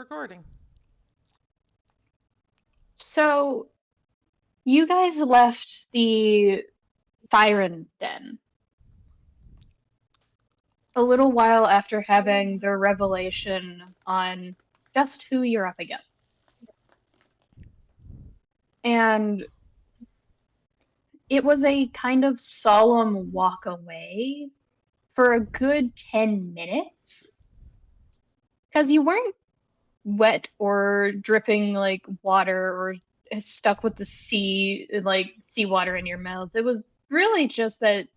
recording. So, you guys left the Siren Den a little while after having the revelation on just who you're up against. And it was a kind of solemn walk away for a good 10 minutes. Because you weren't wet or dripping like water or stuck with the sea, like seawater in your mouth. It was really just that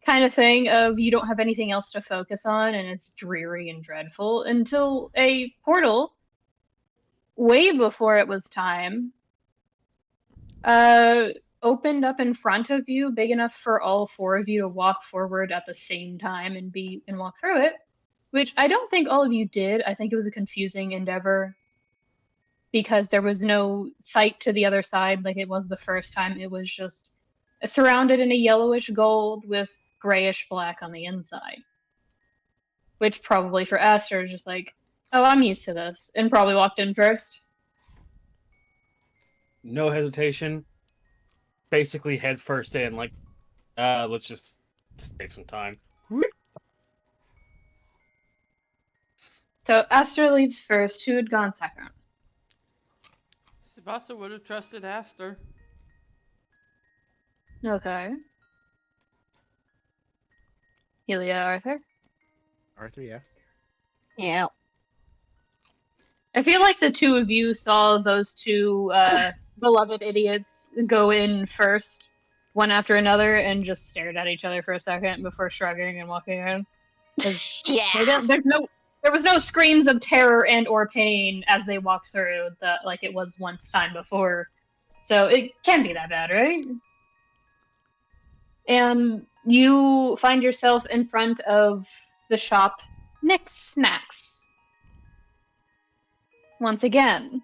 kind of thing of you don't have anything else to focus on and it's dreary and dreadful until a portal way before it was time uh opened up in front of you, big enough for all four of you to walk forward at the same time and walk through it, which I don't think all of you did. I think it was a confusing endeavor because there was no sight to the other side like it was the first time. It was just surrounded in a yellowish gold with grayish black on the inside. Which probably for Aster is just like, oh, I'm used to this, and probably walked in first. No hesitation. Basically head first in, like, let's just save some time. So Aster leaves first. Who had gone second? Tsubasa would have trusted Aster. Okay. Helia, Arthur. Arthur, yeah. Yeah. I feel like the two of you saw those two beloved idiots go in first, one after another, and just stared at each other for a second before shrugging and walking in. Yeah. There was no screams of terror and or pain as they walked through like it was once time before. So it can't be that bad, right? And you find yourself in front of the shop Nick's Snacks. Once again.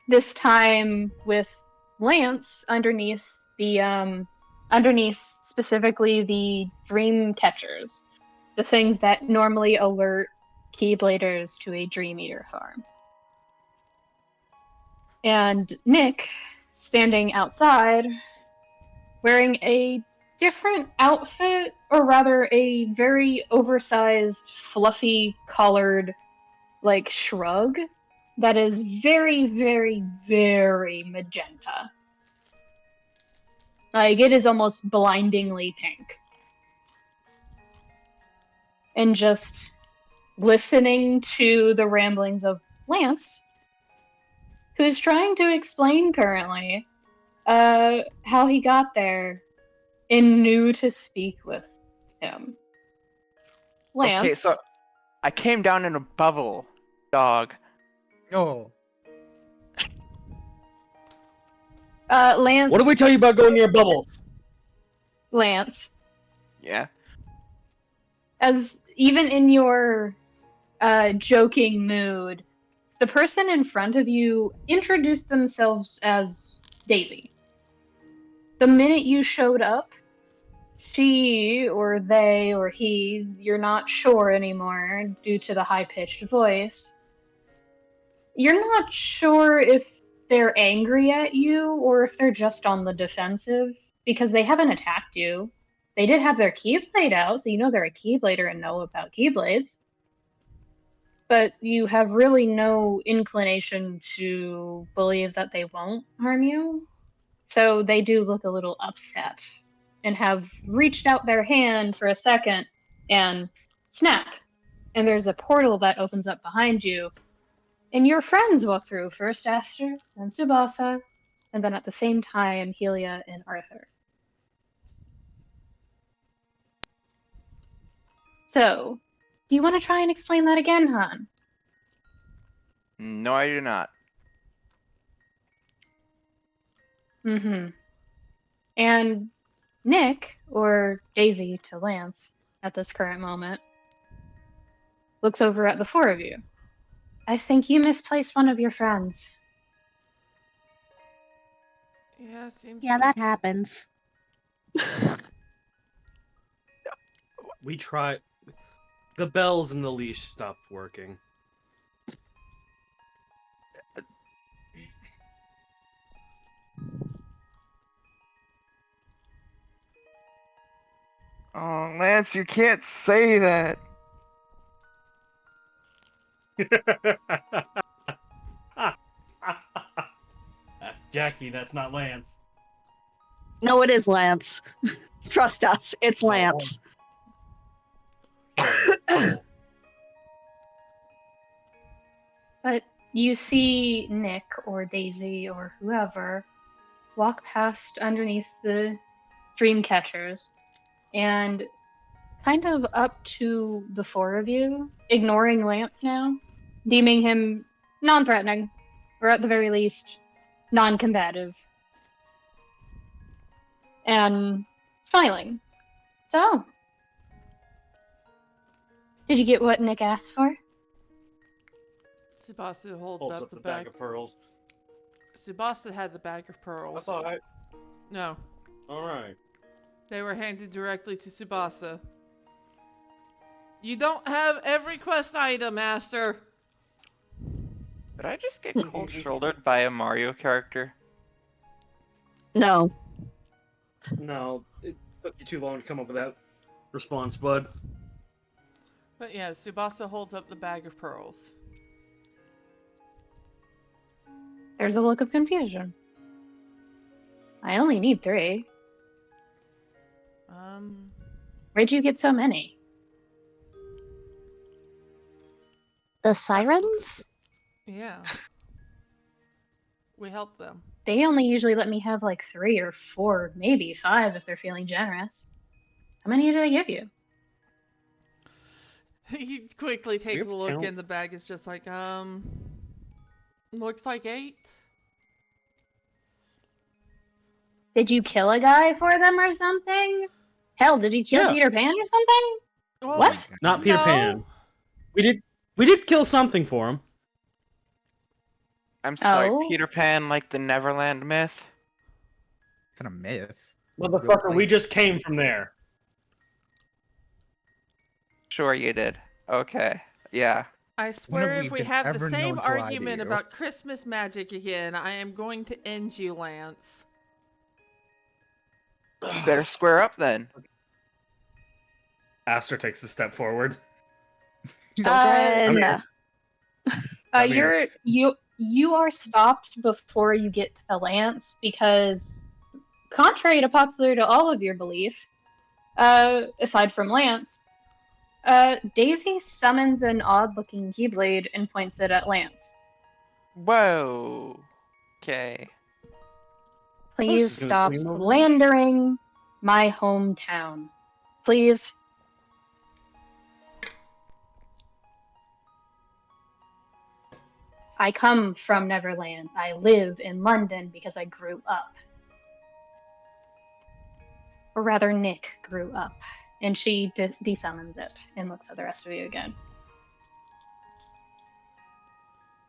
This time with Lance underneath specifically the dream catchers. The things that normally alert Keybladers to a Dream Eater farm. And Nick, standing outside, wearing a different outfit, or rather a very oversized, fluffy collared, like, shrug that is very, very, very magenta. Like, it is almost blindingly pink. And just listening to the ramblings of Lance, who's trying to explain currently how he got there and knew to speak with him. Lance. Okay, so I came down in a bubble, dog. Oh. Lance. What did we tell you about going near bubbles? Lance. Yeah. As even in your joking mood, the person in front of you introduced themselves as Daisy. The minute you showed up, she or they or he, you're not sure anymore due to the high-pitched voice. You're not sure if they're angry at you or if they're just on the defensive because they haven't attacked you. They did have their Keyblade out, so you know they're a Keyblader and know about Keyblades. But you have really no inclination to believe that they won't harm you. So they do look a little upset and have reached out their hand for a second and snap. And there's a portal that opens up behind you. And your friends walk through, first Aster, then Tsubasa, and then at the same time Helia and Arthur. So, do you want to try and explain that again, Han? No, I do not. Mm-hmm. And Nick, or Daisy to Lance, at this current moment, looks over at the four of you. I think you misplaced one of your friends. Yeah, seems Yeah, like that happens. We try. The bells and the leash stopped working. Oh, Lance, you can't say that. That's Jackie, that's not Lance. No, it is Lance. Trust us, it's Lance. But you see Nick or Daisy or whoever walk past underneath the dream catchers and kind of up to the four of you, ignoring Lance now, deeming him non-threatening, or at the very least, non-combative, and smiling. So, did you get what Nick asked for? Tsubasa holds Holds up up the the bag bag. of pearls. Tsubasa had the bag of pearls. I thought. No, Alright. they were handed directly to Tsubasa. You don't have every quest item, Aster. Did I just get cold shouldered by a Mario character? No. No, it took you too long to come up with that response, bud. But yeah, Tsubasa holds up the bag of pearls. There's a look of confusion. I only need 3. Where'd you get so many? The sirens? Yeah. We help them. They only usually let me have like 3 or 4, maybe 5 if they're feeling generous. How many do they give you? He quickly takes have a look count? in the bag. It's just like, looks like 8. Did you kill a guy for them or something? Hell, did you kill Yeah. Peter Pan or something? Well, What? Not Peter no. Pan. We did kill something for him. I'm sorry, Oh. Peter Pan, like the Neverland myth? It's not a myth. Motherfucker, we place. just came from there. Sure you did. Okay. Yeah. I When swear have if we we been have the ever same known to lie to argument you? about Christmas magic again, I am going to end you, Lance. You better square up then. Aster takes a step forward. Children. Come here. You are stopped before you get to Lance because, contrary to popular to all of your belief, aside from Lance, Daisy summons an odd-looking keyblade and points it at Lance. Whoa. Okay. Please just gonna stop swing over. slandering my hometown. Please. I come from Neverland. I live in London because I grew up. Or rather, Nick grew up. And she desummons it and looks at the rest of you again.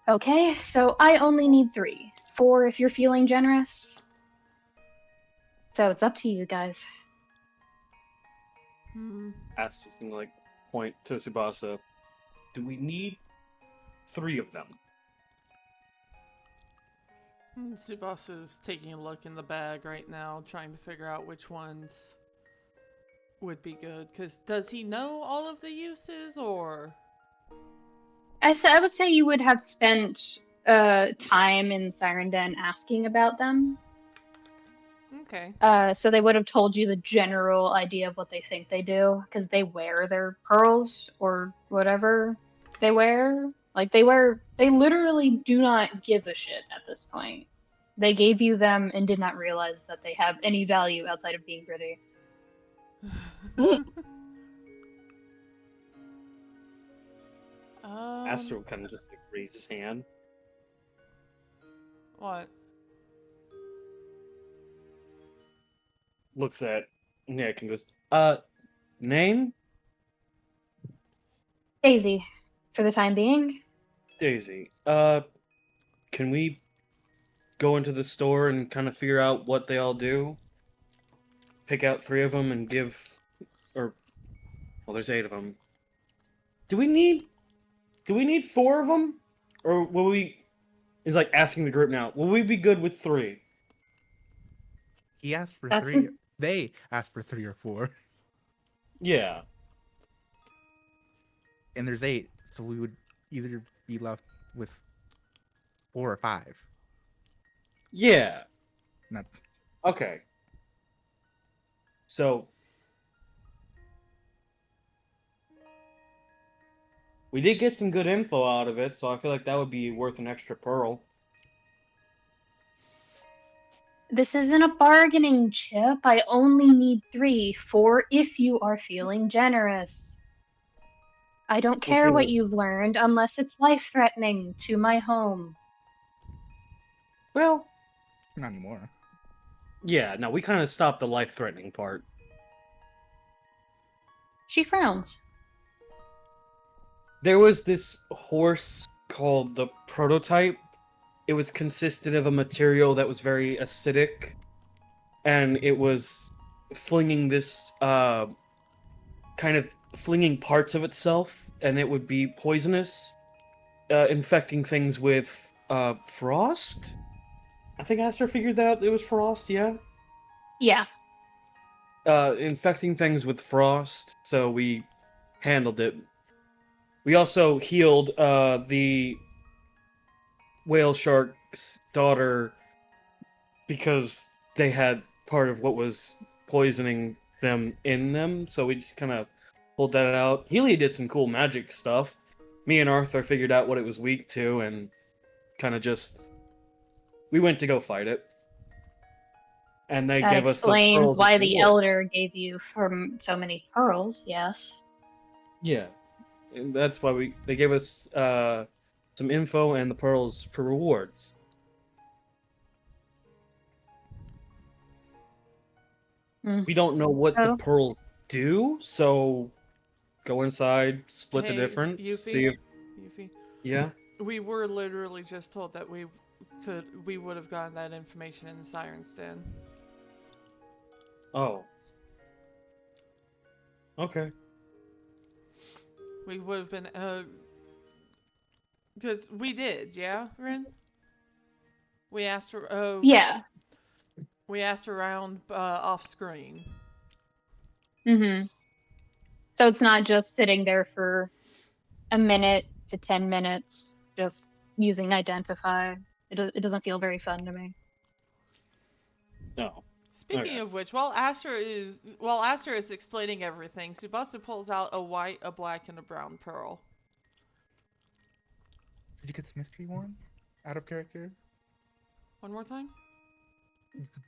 Okay, so I only need 3. 4 if you're feeling generous. So it's up to you guys. Aster's gonna like point to Tsubasa. Do we need 3 of them? Tsubasa's taking a look in the bag right now, trying to figure out which ones would be good. Because does he know all of the uses, or? I would say you would have spent time in Siren Den asking about them. Okay. So they would have told you the general idea of what they think they do, because they wear their pearls or whatever they wear. Like they literally do not give a shit at this point. They gave you them and did not realize that they have any value outside of being pretty. Aster will kind of just like, raise his hand. What? Looks at Nick and goes, name? Daisy, for the time being. Daisy. Can we go into the store and kind of figure out what they all do? Pick out 3 of them and give, well, there's 8 of them. Do we need 4 of them, or will we? He's like asking the group now. Will we be good with 3? He asked for That's 3. They asked for 3 or 4, Yeah. and there's 8, so we would either be left with 4 or 5. Yeah. Not Okay. So we did get some good info out of it, so I feel like that would be worth an extra pearl. This isn't a bargaining chip. I only need 3, 4 if you are feeling generous. I don't We'll care feel what it. you've learned unless it's life-threatening to my home. Well, not anymore. yeah, no, we kind of stopped the life-threatening part. She frowns. There was this horse called the Prototype. It was consisted of a material that was very acidic, and it was flinging this kind of flinging parts of itself, and it would be poisonous, infecting things with frost. I think Aster figured that out. It was frost, yeah. Yeah. Infecting things with frost, so we handled it. We also healed the whale shark's daughter because they had part of what was poisoning them in them, so we just kind of pulled that out. Helia did some cool magic stuff. Me and Arthur figured out what it was weak to, and kind of just we went to go fight it, and they That gave us some explains pearls as why a the reward. elder gave you so many pearls, yes. Yeah, and that's why they gave us some info and the pearls for rewards. Mm. We don't know what the So, pearls do, so go inside, split the Hey, difference, Yuffie? see if Yuffie, yeah. we were literally just told that we would have gotten that information in the Siren's Den. Oh. Okay. We would have been, because we did, yeah, Ren? We asked her, yeah. we asked around, off screen. Mm-hmm. So it's not just sitting there for a minute to 10 minutes, just using identify. It doesn't feel very fun to me. No. Speaking Okay. of which, while Aster is explaining everything, Tsubasa pulls out a white, a black, and a brown pearl. Did you get the mystery one out of character? One more time?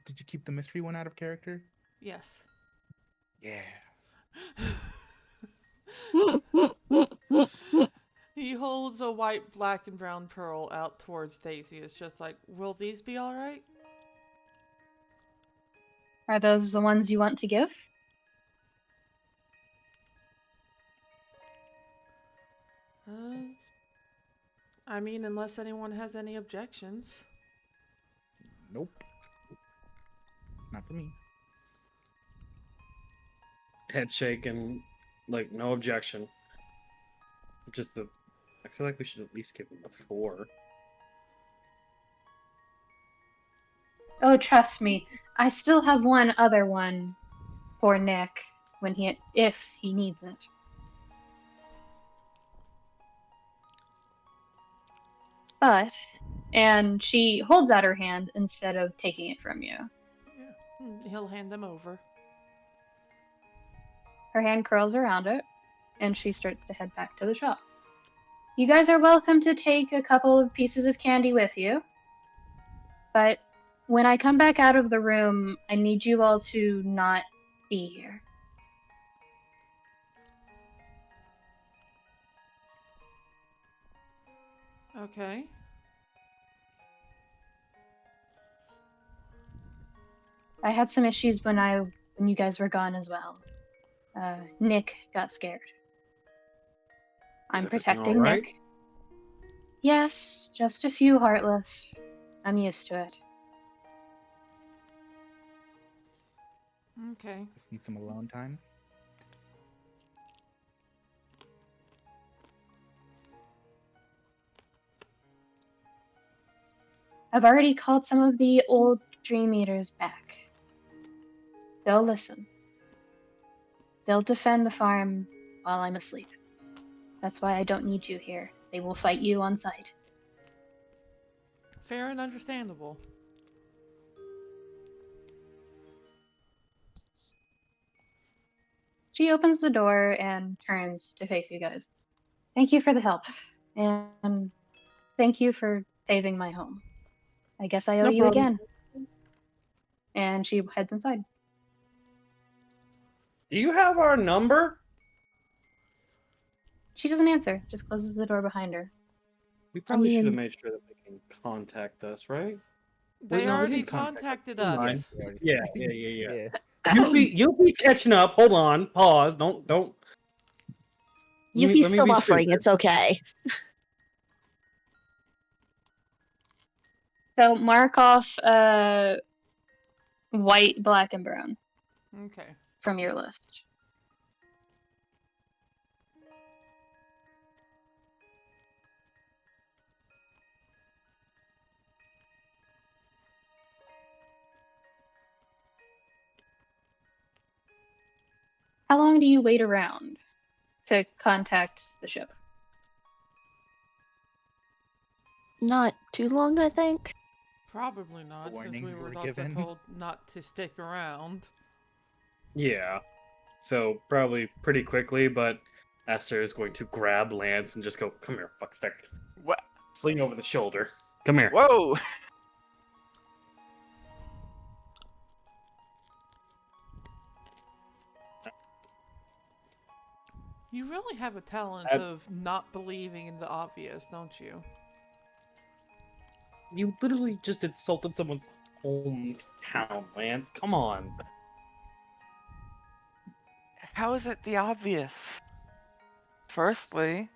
Did you keep the mystery one out of character? Yes. Yeah. He holds a white, black, and brown pearl out towards Daisy. It's just like, will these be alright? Are those the ones you want to give? I mean, unless anyone has any objections. Nope. Not for me. Head shake and like no objection. I feel like we should at least give him a 4. Oh, trust me, I still have one other one for Nick if he needs it. But, and she holds out her hand instead of taking it from you. Yeah. He'll hand them over. Her hand curls around it, and she starts to head back to the shop. You guys are welcome to take a couple of pieces of candy with you, but when I come back out of the room, I need you all to not be here. Okay. I had some issues when you guys were gone as well. Nick got scared. I'm everything protecting alright? Nick. Yes, just a few heartless. I'm used to it. Okay. Just need some alone time. I've already called some of the old dream eaters back. They'll listen. They'll defend the farm while I'm asleep. That's why I don't need you here. They will fight you on sight. Fair and understandable. She opens the door and turns to face you guys. Thank you for the help. And thank you for saving my home. I guess I owe No you problem. again. And she heads inside. Do you have our number? She doesn't answer, just closes the door behind her. We probably should have mean- made sure that they can contact us, right? They no, we already didn't contact contacted Never us. mind. Yeah. Yeah. Yuffie's catching up. Hold on. Pause. Don't. Yuffie's let me still be buffering. stupid. It's okay. So mark off white, black, and brown Okay. from your list. How long do you wait around to contact the ship? Not too long, I think. Probably not, since Warning we you were were also given. told not to stick around. Yeah. So probably pretty quickly, but Aster is going to grab Lance and just go, "Come here, fuckstick." What? Sling over the shoulder. Come here. Whoa! You really have a talent I- of not believing in the obvious, don't you? You literally just insulted someone's hometown, Lance. Come on. How is it the obvious? Firstly,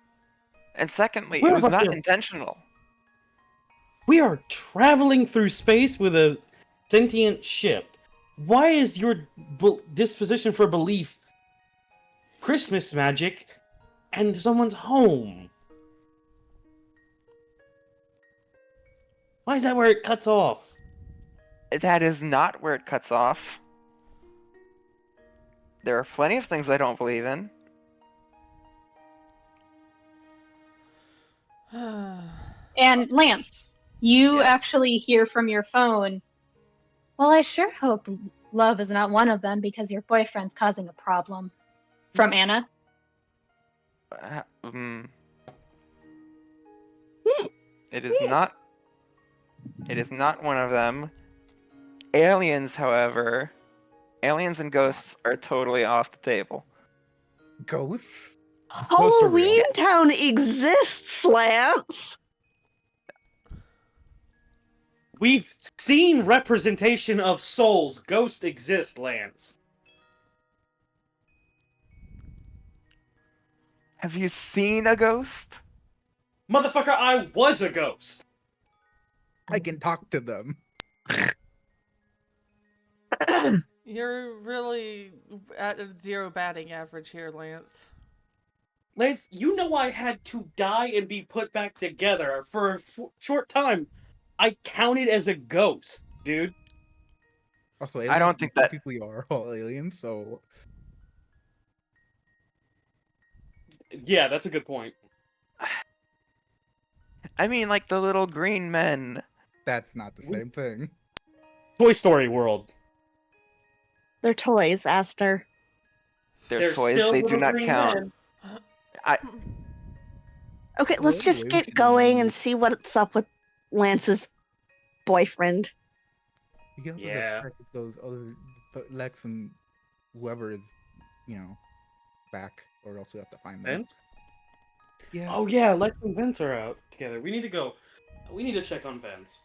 and secondly, We're it was about not to- intentional. We are traveling through space with a sentient ship. Why is your disposition for belief Christmas magic and someone's home? Why is that where it cuts off? That is not where it cuts off. There are plenty of things I don't believe in. And Lance, you Yes. actually hear from your phone, well, I sure hope love is not one of them because your boyfriend's causing a problem. From Anna. Uh, mm. It is not. It is not one of them. Aliens, however, aliens and ghosts are totally off the table. Ghosts? Halloween Town exists, Lance. We've seen representation of souls. Ghosts exist, Lance. Have you seen a ghost? Motherfucker, I was a ghost. I can talk to them. You're really at a 0 batting average here, Lance. Lance, you know I had to die and be put back together for a short time. I counted as a ghost, dude. Also, I aliens don't think that- technically are all aliens, so Yeah, that's a good point. I mean, like the little green men. that's not the same thing. Toy Story world. They're toys, Aster. They're toys. They do not count. I. Okay, let's Well, just anyway, we get going and can- see what's up with Lance's boyfriend. You can also Yeah. check if those other Lex and whoever is, back, or else we have to find them. Vince? Yeah. Oh yeah, Lex and Vince are out together. We need to go. We need to check on Vince.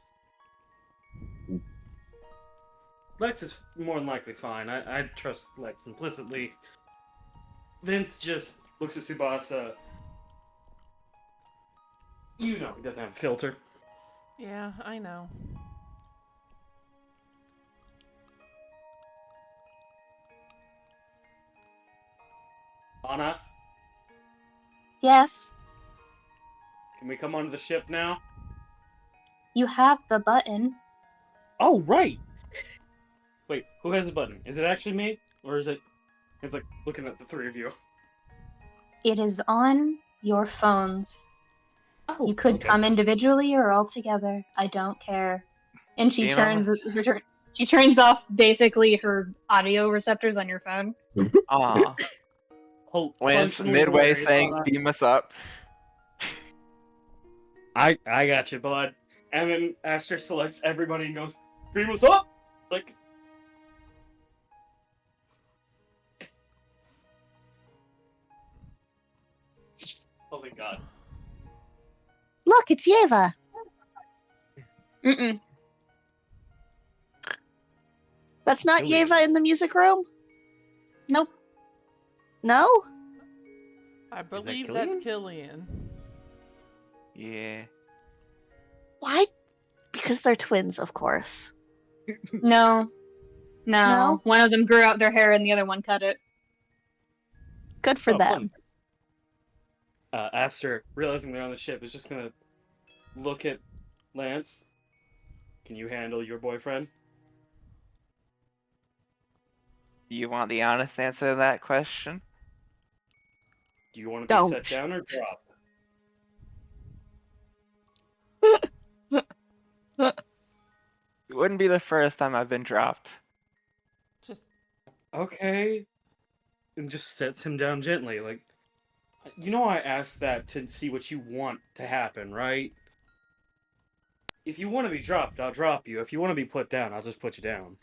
Lex is more than likely fine. I trust Lex implicitly. Vince just looks at Tsubasa. You know he doesn't have a filter. Yeah, I know. Anna, Yes. can we come onto the ship now? You have the button. Oh, right! Wait, who has a button? Is it actually me? Or is it... It's like looking at the three of you. It is on your phones. Oh, You could okay. come individually or all together. I don't care. And she You know- turns off basically her audio receptors on your phone. Aw. Lance Functionally midway hilarious. saying, beam us up. I got you, bud. And then Aster selects everybody and goes, beam us up! Like... Oh my god. Look, it's Yeva. Mm-mm. That's not Really? Yeva in the music room? Nope. No? I believe that's Killian. Yeah. Why? Because they're twins, of course. No. No? One of them grew out their hair and the other one cut it. Good for Oh, them. fun. Aster, realizing they're on the ship, is just gonna look at Lance. Can you handle your boyfriend? You want the honest answer to that question? Do you want to be Don't. set down or drop? It wouldn't be the first time I've been dropped. Just Okay. And just sets him down gently. Like, you know, I asked that to see what you want to happen, right? If you want to be dropped, I'll drop you. If you want to be put down, I'll just put you down.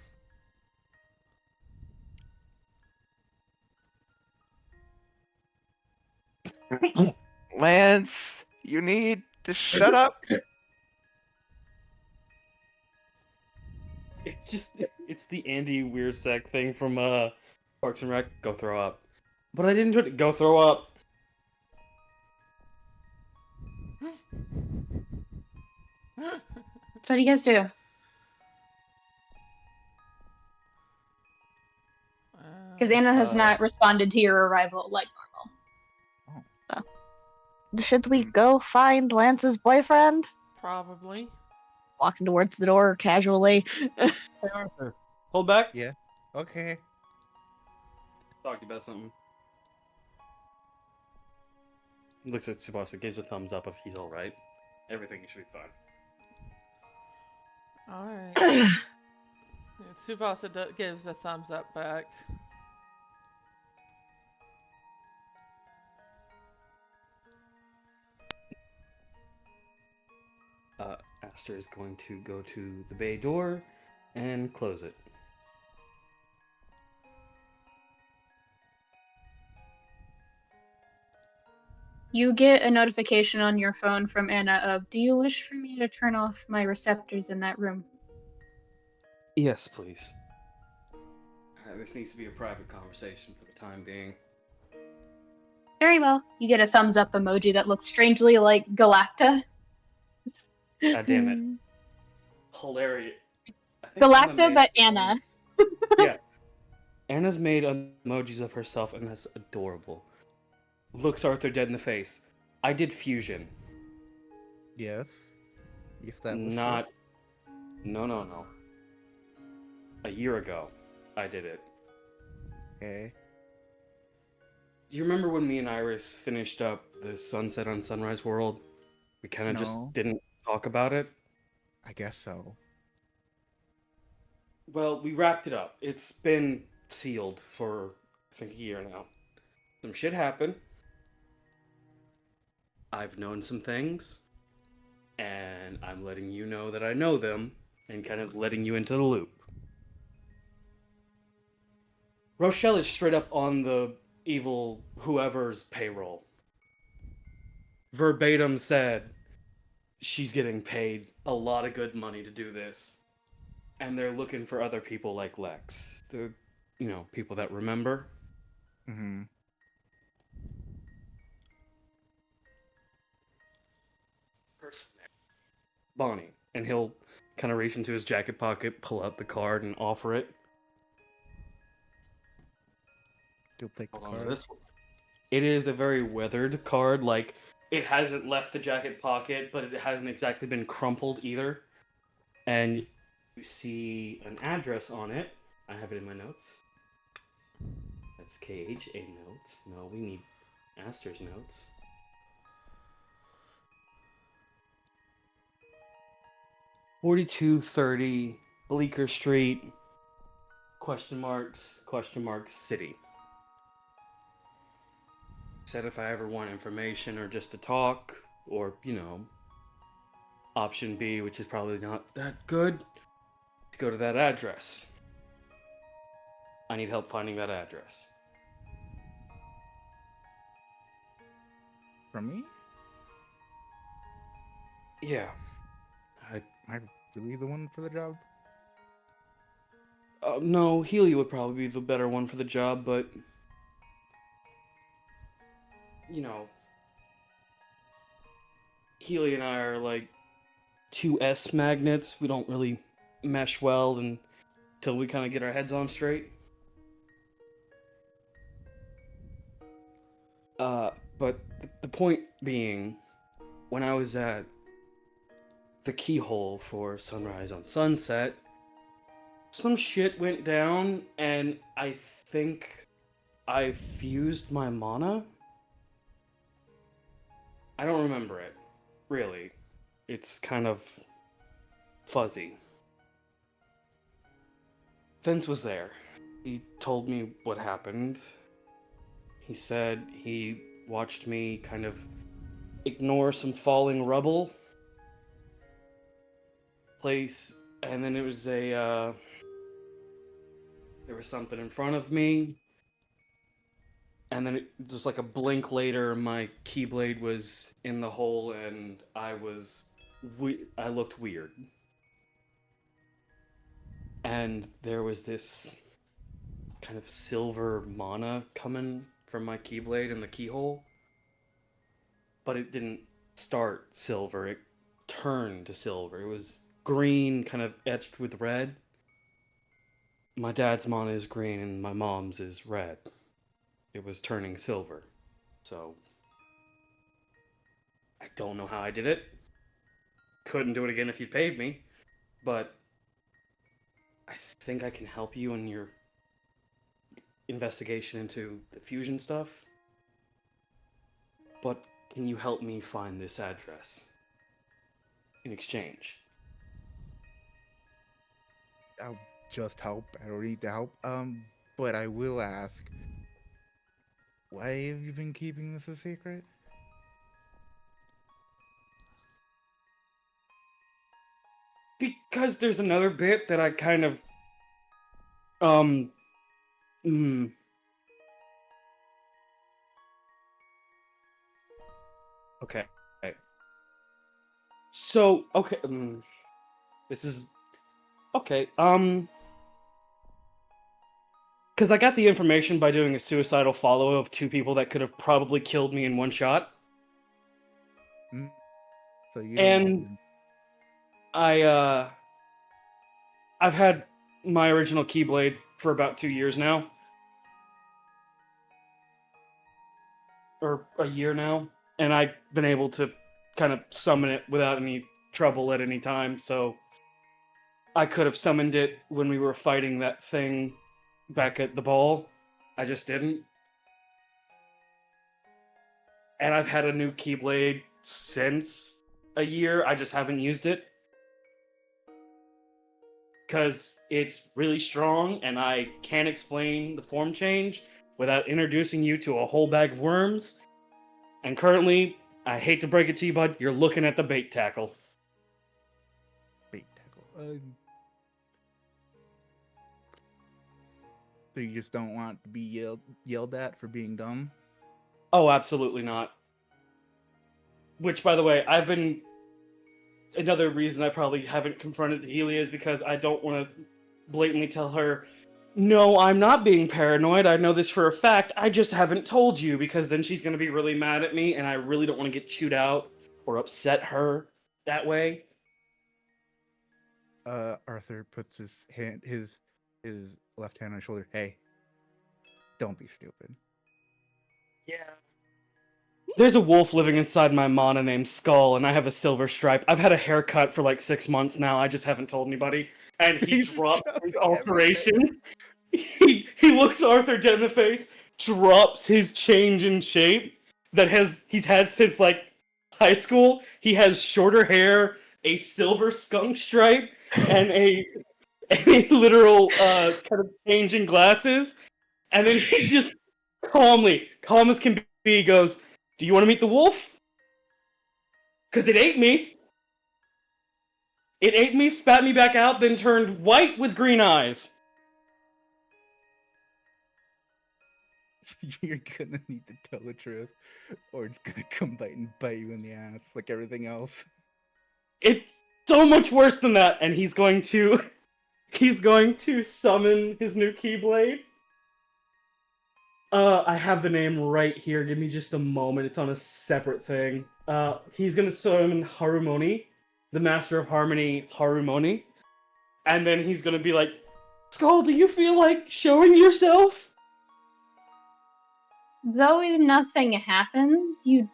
Lance, you need to shut up. It's the Andy Weirsack thing from Parks and Rec. Go throw up. But I didn't do it. Go throw up. So what do you guys do? Because Anna has not responded to your arrival like normal. Should we go find Lance's boyfriend? probably. Walking towards the door casually. Hey, Arthur. Hold back. Yeah. Okay. Talk to you about something. Looks at Tsubasa, gives a thumbs up if he's alright. Everything should be fine. Alright. Tsubasa gives a thumbs up back. Aster is going to go to the bay door and close it. You get a notification on your phone from Anna of, do you wish for me to turn off my receptors in that room? Yes, please. This needs to be a private conversation for the time being. Very well. You get a thumbs up emoji that looks strangely like Galacta. God damn it. Hilarious. I think Anna Galacta, made- but Anna. Yeah. Anna's made emojis of herself, and that's adorable. Looks Arthur dead in the face. I did fusion. Yes. You established Not. this. No. A year ago, I did it. Okay. Do you remember when me and Iris finished up the Sunset on Sunrise world? We kind of just No. didn't talk about it. I guess so. Well, we wrapped it up. It's been sealed for, I think, a year now. Some shit happened. I've known some things. And I'm letting you know that I know them. And kind of letting you into the loop. Rochelle is straight up on the evil whoever's payroll. Verbatim said she's getting paid a lot of good money to do this. And they're looking for other people like Lex. The, people that remember. Mm-hmm. Bonnie. And he'll kind of reach into his jacket pocket, pull out the card, and offer it. You'll take the Hold on to card. this one. It is a very weathered card. Like, it hasn't left the jacket pocket, but it hasn't exactly been crumpled either. And you see an address on it. I have it in my notes. That's Cage, A notes. No, we need Aster's notes. 4230 Bleecker Street, question marks, city. Said if I ever want information or just to talk, or, option B, which is probably not that good, to go to that address. I need help finding that address. From me? Yeah. Am I really the one for the job? No, Helia would probably be the better one for the job, but... Helia and I are like two S magnets. We don't really mesh well until we kind of get our heads on straight. But the point being, when I was at the keyhole for Sunrise on Sunset, some shit went down, and I think I fused my mana? I don't remember it, really. It's kind of fuzzy. Vince was there. He told me what happened. He said he watched me kind of ignore some falling rubble place, and then it was there was something in front of me, and then just like a blink later, my keyblade was in the hole, and I looked weird. And there was this kind of silver mana coming from my keyblade in the keyhole, but it didn't start silver, it turned to silver. It was green, kind of etched with red. My dad's mana is green and my mom's is red. It was turning silver. So I don't know how I did it. Couldn't do it again if you paid me. But I think I can help you in your investigation into the fusion stuff. But can you help me find this address in exchange? I'll just help. I don't need the help. But I will ask, why have you been keeping this a secret? Because there's another bit that I kind of okay. So, okay, this is okay. Because I got the information by doing a suicidal follow of two people that could have probably killed me in one shot. So you And I've had my original Keyblade for about 2 years now. Or a year now. And I've been able to kind of summon it without any trouble at any time, so I could have summoned it when we were fighting that thing back at the ball. I just didn't. And I've had a new Keyblade since a year. I just haven't used it. Because it's really strong, and I can't explain the form change without introducing you to a whole bag of worms. And currently, I hate to break it to you, bud, you're looking at the bait tackle. bait tackle. So you just don't want to be yelled at for being dumb? Oh, absolutely not. Which, by the way, another reason I probably haven't confronted Helia is because I don't want to blatantly tell her, no, I'm not being paranoid, I know this for a fact, I just haven't told you, because then she's going to be really mad at me, and I really don't want to get chewed out or upset her that way. Arthur puts his left hand on his shoulder. Hey, don't be stupid. Yeah. There's a wolf living inside my mana named Skull, and I have a silver stripe. I've had a haircut for like 6 months now. I just haven't told anybody. And he He's dropped his dropping alteration. He looks Arthur dead in the face, drops his change in shape he's had since like high school. He has shorter hair, a silver skunk stripe, and a literal kind of change in glasses. And then he just calmly, calm as can be, goes, "Do you want to meet the wolf? Because it ate me. It ate me, spat me back out, then turned white with green eyes." You're gonna need to tell the truth, or it's gonna come bite you in the ass like everything else. It's so much worse than that, and he's going to summon his new Keyblade. I have the name right here. Give me just a moment. It's on a separate thing. He's gonna summon Harumoni, the Master of Harmony Harumoni, and then he's gonna be like, "Skull, do you feel like showing yourself?" Though nothing happens, you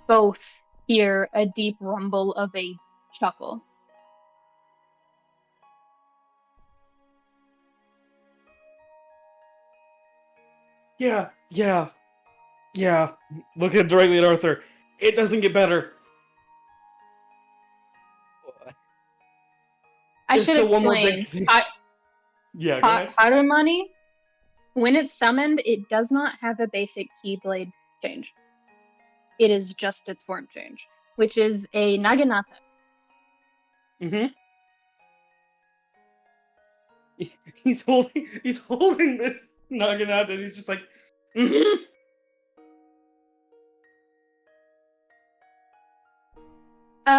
both hear a deep rumble of a chuckle. Yeah. Looking directly at Arthur. It doesn't get better. I Just should one more big explain. thing. Yeah, go ahead. Harumani, when it's summoned, it does not have a basic Keyblade change. It is just its form change, which is a Naginata. Mm-hmm. He's holding this Naginata, and he's just like, mm-hmm.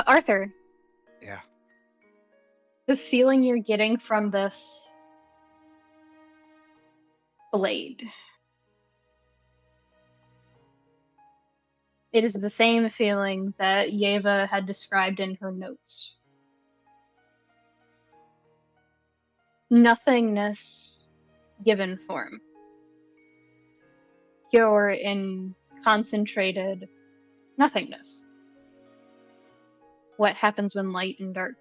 Arthur, Yeah. the feeling you're getting from this blade. It is the same feeling that Yeva had described in her notes. Nothingness given form. Pure and concentrated nothingness. What happens when light and dark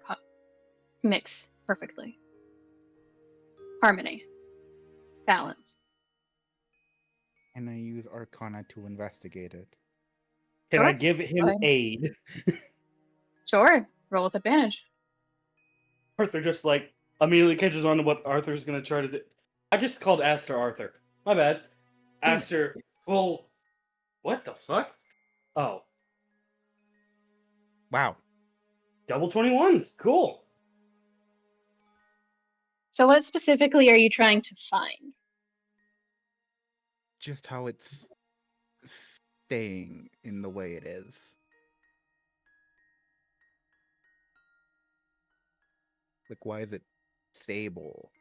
mix perfectly? Harmony. Balance. And I use Arcana to investigate it. Can Sure. I give him Go ahead. aid? Sure. Roll with advantage. Arthur just like immediately catches on to what Arthur's gonna try to do. I just called Aster Arthur. My bad. Aster. Well, what the fuck? Oh, Wow. double 21s. Cool. So what specifically are you trying to find? Just how it's staying in the way it is. Like, why is it stable?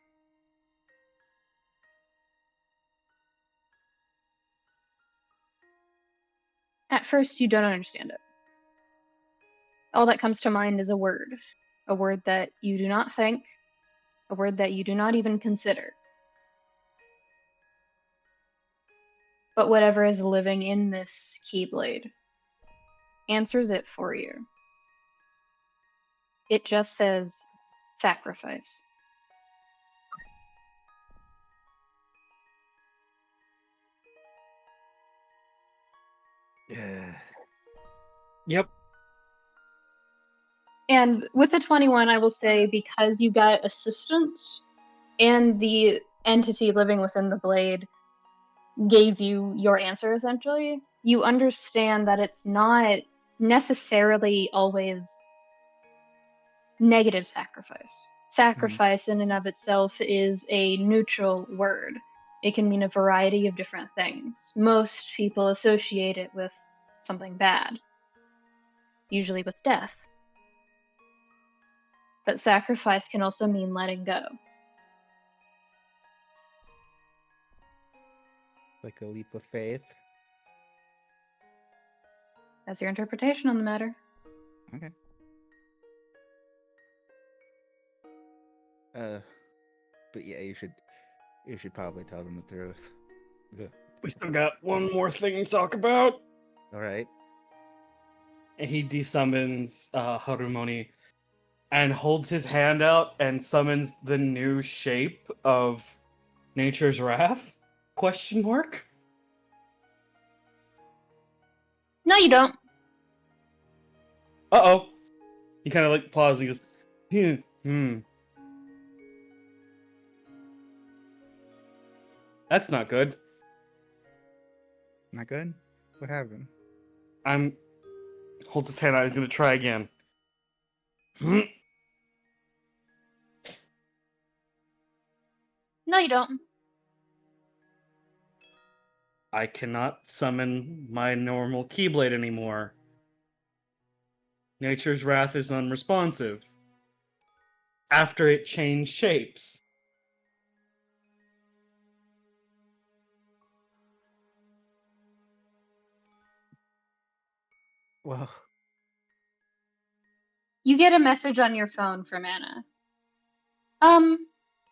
At first, you don't understand it. All that comes to mind is a word that you do not think, a word that you do not even consider. But whatever is living in this Keyblade answers it for you. It just says sacrifice. Yep. And with the 21, I will say because you got assistance and the entity living within the blade gave you your answer essentially, you understand that it's not necessarily always negative sacrifice. Sacrifice in and of itself is a neutral word. It can mean a variety of different things. Most people associate it with something bad, usually with death. But sacrifice can also mean letting go. Like a leap of faith. That's your interpretation on the matter. Okay. But yeah, you should probably tell them the truth. Ugh. We still got one more thing to talk about. All right. And he desummons Harumoni and holds his hand out and summons the new shape of Nature's Wrath? Question mark? No, you don't. Uh-oh. He kind of like pauses. He goes, hmm. That's not good. Not good? What happened? Holds his hand out. He's gonna try again. No, you don't. I cannot summon my normal Keyblade anymore. Nature's Wrath is unresponsive. After it changed shapes. Well, You get a message on your phone from Anna.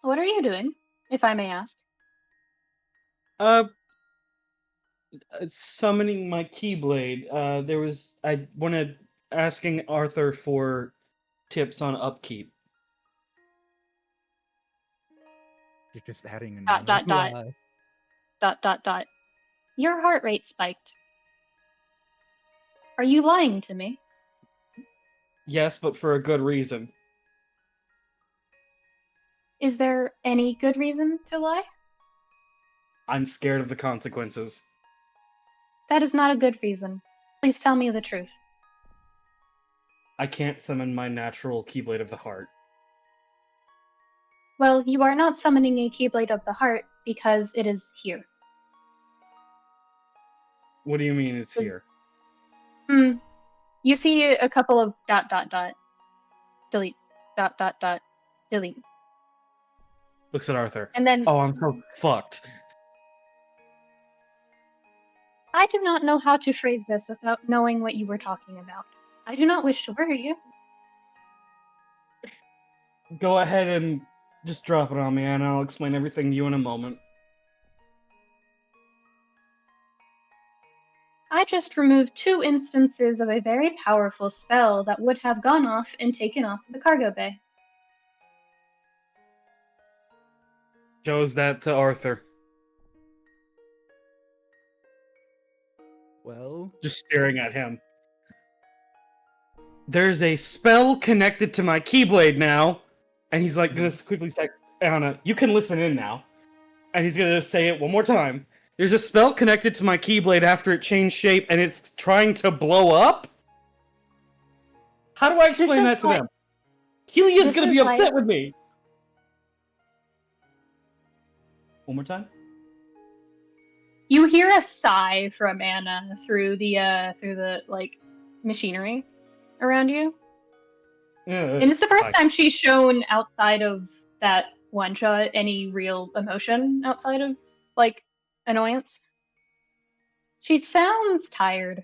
What are you doing, if I may ask? Summoning my Keyblade. I wanted asking Arthur for tips on upkeep. you're just adding Dot, another dot, dot. lie. Dot, dot, dot. Your heart rate spiked. Are you lying to me? Yes, but for a good reason. Is there any good reason to lie? I'm scared of the consequences. That is not a good reason. Please tell me the truth. I can't summon my natural Keyblade of the Heart. Well, you are not summoning a Keyblade of the Heart because it is here. What do you mean it's So- here? You see a couple of dot dot dot. Delete. Dot dot dot. Delete. Looks at Arthur. And then Oh, I'm so fucked. I do not know how to phrase this without knowing what you were talking about. I do not wish to worry you. Go ahead and just drop it on me, and I'll explain everything to you in a moment. I just removed 2 instances of a very powerful spell that would have gone off and taken off the cargo bay. Shows that to Arthur. Well, Just staring at him. There's a spell connected to my Keyblade now, and he's like gonna quickly say, Anna, you can listen in now. And he's gonna say it one more time. There's a spell connected to my Keyblade after it changed shape, and it's trying to blow up? How do I explain that to them? Helia's This gonna is be why- upset with me. One more time. You hear a sigh from Anna through the like machinery around you. And it's the first time she's shown outside of that one shot any real emotion outside of like annoyance. She sounds tired.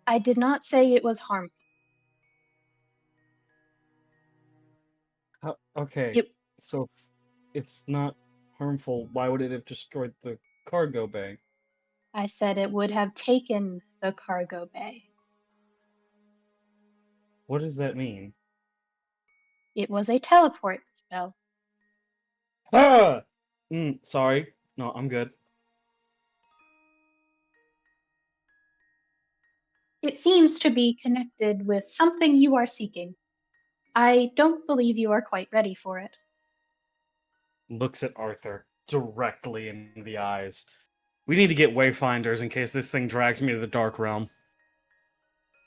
I did not say it was harmful. Okay, It- so if it's not harmful, why would it have destroyed the cargo bay? I said it would have taken the cargo bay. What does that mean? It was a teleport spell. Ah! Sorry. No, I'm good. It seems to be connected with something you are seeking. I don't believe you are quite ready for it. Looks at Arthur directly in the eyes. We need to get wayfinders in case this thing drags me to the Dark Realm.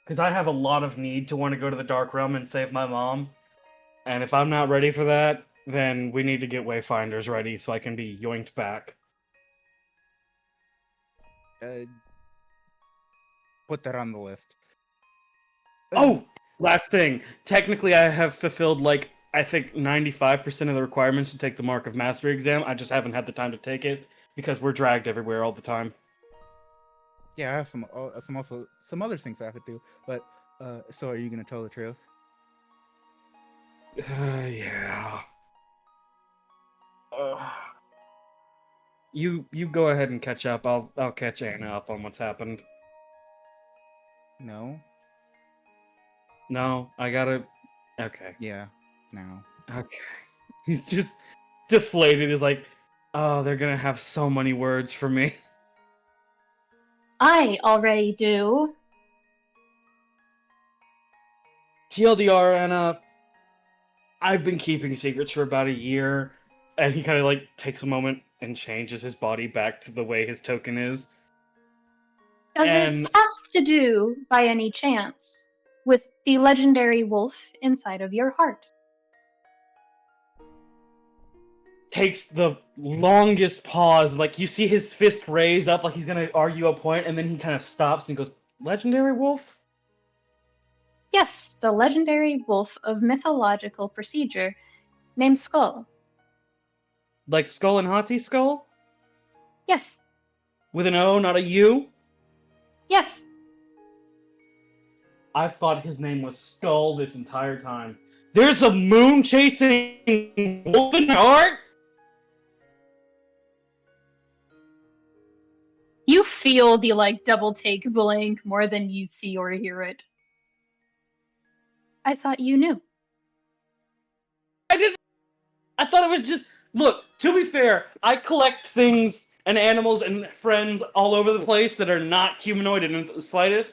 Because I have a lot of need to want to go to the Dark Realm and save my mom. And if I'm not ready for that, then we need to get wayfinders ready so I can be yoinked back. put that on the list. Oh! Last thing. Technically, I have fulfilled, like, I think 95% of the requirements to take the Mark of Mastery exam. I just haven't had the time to take it because we're dragged everywhere all the time. Yeah, I have some other things I have to do. But so are you gonna tell the truth? Yeah. You go ahead and catch up. I'll catch Anna up on what's happened. No. No, I gotta. Okay. Yeah. Now. Okay. He's just deflated. He's like, oh, they're gonna have so many words for me. I already do. TLDR, Anna, I've been keeping secrets for about a year, and he kind of like takes a moment and changes his body back to the way his token is. Does And- it have to do, by any chance, with the legendary wolf inside of your heart? Takes the longest pause, like you see his fist raise up like he's gonna argue a point, and then he kind of stops and he goes, Legendary wolf? Yes, the legendary wolf of mythological procedure named Skull. Like Skull and Hati Skull? Yes, With an O, not a U? yes. I thought his name was Skull this entire time. There's a moon chasing wolf in my heart? You feel the double take blank more than you see or hear it. I thought you knew. I didn't. I thought it was just. Look, to be fair, I collect things and animals and friends all over the place that are not humanoid in the slightest.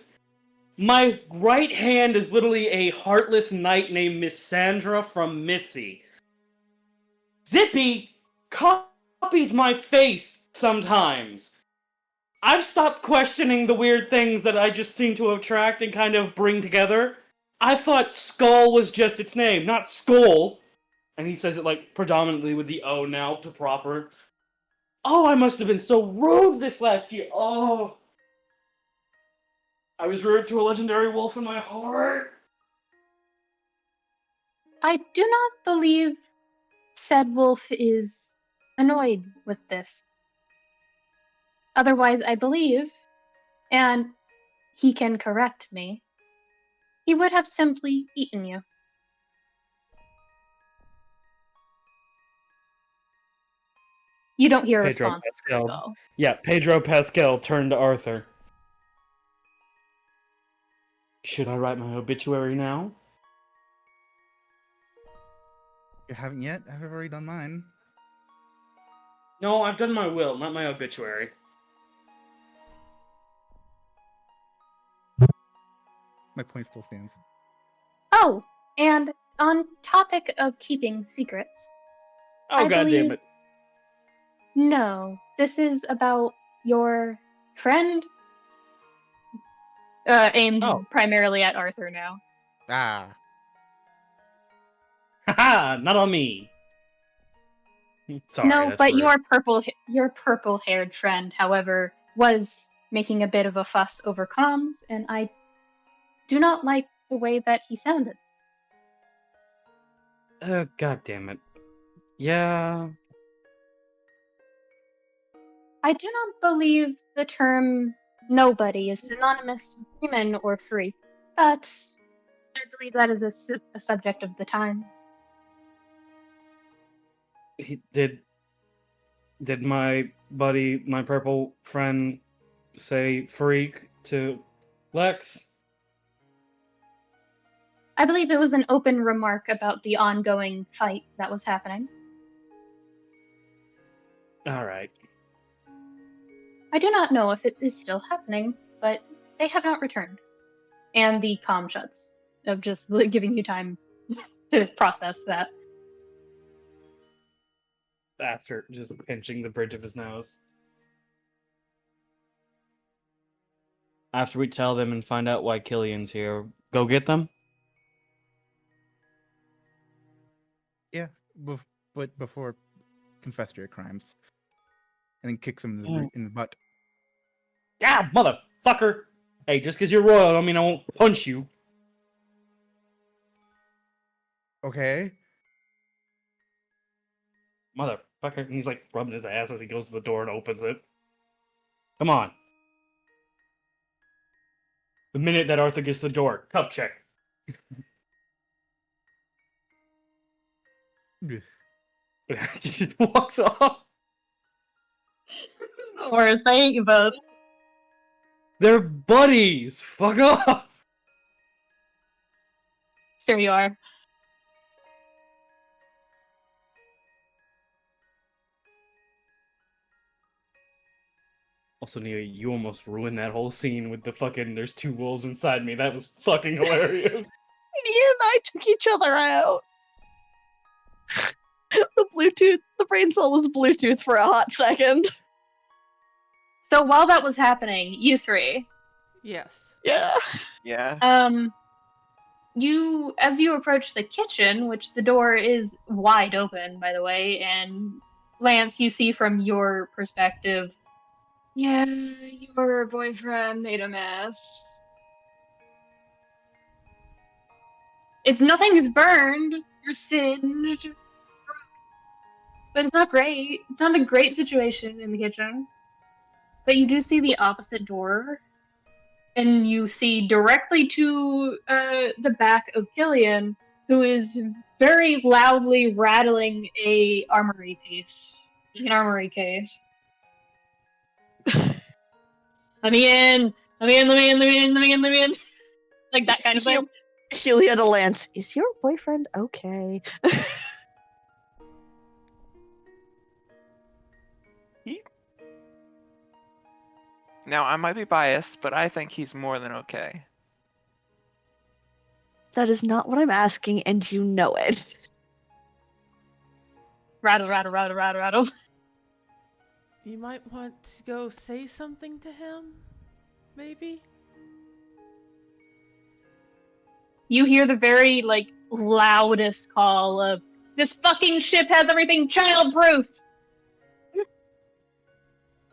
My right hand is literally a heartless knight named Miss Sandra from Missy. Zippy copies my face sometimes. I've stopped questioning the weird things that I just seem to attract and kind of bring together. I thought Skull was just its name, not Skull. And he says it predominantly with the O now to proper. Oh, I must have been so rude this last year. Oh. I was rude to a legendary wolf in my heart. I do not believe said wolf is annoyed with this. Otherwise, I believe, and he can correct me, he would have simply eaten you. You don't hear a Pedro response, Pascal. though. Yeah, Pedro Pascal turned to Arthur. Should I write my obituary now? You haven't yet? I've already done mine. No, I've done my will, not my obituary. My point still stands. Oh, and on topic of keeping secrets. Oh, I God damn believe- it. No, this is about your friend. Aimed Oh. primarily at Arthur now. Ah. Haha, not on me. Sorry. No, that's but rude. your purple-haired friend, however, was making a bit of a fuss over comms, and I do not like the way that he sounded. God damn it. Yeah. I do not believe the term nobody is synonymous with human or free, but I believe that is a subject of the time. Did my buddy, my purple friend, say freak to Lex? I believe it was an open remark about the ongoing fight that was happening. Alright. I do not know if it is still happening, but they have not returned. And the comm shuts of just giving you time to process that. Aster just pinching the bridge of his nose. After we tell them and find out why Killian's here, go get them? Yeah, but before, confess to your crimes. And then kicks him in the butt. Yeah, motherfucker! Hey, just because you're royal, I don't mean I won't punch you. Okay. Motherfucker. And he's rubbing his ass as he goes to the door and opens it. Come on. The minute that Arthur gets to the door, cup check. Ugh. Just walks off. The worst. I hate you both. They're buddies! Fuck off! Sure you are. Also, Nia, you almost ruined that whole scene with the fucking there's two wolves inside me. That was fucking hilarious. Nia and I took each other out. The brain cell was Bluetooth for a hot second. So while that was happening, you three, Yes. Yeah. Yeah. as you approach the kitchen, which the door is wide open, by the way, and Lance, you see from your perspective, yeah, your boyfriend made a mess. Nothing's burned or singed, but it's not great. It's not a great situation in the kitchen. But you do see the opposite door, and you see directly to the back of Killian, who is very loudly rattling an armory case. Let me in! Let me in, let me in, let me in, let me in, let me in. Like that kind of thing. Helia to Lance, is your boyfriend okay? Now, I might be biased, but I think he's more than okay. That is not what I'm asking, and you know it. Rattle, rattle, rattle, rattle, rattle. You might want to go say something to him, maybe? You hear the very, loudest call of, this fucking ship has everything childproof!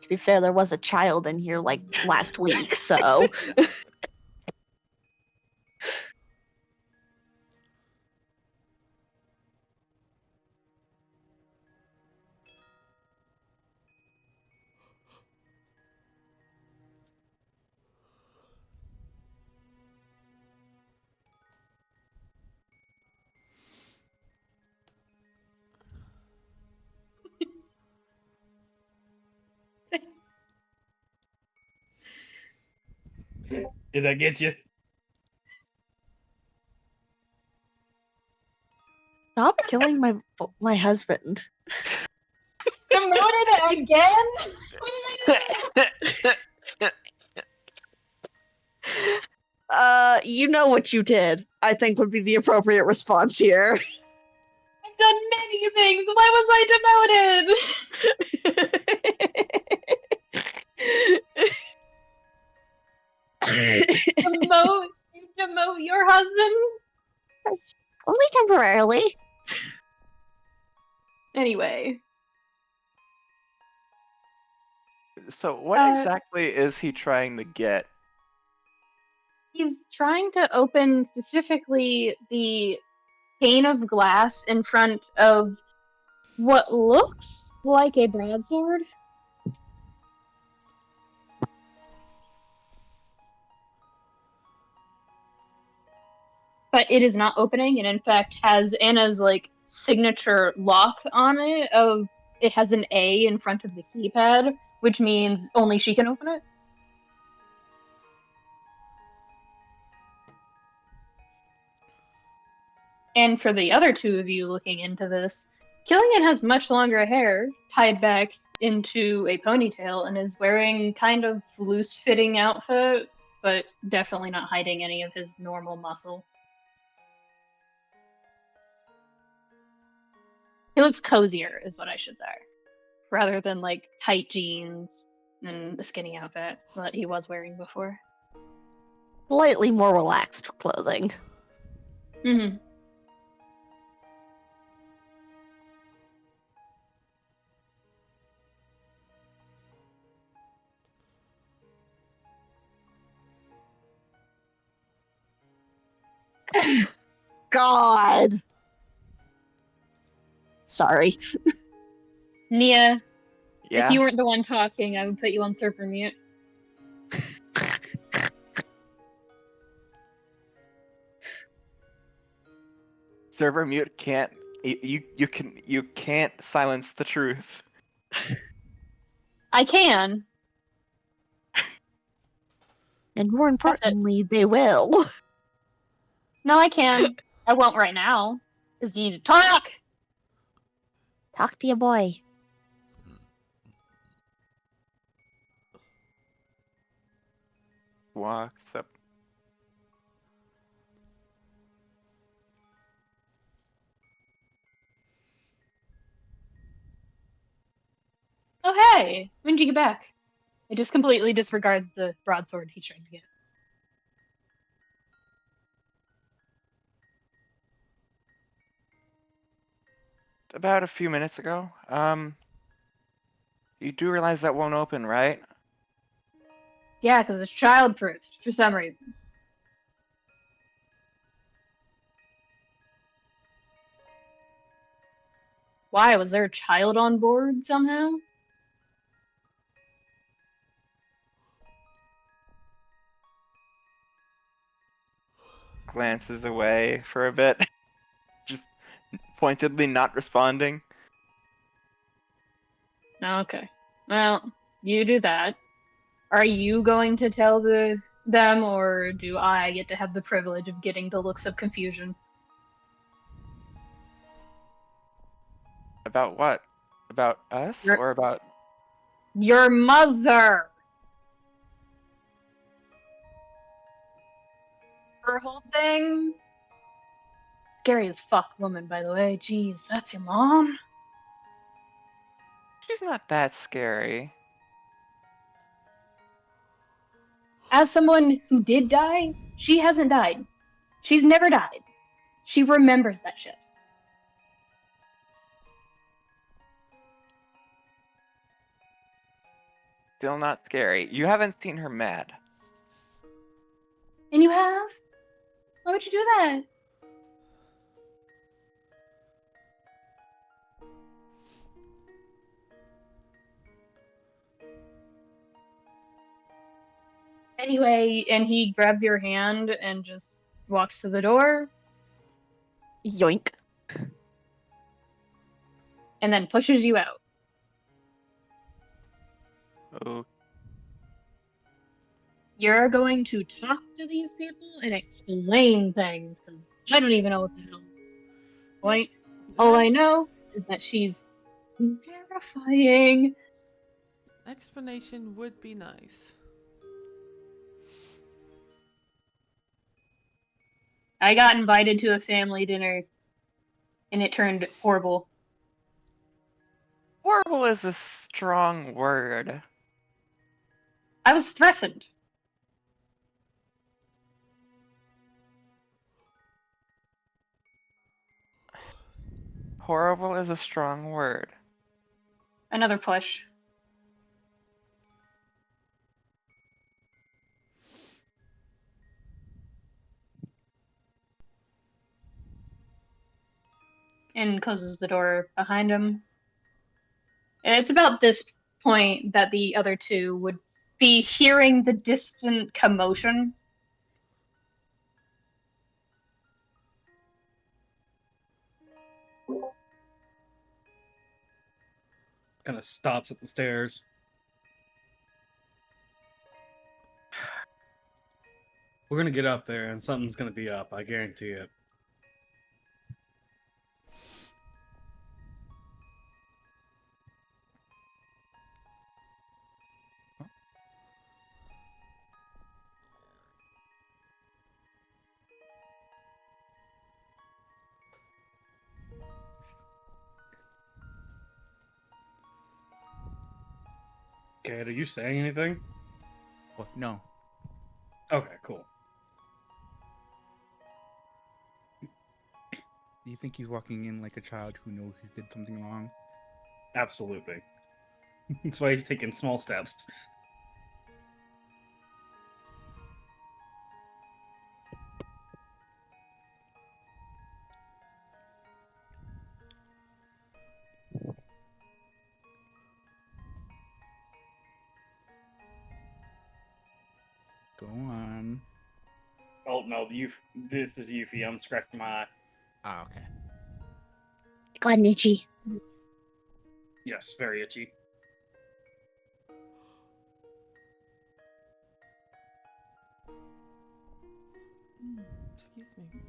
To be fair, there was a child in here, last week, so... Did I get you? Stop killing my husband. Demoted it again? You know what you did, I think would be the appropriate response here. I've done many things! Why was I demoted? Demote your husband? Only temporarily. Anyway. So, what exactly is he trying to get? He's trying to open specifically the pane of glass in front of what looks like a broadsword. But it is not opening, and in fact has Anna's signature lock on it of it has an A in front of the keypad, which means only she can open it. And for the other two of you looking into this, Killian has much longer hair tied back into a ponytail and is wearing kind of loose-fitting outfit, but definitely not hiding any of his normal muscle. He looks cozier, is what I should say, rather than tight jeans and the skinny outfit that he was wearing before. Slightly more relaxed clothing. Mm-hmm. God. Sorry. Nia, Yeah. if you weren't the one talking, I would put you on server mute. Server mute can't. You can't silence the truth. I can. And more That's it. importantly, they will. No, I can. I won't right now. Because you need to talk! Talk to your boy. Walks up. Oh, hey! When did you get back? It just completely disregards the broadsword he's trying to get. About a few minutes ago. You do realize that won't open, right? Yeah, because it's child-proofed, for some reason. Why? Was there a child on board somehow? Glances away for a bit. Just pointedly not responding. Okay. Well, you do that. Are you going to tell them, or do I get to have the privilege of getting the looks of confusion? About what? About us Your, or about... your mother! Her whole thing? Scary as fuck woman, by the way. Jeez, that's your mom? She's not that scary. As someone who did die, she hasn't died. She's never died. She remembers that shit. Still not scary. You haven't seen her mad. And you have? Why would you do that? Anyway, and he grabs your hand and just walks to the door Yoink. and then pushes you out. Oh, You're going to talk to these people and explain things. 'Cause I don't even know what the hell. Point. All I know is that she's terrifying. Explanation would be nice. I got invited to a family dinner and it turned horrible. horrible is a strong word. I was threatened. Horrible is a strong word. Another push. And closes the door behind him. And it's about this point that the other two would be hearing the distant commotion. Kind of stops at the stairs. We're gonna get up there, and something's gonna be up. I guarantee it. Cayde, are you saying anything? What? No. Okay, cool. Do you think he's walking in like a child who knows he did something wrong? Absolutely. That's why he's taking small steps. Go on. Oh no, this is Yuffie. I'm scratching my eye. Ah, okay. Go on, Nichi. Yes, very itchy. Excuse me.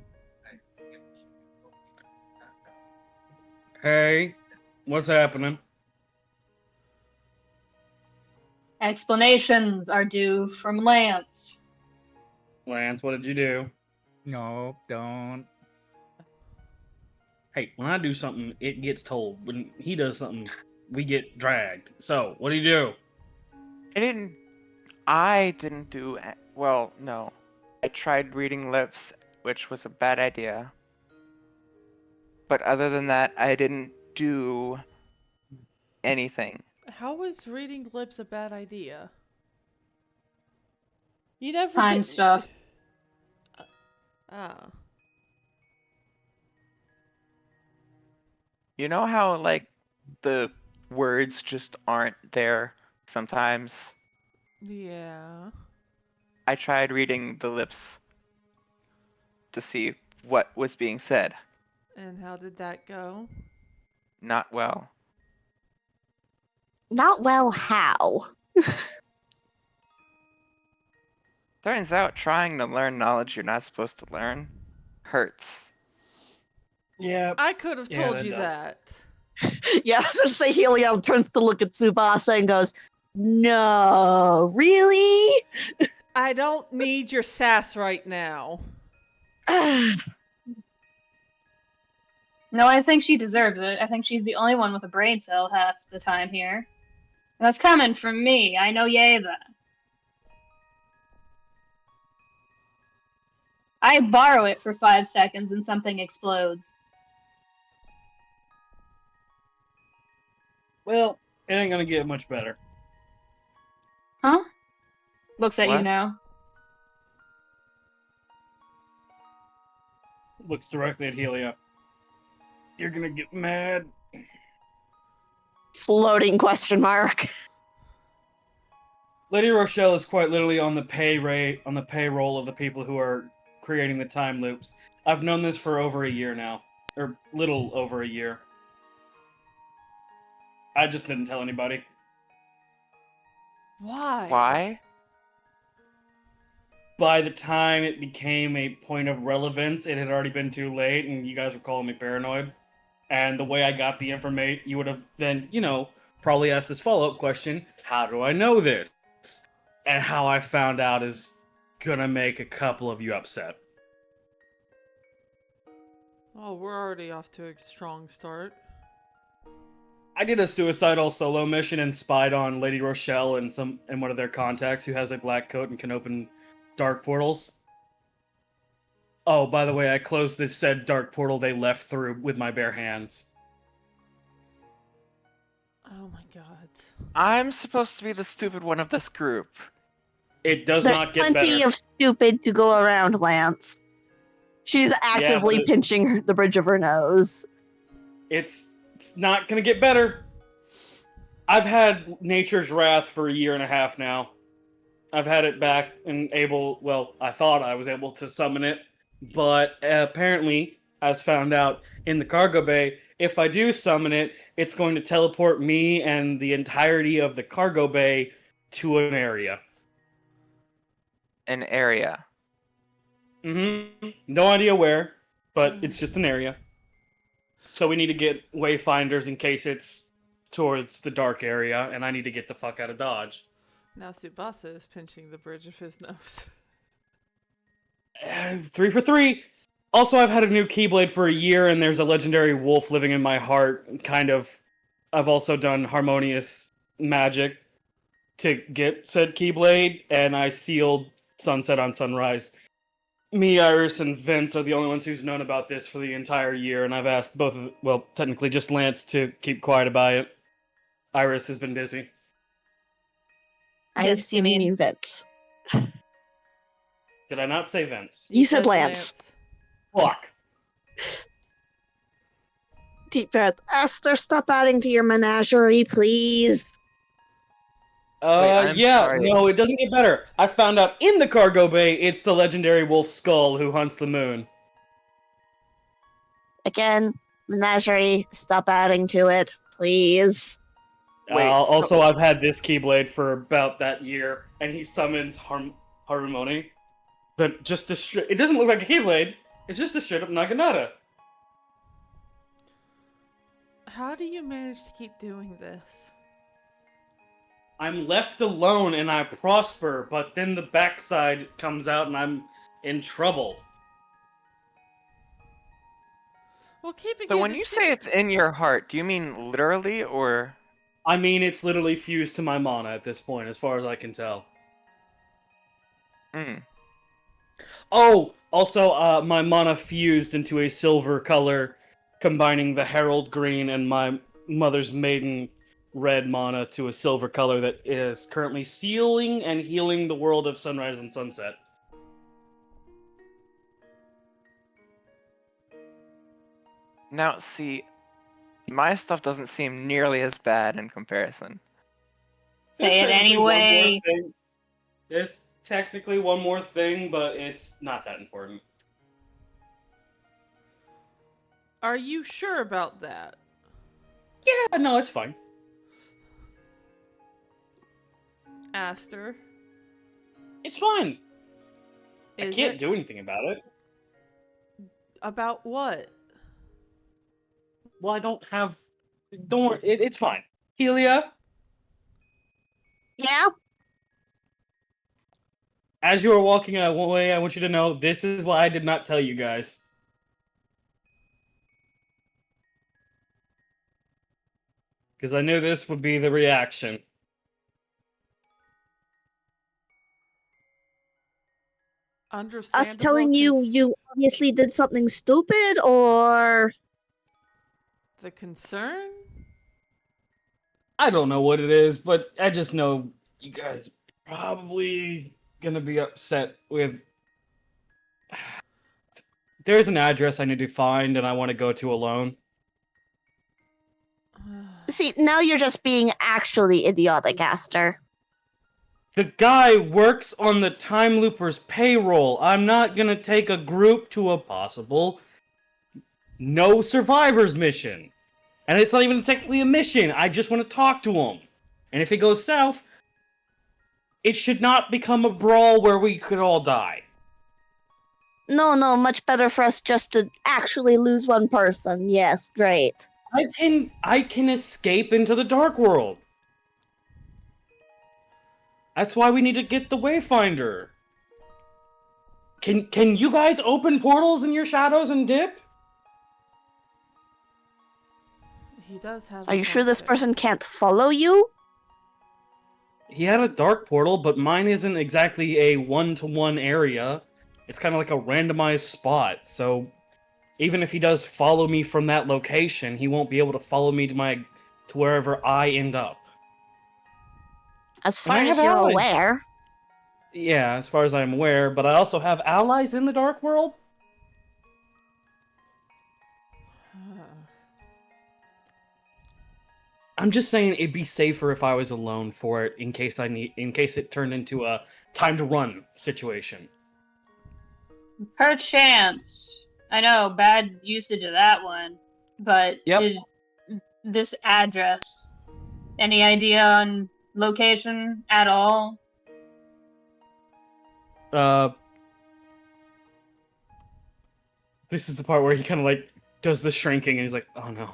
Hey, what's happening? Explanations are due from Lance. Lance, what did you do? No, don't. Hey, when I do something, it gets told. When he does something, we get dragged. So, what do you do? I didn't do. Well, no. I tried reading lips, which was a bad idea. But other than that, I didn't do anything. How was reading lips a bad idea? You never Time did. stuff. Ah. You know how, like, the words just aren't there sometimes? Yeah. I tried reading the lips to see what was being said. And how did that go? Not well. Not well, how? Turns out trying to learn knowledge you're not supposed to learn hurts. Yeah. I could have Yeah, told that you does. that. Yeah, I was gonna say Helia turns to look at Tsubasa and goes, "No, really?" I don't need your sass right now. No, I think she deserves it. I think she's the only one with a brain cell half the time here. That's coming from me. I know Yeva. I borrow it for 5 seconds and something explodes. Well, it ain't gonna get much better. Huh? Looks at you What? now. Looks directly at Helia. You're gonna get mad. Floating question mark. Lady Rochelle is quite literally on the payroll of the people who are creating the time loops. I've known this for over a year now, or little over a year. I just didn't tell anybody. Why? Why? By the time it became a point of relevance, it had already been too late, and you guys were calling me paranoid. And the way I got the information, you would have then, probably asked this follow-up question, how do I know this? And how I found out is gonna make a couple of you upset. Oh, we're already off to a strong start. I did a suicidal solo mission and spied on Lady Rochelle and one of their contacts who has a black coat and can open dark portals. Oh, by the way, I closed this said dark portal they left through with my bare hands. Oh my god. I'm supposed to be the stupid one of this group. It does There's not get plenty better. of stupid to go around, Lance. She's actively but pinching the bridge of her nose. it's not gonna get better. I've had Nature's Wrath for a year and a half now. I've had it back and I thought I was able to summon it, but apparently, as found out in the cargo bay, if I do summon it, it's going to teleport me and the entirety of the cargo bay to an area. An area. No idea where, but it's just an area. So we need to get wayfinders in case it's towards the dark area, and I need to get the fuck out of Dodge. Now Tsubasa is pinching the bridge of his nose. 3 for 3. Also, I've had a new Keyblade for a year, and there's a legendary wolf living in my heart. Kind of. I've also done harmonious magic to get said Keyblade, and I sealed Sunset on Sunrise. Me, Iris, and Vince are the only ones who's known about this for the entire year, and I've asked technically just Lance to keep quiet about it. Iris has been busy. I assume you mean Vince. Did I not say Vince? You said Lance. Fuck. Deep breath. Aster, stop adding to your menagerie, please. I'm sorry. No, it doesn't get better. I found out in the cargo bay it's the legendary wolf skull who hunts the moon. Again, menagerie, stop adding to it, please. Wait, Also, so- I've had this Keyblade for about that year, and he summons Harmony. But just a straight... It doesn't look like a Keyblade. It's just a straight up Naginata. How do you manage to keep doing this? I'm left alone and I prosper, but then the backside comes out and I'm in trouble. Well, keeping So it when a you say it's in your heart, do you mean literally or? I mean, it's literally fused to my mana at this point, as far as I can tell. Hmm. Oh, also, my mana fused into a silver color, combining the Herald Green and my Mother's Maiden red mana to a silver color that is currently sealing and healing the world of Sunrise and Sunset. Now, see, my stuff doesn't seem nearly as bad in comparison. Say it anyway. There's technically one more thing, but it's not that important. Are you sure about that? Yeah, no, it's fine. Aster? It's fine. I Is can't it do anything about it. about what? Well, I don't have... Don't worry, it's fine. Helia, Yeah? as you are walking away, I want you to know this is why I did not tell you guys. Because I knew this would be the reaction. Understandable. Us telling you 'cause you obviously did something stupid, or the concern? I don't know what it is, but I just know you guys probably gonna be upset with... There's an address I need to find and I want to go to alone. see, now you're just being actually idiotic, Aster. The guy works on the Time Looper's payroll. I'm not gonna take a group to a possible no survivors mission. And it's not even technically a mission. I just want to talk to him. And if it goes south, it should not become a brawl where we could all die. No, much better for us just to actually lose one person. Yes, great. I can escape into the dark world. That's why we need to get the Wayfinder. Can you guys open portals in your shadows and dip? He does have. Are a you sure point this there. person can't follow you? He had a dark portal, but mine isn't exactly a one-to-one area. It's kind of like a randomized spot, so even if he does follow me from that location, he won't be able to follow me to wherever I end up. As And I far as have you're allies. aware. Yeah, as far as I'm aware, but I also have allies in the dark world. I'm just saying it'd be safer if I was alone for it in case it turned into a time to run situation. Perchance. I know, bad usage of that one. But Yep. this address, any idea on location at all? This is the part where he kind of like does the shrinking and he's like, oh no.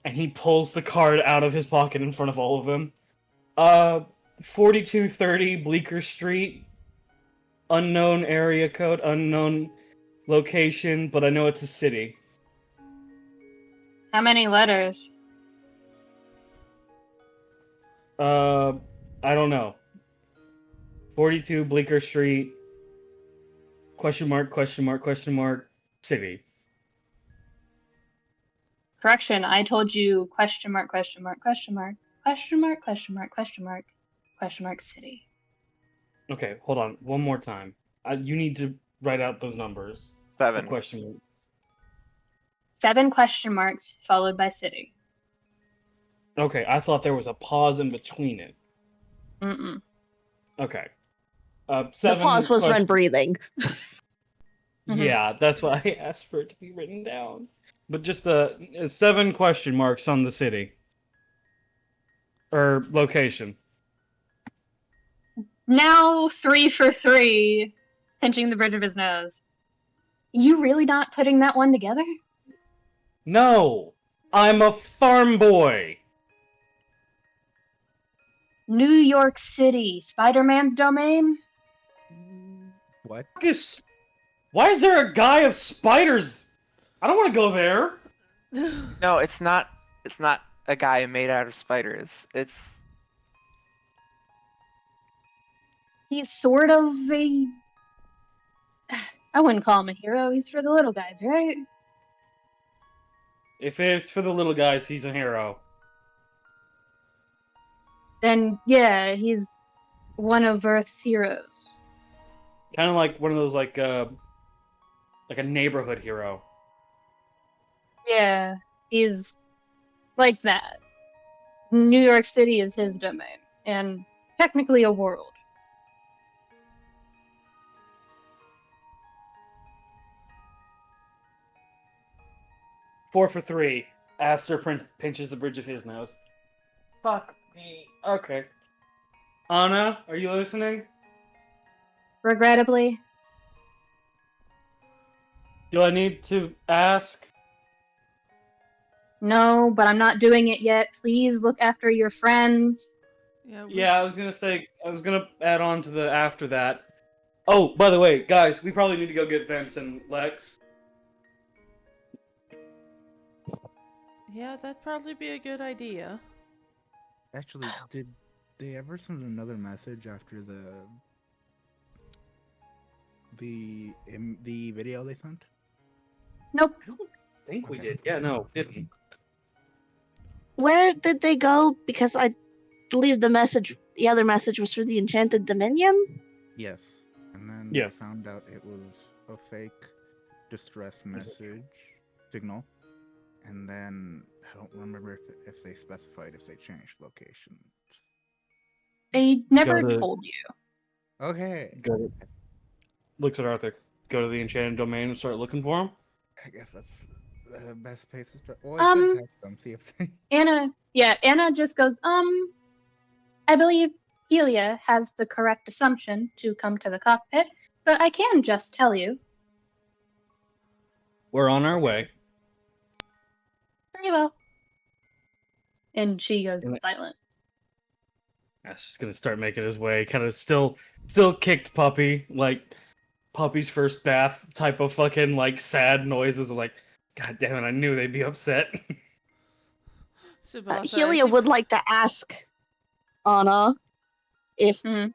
And he pulls the card out of his pocket in front of all of them. 4230 Bleecker Street. Unknown area code, unknown location, but I know it's a city. How many letters? I don't know. 42 Bleecker Street. Question mark, question mark, question mark, city. Correction, I told you question mark, question mark, question mark, question mark, question mark, question mark, question mark, city. Okay, hold on. One more time. You need to write out those numbers. 7. The question marks. 7 question marks followed by city. Okay, I thought there was a pause in between it. Mm-mm. Okay. The 7 pause was when question- breathing. Yeah, that's why I asked for it to be written down. But just 7 question marks on the city. Or location. Now 3 for 3. pinching the bridge of his nose. You really not putting that one together? No! I'm a farm boy! New York City, Spider-Man's domain? What? Why is there a guy of spiders? I don't want to go there. No, it's not. It's not a guy made out of spiders. It's He's sort of a... I wouldn't call him a hero, he's for the little guys, right? If it's for the little guys, he's a hero. Then, yeah, he's one of Earth's heroes. Kind of like one of those, like a neighborhood hero. Yeah, he's like that. New York City is his domain, and technically a world. Four for three. Aster pinches the bridge of his nose. Fuck me. Okay. Anna, are you listening? Regrettably, Do I need to ask? no, but I'm not doing it yet. Please look after your friends. Yeah, I was gonna add on to the after that. Oh, by the way, guys, we probably need to go get Vince and Lex. Yeah, that'd probably be a good idea. Actually, did they ever send another message after the video they sent? Nope. I don't think we did. Yeah, no, didn't. Where did they go? Because I believe the other message was for the Enchanted Dominion? Yes. And then Yes. I found out it was a fake distress message signal. And then I don't remember if they specified if they changed location. They never Go to- told you. Okay. Looks at Arthur. Go to the Enchanted Domain and start looking for him. I guess that's the best place to start. Well, I should text them, see if they... Anna just goes, I believe Helia has the correct assumption to come to the cockpit, but I can just tell you. We're on our way. Very well. And she goes And- silent. Ash is gonna start making his way, kind of still kicked puppy, like puppy's first bath type of fucking like sad noises of like, God damn it, I knew they'd be upset. Tsubasa, I Helia think- would like to ask Anna if Mhm.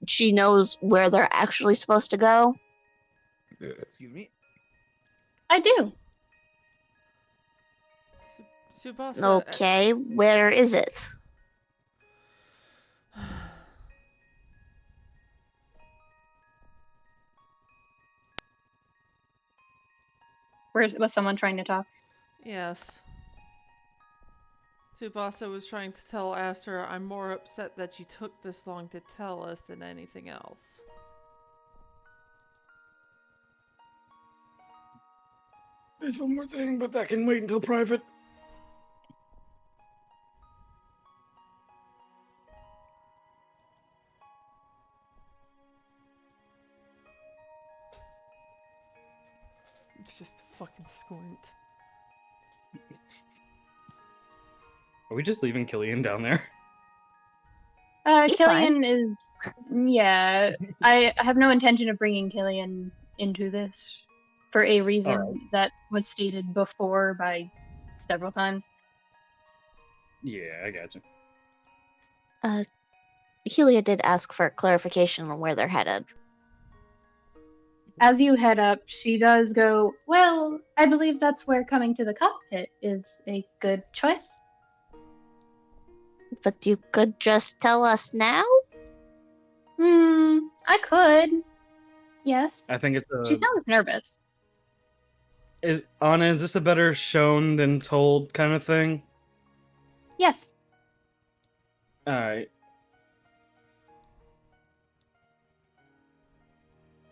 she knows where they're actually supposed to go. Excuse me. I do. Tsubasa. Okay, where is it? Was someone trying to talk? Yes. Tsubasa was trying to tell Aster, I'm more upset that you took this long to tell us than anything else. There's one more thing, but that can wait until private. It's just a fucking squint. Are we just leaving Killian down there? He's Killian is... Yeah, I have no intention of bringing Killian into this for a reason Alright. that was stated before by several times. Yeah, I gotcha. Helia did ask for clarification on where they're headed. As you head up, she does go, well, I believe that's where coming to the cockpit is a good choice. But you could just tell us now? I could. Yes. I think it's She sounds nervous. is this a better shown than told kind of thing? Yes. Alright.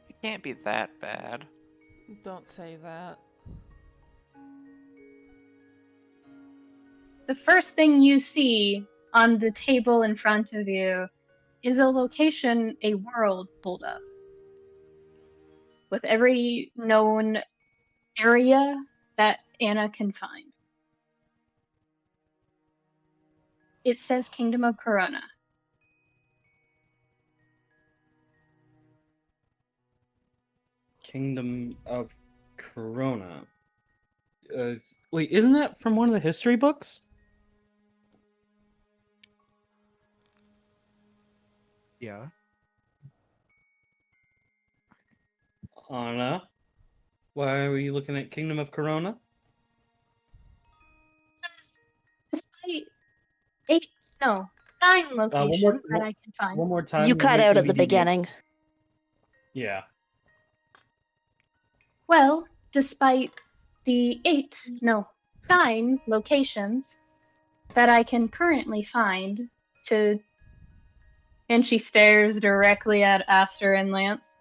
it can't be that bad. Don't say that. The first thing you see on the table in front of you is a location a world pulled up. with every known area that Anna can find. It says Kingdom of Corona. Kingdom of Corona. Wait, isn't that from one of the history books? Yeah. Anna, why were you looking at Kingdom of Corona? Despite 9 locations that I can find. One more time. You cut out we at the need you to- beginning. Yeah. Well, despite the 9 locations that I can currently find and she stares directly at Aster and Lance,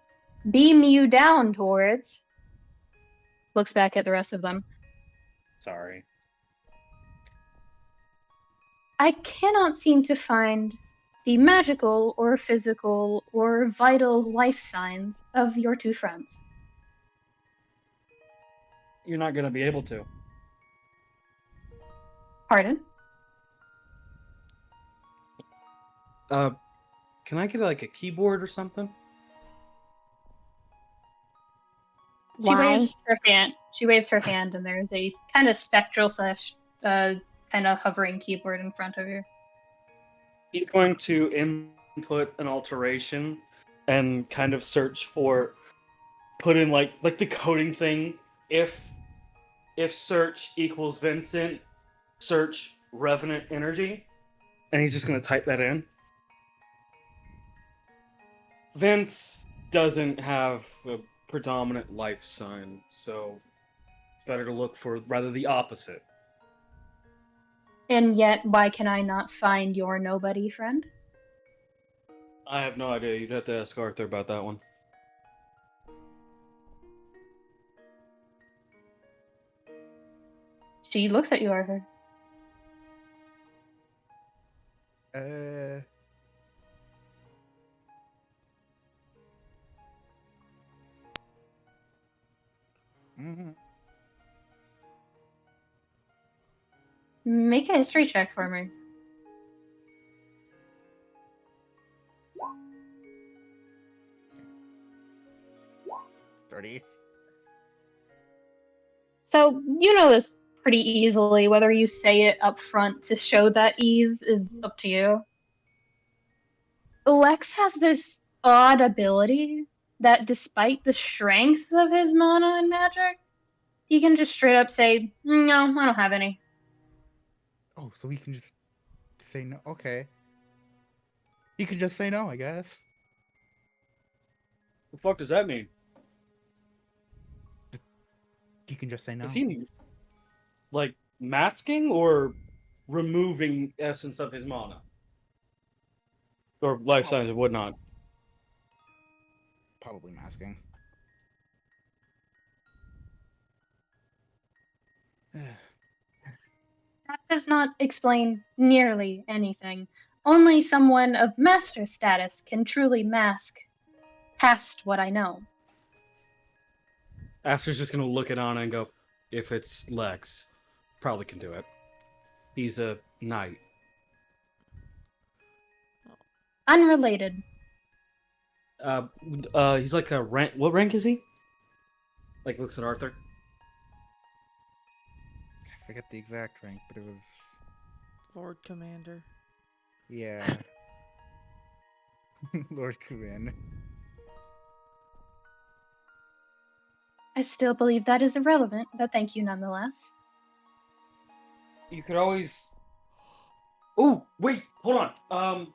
beam you down towards, looks back at the rest of them. Sorry. I cannot seem to find the magical or physical or vital life signs of your 2 friends. You're not gonna be able to. Pardon? Can I get like a keyboard or something? She Why? waves her hand. She waves her hand, and there's a kind of spectral slash kind of hovering keyboard in front of you. He's going to input an alteration and kind of search for, put in like the coding thing. If search equals Vincent, search Revenant Energy, and he's just going to type that in. Vince doesn't have a predominant life sign, so it's better to look for rather the opposite. And yet, why can I not find your nobody friend? I have no idea. You'd have to ask Arthur about that one. She looks at you, Arthur. Mhm. Make a history check for me. $30. So, you know this pretty easily. Whether you say it up front to show that ease is up to you. Lex has this odd ability that despite the strength of his mana and magic, he can just straight up say, no, I don't have any. Oh, so he can just say no. Okay. He can just say no, I guess. What the fuck does that mean? He can just say no. Is he like masking or removing essence of his mana? Or life signs and whatnot? Probably masking. That does not explain nearly anything. Only someone of master status can truly mask past what I know. Aster's just gonna look at Anna and go, if it's Lex, probably can do it. He's a knight. Unrelated. He's like a rank. What rank is he? Like looks at Arthur. I forget the exact rank, but it was Lord Commander. yeah. Lord Commander. I still believe that is irrelevant, but thank you nonetheless. You could always. Oh wait, hold on.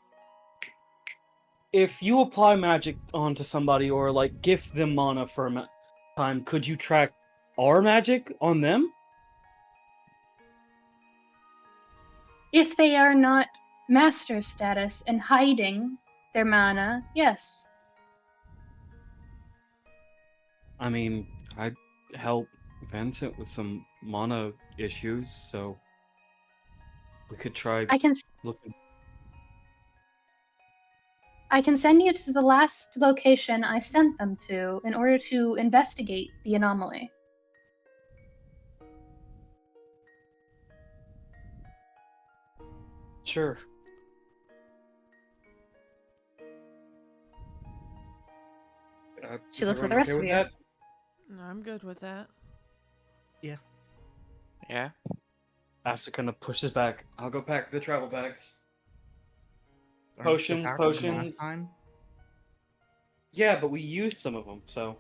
If you apply magic onto somebody or like gift them mana for a time, could you track our magic on them? If they are not master status and hiding their mana, yes. I mean, I'd help Vincent with some mana issues, so we could try I can looking. I can send you to the last location I sent them to in order to investigate the anomaly. Sure. She Is looks at everyone the rest okay of with you. that? No, I'm good with that. Yeah. Aster kind of pushes back. I'll go pack the travel bags. Are we still Potions, packing from last potions. time? Yeah, but we used some of them, so.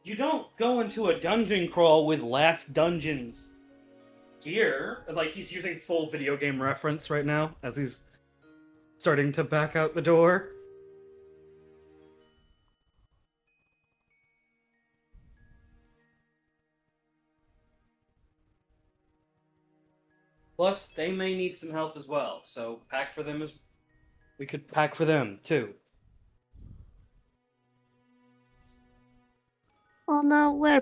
You don't go into a dungeon crawl with last dungeon's gear. Like, he's using full video game reference right now as he's starting to back out the door. Plus, they may need some help as well, so pack for them as we could pack for them too. Well, no, where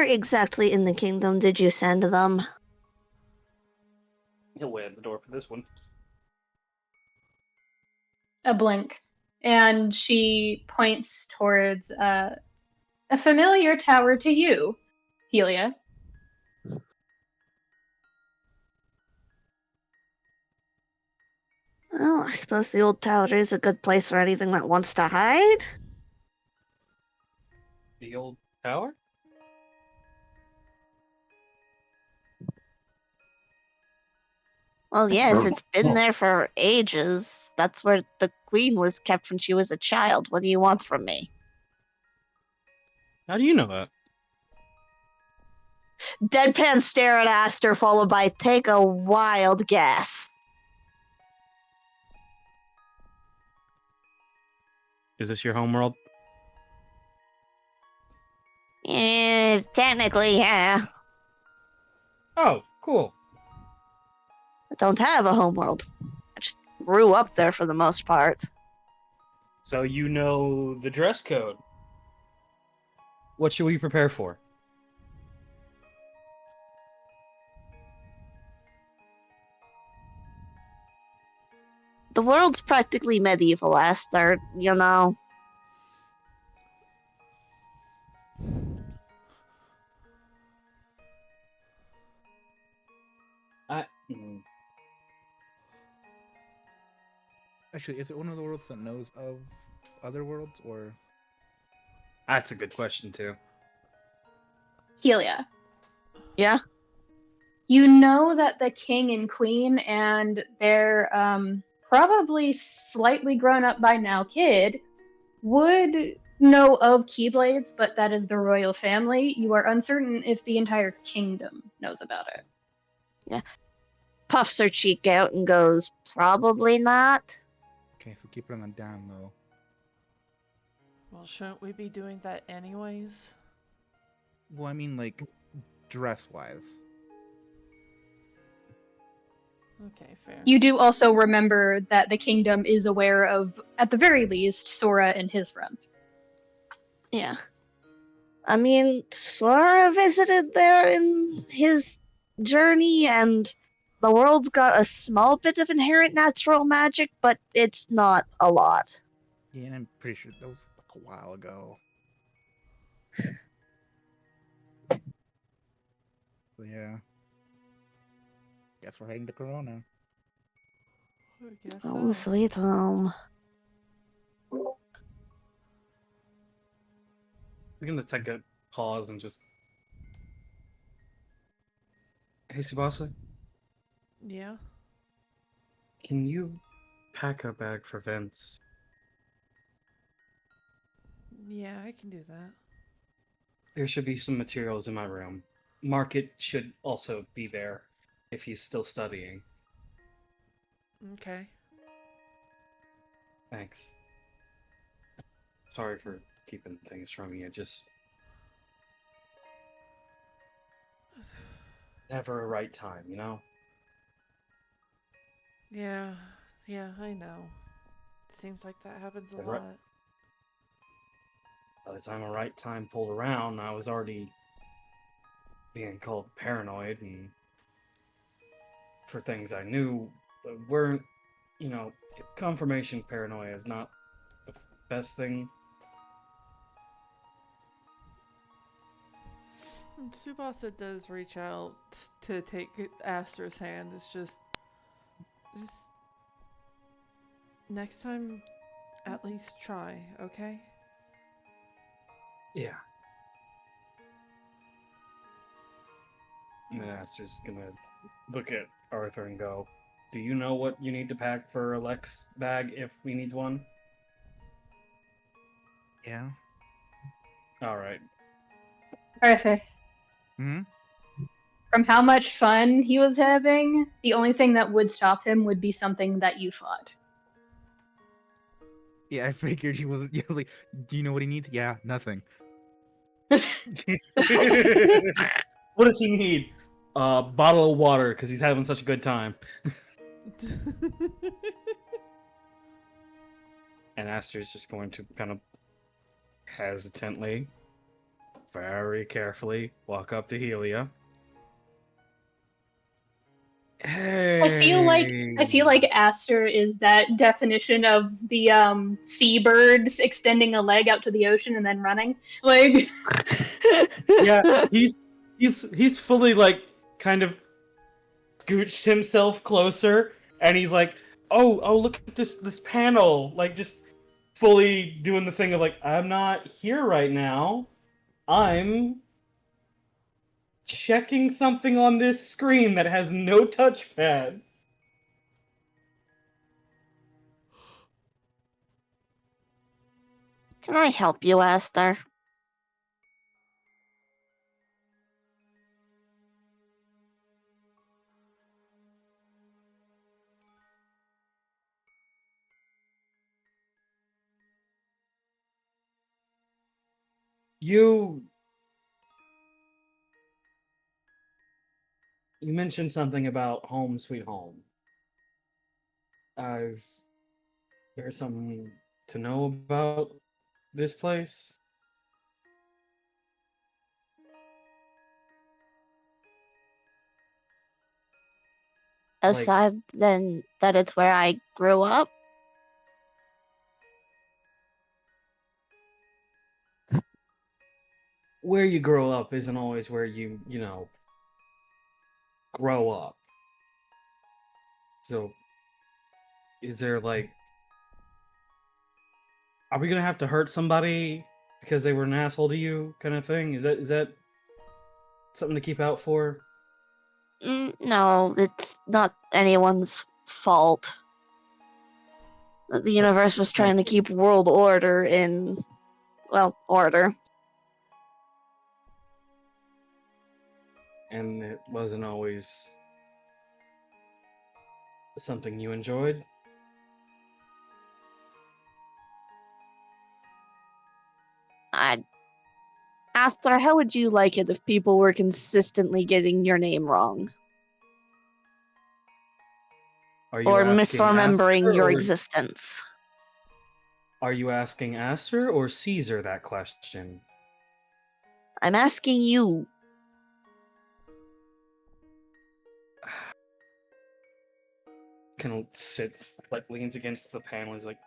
exactly in the kingdom did you send them? He'll wait at the door for this one. A blink. And she points towards a familiar tower to you, Helia. Well, I suppose the old tower is a good place for anything that wants to hide. The old tower? Well, yes, it's been there for ages. That's where the queen was kept when she was a child. What do you want from me? How do you know that? Deadpan stare at Aster, followed by take a wild guess. Is this your homeworld? Technically, yeah. Oh, cool. I don't have a homeworld. I just grew up there for the most part. So you know the dress code. What should we prepare for? The world's practically medieval, Aster, you know. Mm. Actually, is it one of the worlds that knows of other worlds, or That's a good question too. Helia. Yeah? You know that the king and queen and their probably slightly grown up by now kid would know of Keyblades, but that is the royal family. You are uncertain if the entire kingdom knows about it. Yeah. Puffs her cheek out and goes, probably not. okay? So keep it on the down low. Well, shouldn't we be doing that anyways? Well, I mean, like, dress-wise. Okay, fair. You do also remember that the kingdom is aware of, at the very least, Sora and his friends. Yeah. I mean, Sora visited there in his journey, and the world's got a small bit of inherent natural magic, but it's not a lot. Yeah, and I'm pretty sure that was like a while ago. So yeah. Guess we're heading to Corona. I guess Oh, so. sweet home. We're gonna take a pause and just. Hey, Tsubasa, Yeah. can you pack a bag for Vince? Yeah, I can do that. There should be some materials in my room. Market should also be there if he's still studying. Okay. Thanks. Sorry for keeping things from you. Just never a right time, you know? Yeah, I know. Seems like that happens a But right- lot. By the time a right time pulled around, I was already being called paranoid and for things I knew weren't, confirmation paranoia is not the best thing. Tsubasa does reach out to take Aster's hand. It's just next time, at least try, okay? Yeah. And then Aster's gonna look at Arthur and go, "Do you know what you need to pack for Alex's bag if we need one?" Yeah. Alright. Arthur, Hmm. from how much fun he was having, the only thing that would stop him would be something that you thought. Yeah, I figured he was. Yeah, I was like, do you know what he needs? Yeah, nothing. What does he need? A bottle of water, because he's having such a good time. And Aster's just going to kind of hesitantly, very carefully, walk up to Helia. Hey. I feel like Aster is that definition of the seabirds extending a leg out to the ocean and then running. Like Yeah, he's fully like kind of scooched himself closer, and he's like, oh, look at this panel, like just fully doing the thing of like, I'm not here right now. I'm checking something on this screen that has no touchpad. Can I help you, Aster? You mentioned something about home sweet home. Is there something to know about this place? Like, Aside than that it's where I grew up? where you grow up isn't always where you grow up. So, is there like, are we gonna have to hurt somebody because they were an asshole to you, kind of thing? Is that something to keep out for? No, it's not anyone's fault. The universe was trying to keep world order in, well, order. And it wasn't always something you enjoyed? Aster, how would you like it if people were consistently getting your name wrong? Are you Or asking misremembering Aster, your or existence? are you asking Aster or Caesar that question? I'm asking you. Kind of sits, like leans against the panel. He's like,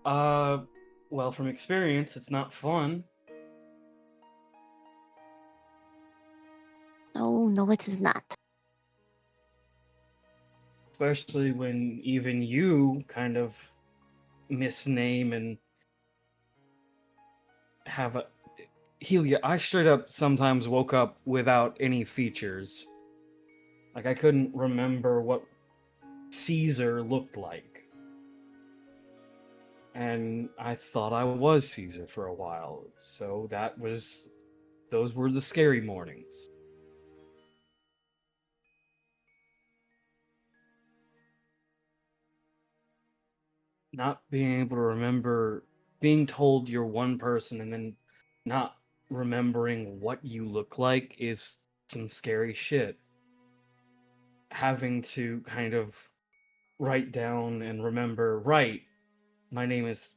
well, from experience, it's not fun. No, it is not. Especially when even you kind of misname and have a Helia. I straight up sometimes woke up without any features. Like I couldn't remember what Caesar looked like. And I thought I was Caesar for a while. So those were the scary mornings. Not being able to remember being told you're one person and then not remembering what you look like is some scary shit. Having to kind of write down and remember, right, my name is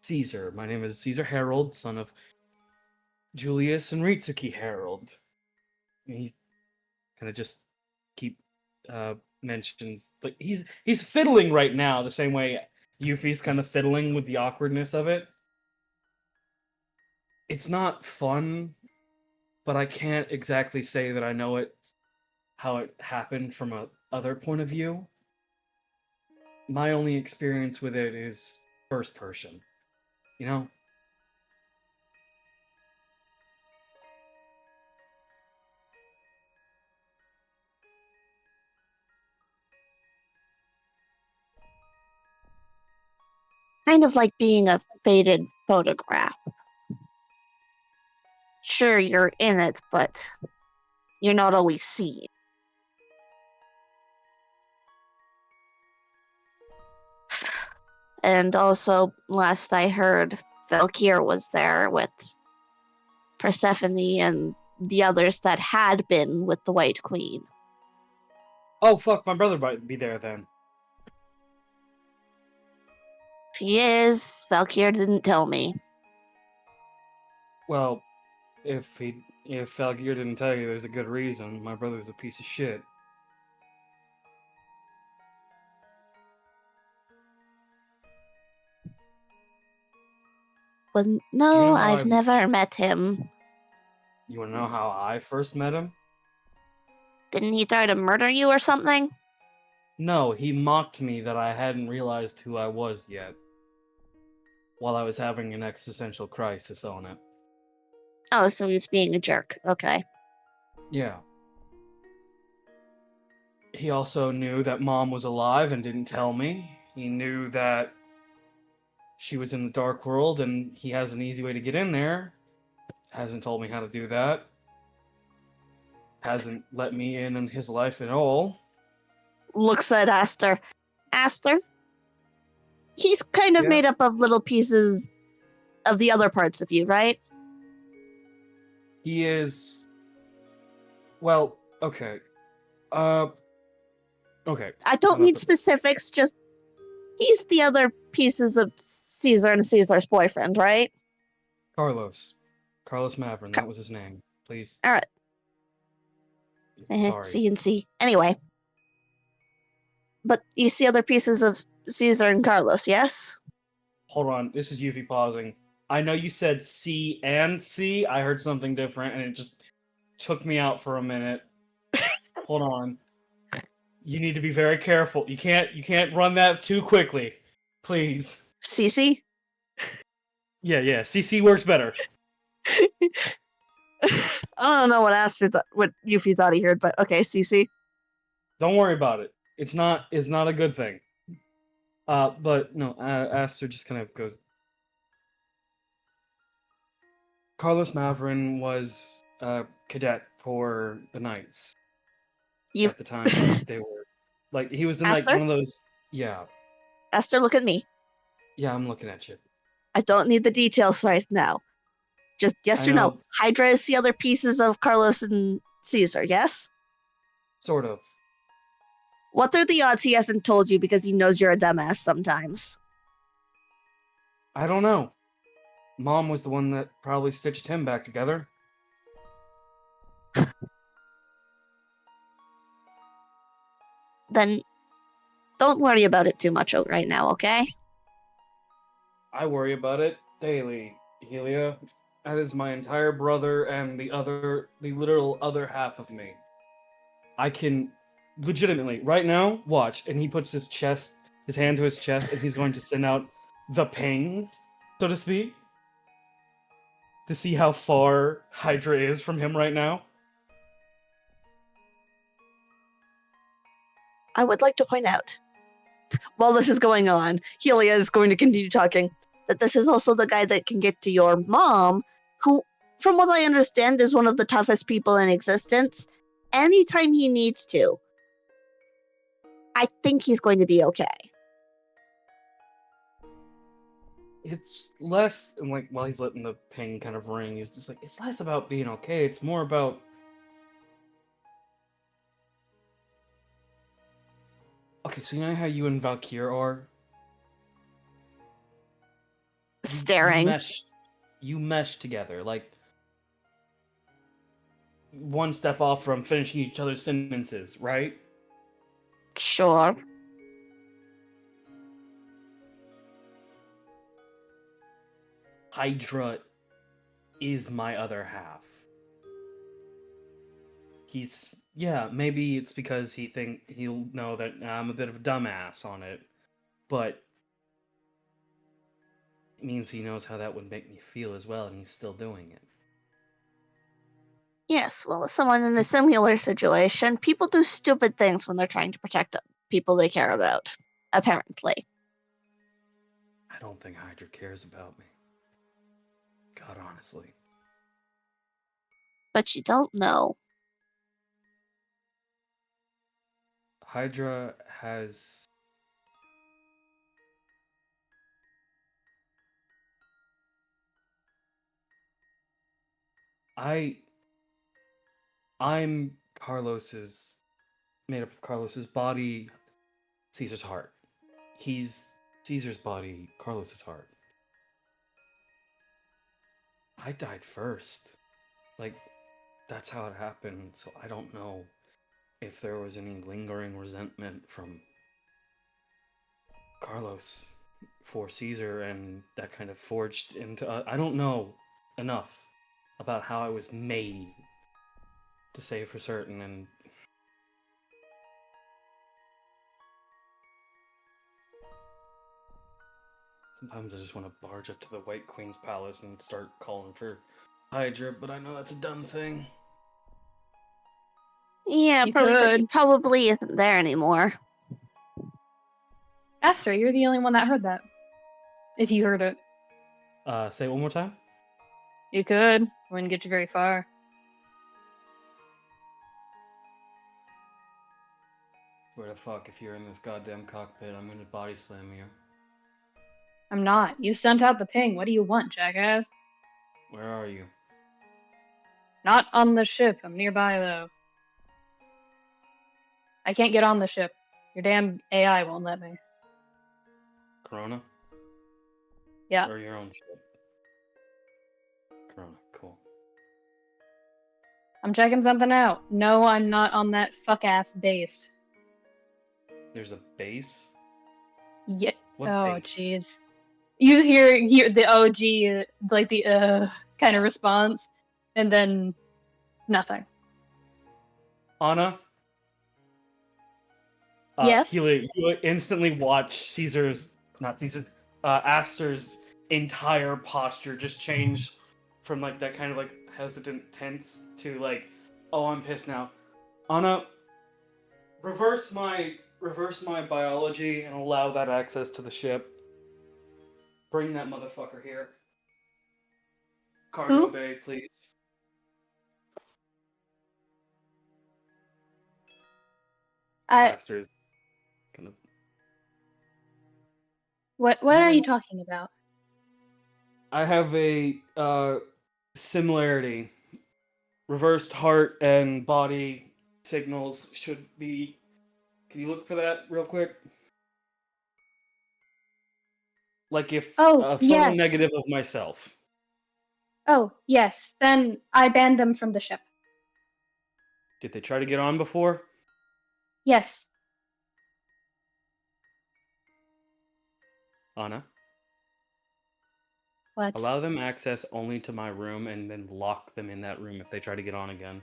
Caesar. My name is Caesar Harold, son of Julius and Ritsuki Harold. And he kind of just keep mentions, like he's fiddling right now the same way Yuffie's kind of fiddling with the awkwardness of it. It's not fun, but I can't exactly say that I know it how it happened from a other point of view. My only experience with it is first person, you know? Kind of like being a faded photograph. Sure, you're in it, but you're not always seen. And also, last I heard, Valkyr was there with Persephone and the others that had been with the White Queen. Oh fuck, my brother might be there then. If he is, Valkyr didn't tell me. Well, if Falgear didn't tell you, there's a good reason. My brother's a piece of shit. Well, Do you no, know how I've never met him. You want to know how I first met him? Didn't he try to murder you or something? No, he mocked me that I hadn't realized who I was yet, while I was having an existential crisis on it. Oh, so he was being a jerk. Okay. Yeah. He also knew that Mom was alive and didn't tell me. He knew that she was in the Dark World and he has an easy way to get in there. Hasn't told me how to do that. Hasn't let me in his life at all. Looks at Aster. Aster? He's kind of Yeah. made up of little pieces of the other parts of you, right? He is... Well, okay. Okay. I don't need specifics, just he's the other pieces of Caesar and Caesar's boyfriend, right? Carlos. Carlos Mavrin, that was his name. Please. Alright. Sorry. C and C. Anyway. But you see other pieces of Caesar and Carlos, yes? Hold on, this is Yuffie pausing. I know you said C and C. I heard something different, and it just took me out for a minute. Hold on. You need to be very careful. You can't run that too quickly, please. Cece? Yeah. CC works better. I don't know what what Yuffie thought he heard, but okay, Cece. Don't worry about it. It's not a good thing. But no, Aster just kind of goes. Carlos Mavrin was a cadet for the Knights at the time. They were like he was the knight, Aster? one of those. Yeah, Aster, look at me. yeah, I'm looking at you. I don't need the details right now. Just yes I or no. know. Hydra is the other pieces of Carlos and Caesar, yes? Sort of. What are the odds he hasn't told you because he knows you're a dumbass sometimes? I don't know. Mom was the one that probably stitched him back together. Then don't worry about it too much right now, okay? I worry about it daily, Helia. That is my entire brother and the literal other half of me. I can legitimately, right now, watch, and he puts his hand to his chest, and he's going to send out the ping, so to speak, to see how far Hydra is from him right now. I would like to point out, while this is going on, Helia is going to continue talking, that this is also the guy that can get to your mom, who, from what I understand, is one of the toughest people in existence. Anytime he needs to, I think he's going to be okay. It's less, and like, while he's letting the ping kind of ring, he's just like, it's less about being okay, it's more about... Okay, so you know how you and Valkyr are? Staring. You mesh together, like one step off from finishing each other's sentences, right? Sure. Hydra is my other half. Maybe it's because he'll know that I'm a bit of a dumbass on it, but it means he knows how that would make me feel as well, and he's still doing it. Yes, well, as someone in a similar situation, people do stupid things when they're trying to protect people they care about. Apparently. I don't think Hydra cares about me. God, honestly. But you don't know. Hydra has... I'm Carlos's... made up of Carlos's body, Caesar's heart. He's Caesar's body, Carlos's heart. I died first. Like, that's how it happened, so I don't know if there was any lingering resentment from Carlos for Caesar, and that kind of forged into... I don't know enough about how I was made to say for certain, and sometimes I just want to barge up to the White Queen's palace and start calling for Hydra, but I know that's a dumb thing. Yeah, You but could. it probably isn't there anymore. Aster, you're the only one that heard that. If you heard it. Say it one more time? You could. Wouldn't get you very far. Where the fuck, if you're in this goddamn cockpit, I'm gonna body slam you. I'm not. You sent out the ping. What do you want, jackass? Where are you? Not on the ship. I'm nearby, though. I can't get on the ship. Your damn AI won't let me. Corona? Yeah. Or your own ship? Corona, cool. I'm checking something out. No, I'm not on that fuck-ass base. There's a base? Yeah. What Oh, base? jeez. You hear the OG, like the kind of response, and then nothing. Anna? Yes? Helia, you instantly watch Aster's entire posture just change from like that kind of like hesitant tense to like, oh, I'm pissed now. Anna, reverse my biology and allow that access to the ship. Bring that motherfucker here. Cargo Who? bay, please. Aster's gonna... What are you talking about? I have a similarity. Reversed heart and body signals should be... Can you look for that real quick? Like if Oh, a photo yes. negative of myself. Oh, yes. Then I banned them from the ship. Did they try to get on before? Yes. Anna? What? Allow them access only to my room and then lock them in that room if they try to get on again.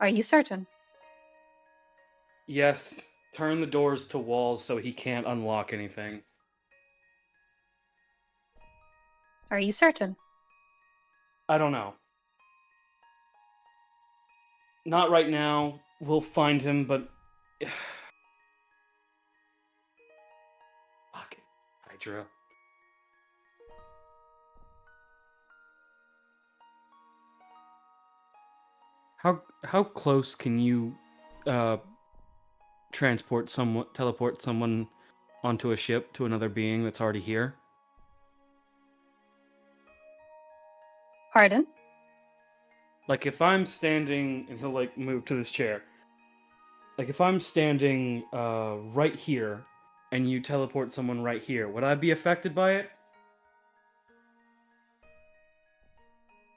Are you certain? Yes. Turn the doors to walls so he can't unlock anything. Are you certain? I don't know. Not right now. We'll find him, but... Fuck it. Hydra. How close can you teleport someone onto a ship to another being that's already here? Pardon? Like if I'm standing and he'll like move to this chair. Like if I'm standing right here and you teleport someone right here, would I be affected by it?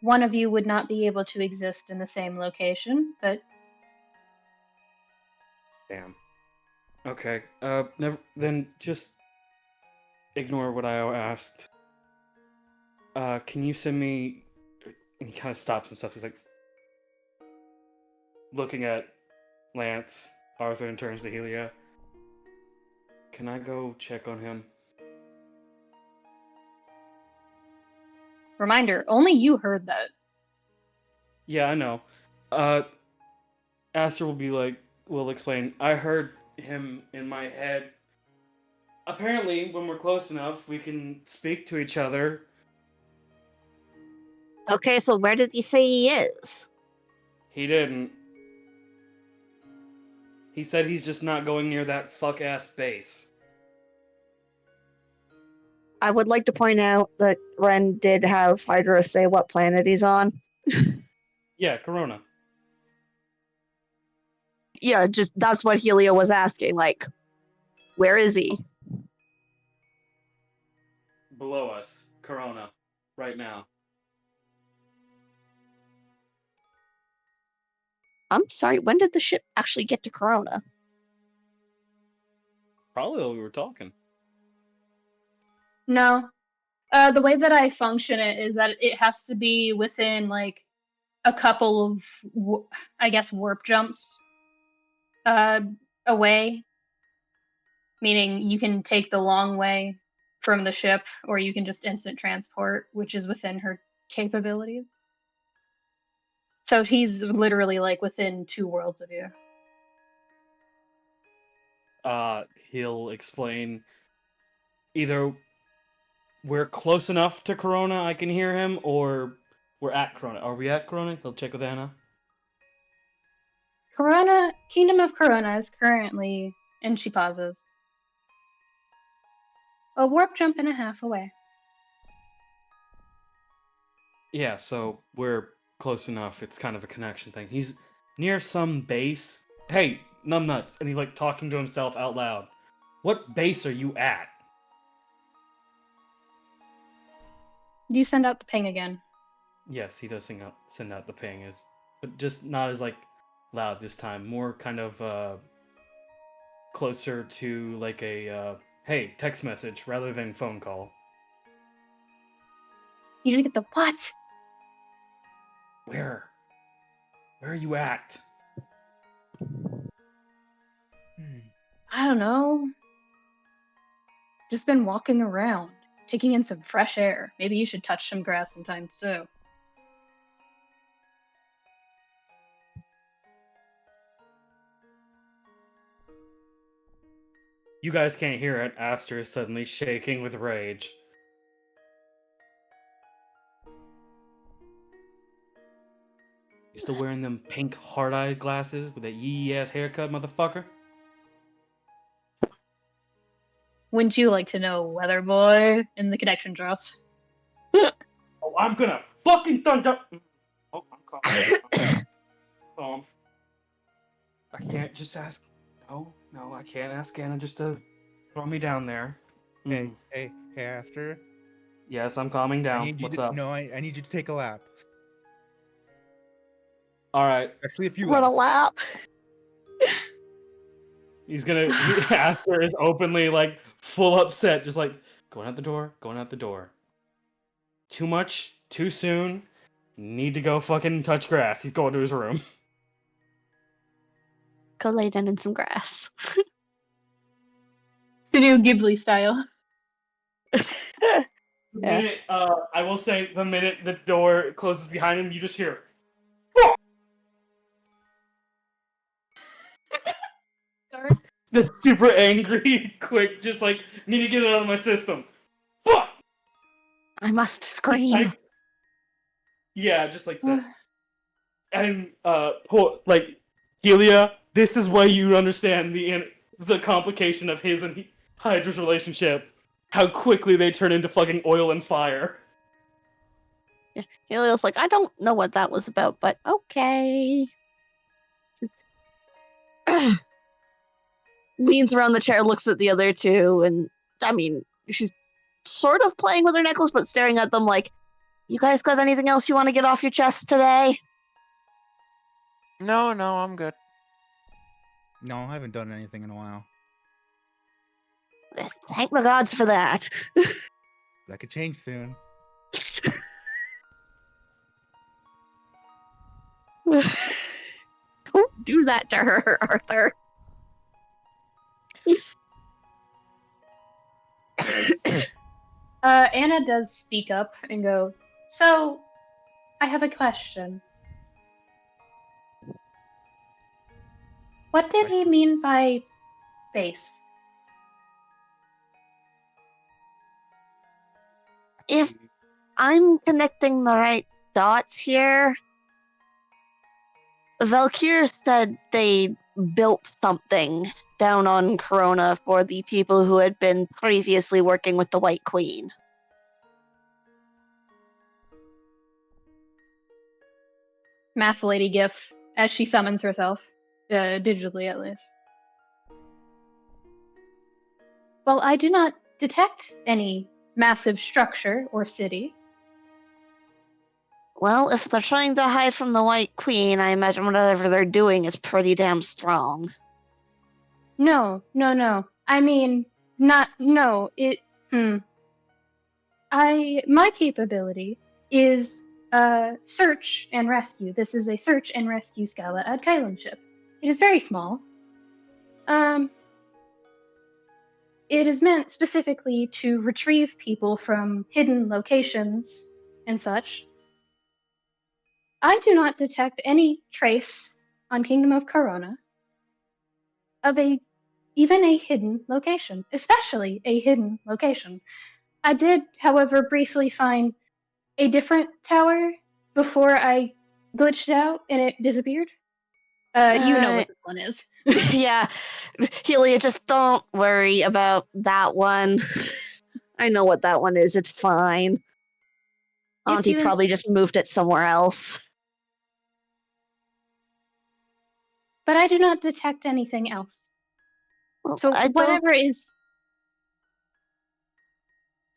one of you would not be able to exist in the same location, but Damn. Okay. Never. Then just ignore what I asked. Can you send me? And he kind of stops himself. He's like looking at Lance, Arthur, and turns to Helia. Can I go check on him? reminder, only you heard that. Yeah, I know. Aster will explain. I heard him in my head. Apparently, when we're close enough, we can speak to each other. Okay, so where did he say he is? He didn't. He said he's just not going near that fuck-ass base. I would like to point out that Ren did have Hydra say what planet he's on. Yeah, Corona. Yeah, just that's what Helia was asking. Like, where is he? Below us. Corona. Right now. I'm sorry, when did the ship actually get to Corona? Probably while we were talking. No. The way that I function it is that it has to be within, like, a couple of, I guess, warp jumps away. Meaning you can take the long way from the ship, or you can just instant transport, which is within her capabilities. So he's literally, like, within 2 worlds of you. He'll explain either we're close enough to Corona I can hear him, or we're at Corona. Are we at Corona? He'll check with Anna. Corona, Kingdom of Corona is currently, and she pauses, a warp jump and a half away. Yeah, so we're close enough. It's kind of a connection thing. He's near some base. Hey, numbnuts. And he's like talking to himself out loud. What base are you at? Do you send out the ping again? Yes, he does send out the ping, but just not as like loud this time. More kind of closer to like a hey, text message rather than phone call. You didn't get the what? Where are you at? I don't know. Just been walking around, taking in some fresh air. Maybe you should touch some grass sometime too. You guys can't hear it. Aster is suddenly shaking with rage. You still wearing them pink hard-eyed glasses with that yee-ass haircut, motherfucker? Wouldn't you like to know, weather boy? And the connection drops. Oh, I'm gonna fucking thunder! Oh, I'm calm. Calm. I can't just ask... No, I can't ask Anna just to throw me down there. Hey, Aster. Yes, I'm calming I down. need you What's to, up? No, I need you to take a lap. Alright. Actually, a few Run a laps. lap. He's gonna... Aster is openly, like, full upset. Just like, going out the door. Too much, too soon. Need to go fucking touch grass. He's going to his room. Go lay down in some grass. Studio Ghibli style. Yeah. Minute, I will say, the minute the door closes behind him, you just hear... Sorry. That's super angry, quick, just like, need to get it out of my system. Fuck! I must scream. Like, yeah, just like that. And, like, Helia, this is why you understand the complication of his and Hydra's relationship. How quickly they turn into fucking oil and fire. Yeah. Helia's like, I don't know what that was about, but okay. Just leans around the chair, looks at the other two, and I mean, she's sort of playing with her necklace, but staring at them like, You guys got anything else you want to get off your chest today? No, I'm good. No, I haven't done anything in a while. Thank the gods for that. That could change soon. Don't do that to her, Arthur. Anna does speak up and go, "So, I have a question. What did he mean by base?" If I'm connecting the right dots here, Valkyr said they built something down on Corona for the people who had been previously working with the White Queen. Math Lady gif, as she summons herself, digitally at least. Well, I do not detect any massive structure or city. Well, if they're trying to hide from the White Queen, I imagine whatever they're doing is pretty damn strong. No. I mean, not, no, my capability is, search and rescue. This is a search and rescue Scala ad Kylum ship. It is very small. It is meant specifically to retrieve people from hidden locations and such. I do not detect any trace on Kingdom of Corona of even a hidden location, especially a hidden location. I did, however, briefly find a different tower before I glitched out and it disappeared. You know what this one is. Yeah, Helia, just don't worry about that one. I know what that one is, it's fine. Auntie probably just moved it somewhere else. But I do not detect anything else. Well, So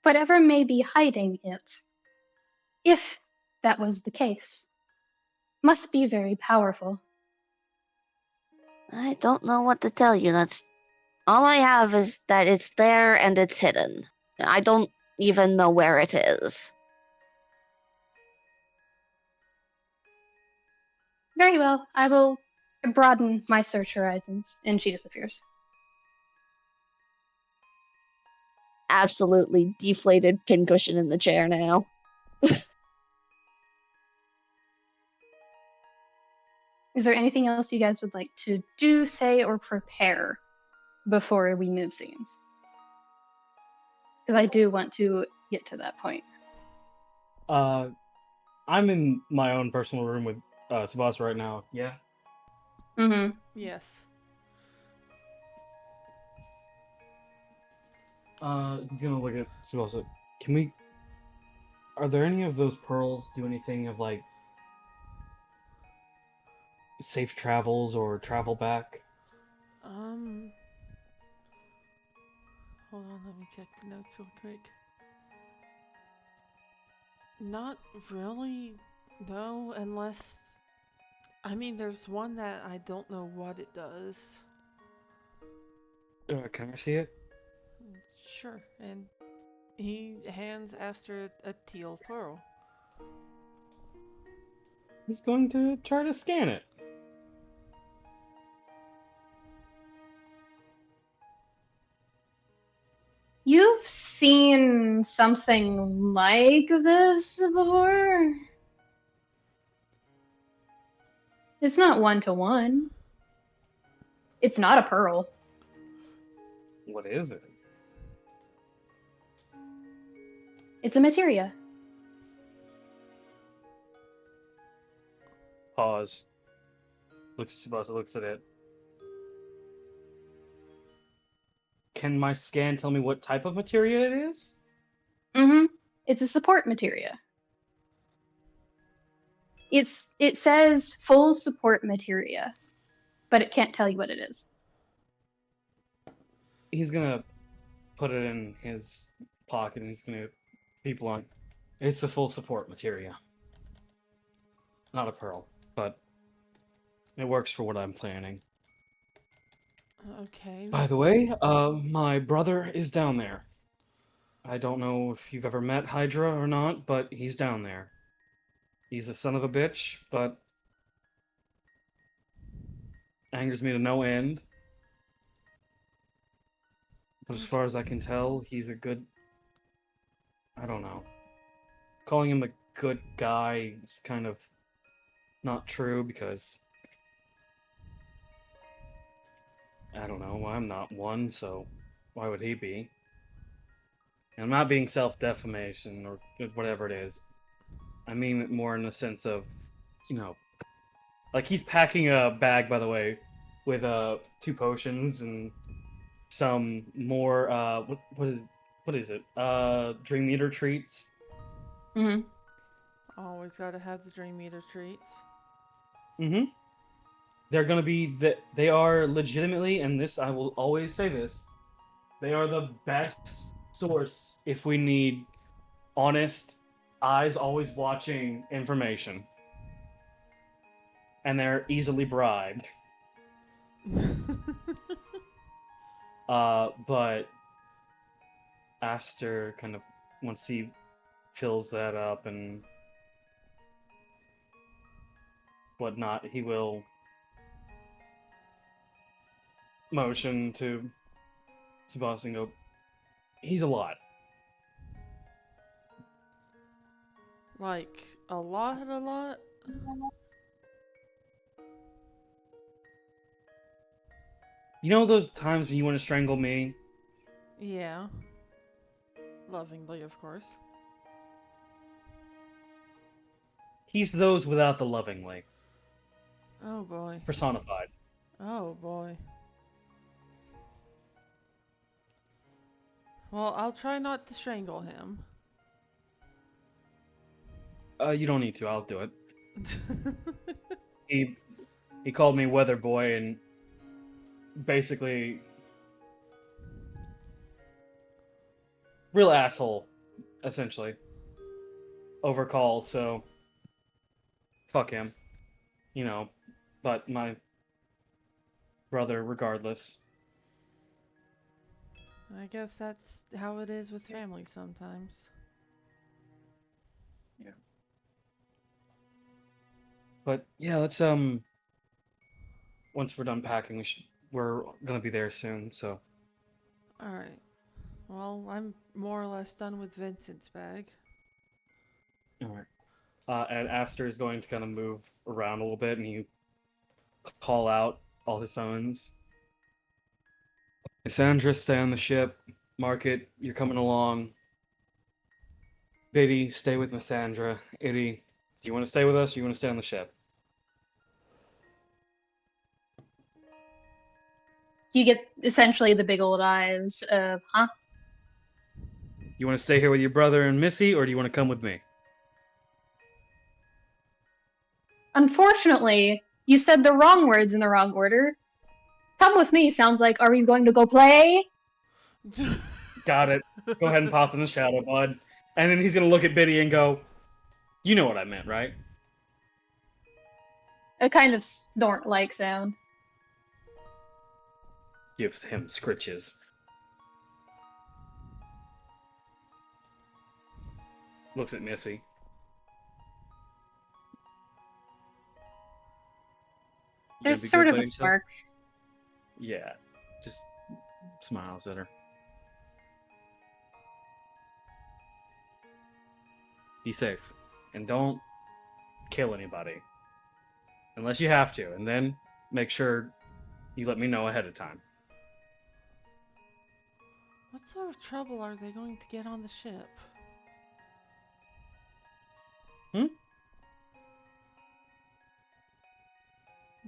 whatever may be hiding it, if that was the case, must be very powerful. I don't know what to tell you. That's all I have is that it's there and it's hidden. I don't even know where it is. Very well, I will broaden my search horizons, and she disappears. Absolutely deflated pincushion in the chair now. Is there anything else you guys would like to do, say, or prepare before we move scenes? Because I do want to get to that point. I'm in my own personal room with Tsubasa right now. Yeah. Mm-hmm. Yes. He's gonna look at Tsubasa. Are there any of those pearls do anything of like safe travels or travel back? Hold on, let me check the notes real quick. Not really, no, unless... I mean, there's one that I don't know what it does. Can I see it? Sure, and he hands Aster a teal pearl. He's going to try to scan it. You've seen something like this before? It's not one-to-one. It's not a pearl. What is it? It's a materia. Pause. Tsubasa looks at it. Can my scan tell me what type of materia it is? Mm-hmm. It's a support materia. It says full support materia, but it can't tell you what it is. He's gonna put it in his pocket and he's gonna people on. It's a full support materia. Not a pearl, but it works for what I'm planning. Okay. By the way, my brother is down there. I don't know if you've ever met Hydra or not, but he's down there. He's a son of a bitch, but angers me to no end. But as far as I can tell, he's a good... I don't know. Calling him a good guy is kind of not true because... I don't know, I'm not one, so why would he be? And I'm not being self-defamation or whatever it is. I mean it more in the sense of, you know, like he's packing a bag, by the way, with 2 potions and some more what is it? Dream Eater treats. Mm-hmm. Always gotta have the Dream Eater treats. Mm-hmm. They're gonna be they are legitimately, and this I will always say this, they are the best source if we need honest, eyes always watching information. And they're easily bribed. But Aster kind of, once he fills that up and whatnot, he will motion to Tsubasa and go, he's a lot. Like, a lot, a lot? You know those times when you want to strangle me? Yeah. Lovingly, of course. He's those without the lovingly. Oh boy. Personified. Oh boy. Well, I'll try not to strangle him. You don't need to, I'll do it. He called me Weather Boy and basically real asshole, essentially. Overcall, so fuck him. You know, but my brother regardless. I guess that's how it is with family sometimes. Yeah. But yeah, let's once we're done packing, we're gonna be there soon, so Alright. Well, I'm more or less done with Vincent's bag. alright. And Aster is going to kind of move around a little bit and you call out all his summons. Cassandra, stay on the ship. Market, you're coming along. Biddy, stay with Cassandra. Iddy, do you want to stay with us or you want to stay on the ship? You get essentially the big old eyes of, huh? You want to stay here with your brother and Missy, or do you want to come with me? Unfortunately, you said the wrong words in the wrong order. Come with me sounds like, are we going to go play? Got it. Go ahead and pop in the shadow, bud. And then he's going to look at Biddy and go, you know what I meant, right? A kind of snort-like sound. Gives him scritches. Looks at Missy. You There's gonna be sort good of by a yourself? smirk. Yeah. Just smiles at her. Be safe. And don't kill anybody. Unless you have to. And then make sure you let me know ahead of time. What sort of trouble are they going to get on the ship? Hmm?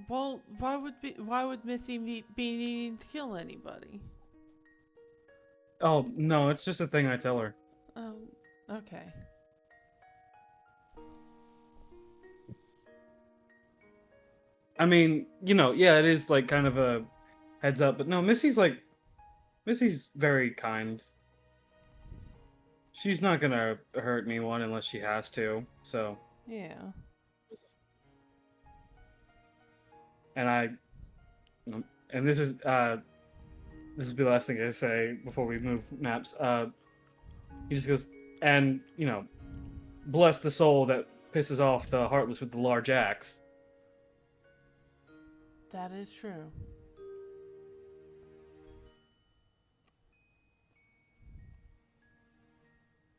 Well, why would Missy be needing to kill anybody? Oh, no, it's just a thing I tell her. Oh, okay. I mean, you know, yeah, it is like kind of a heads up, but no, Missy's very kind. She's not gonna hurt anyone unless she has to. So, Yeah. and this is this will be the last thing I say before we move maps. He just goes, and bless the soul that pisses off the heartless with the large axe. That is true.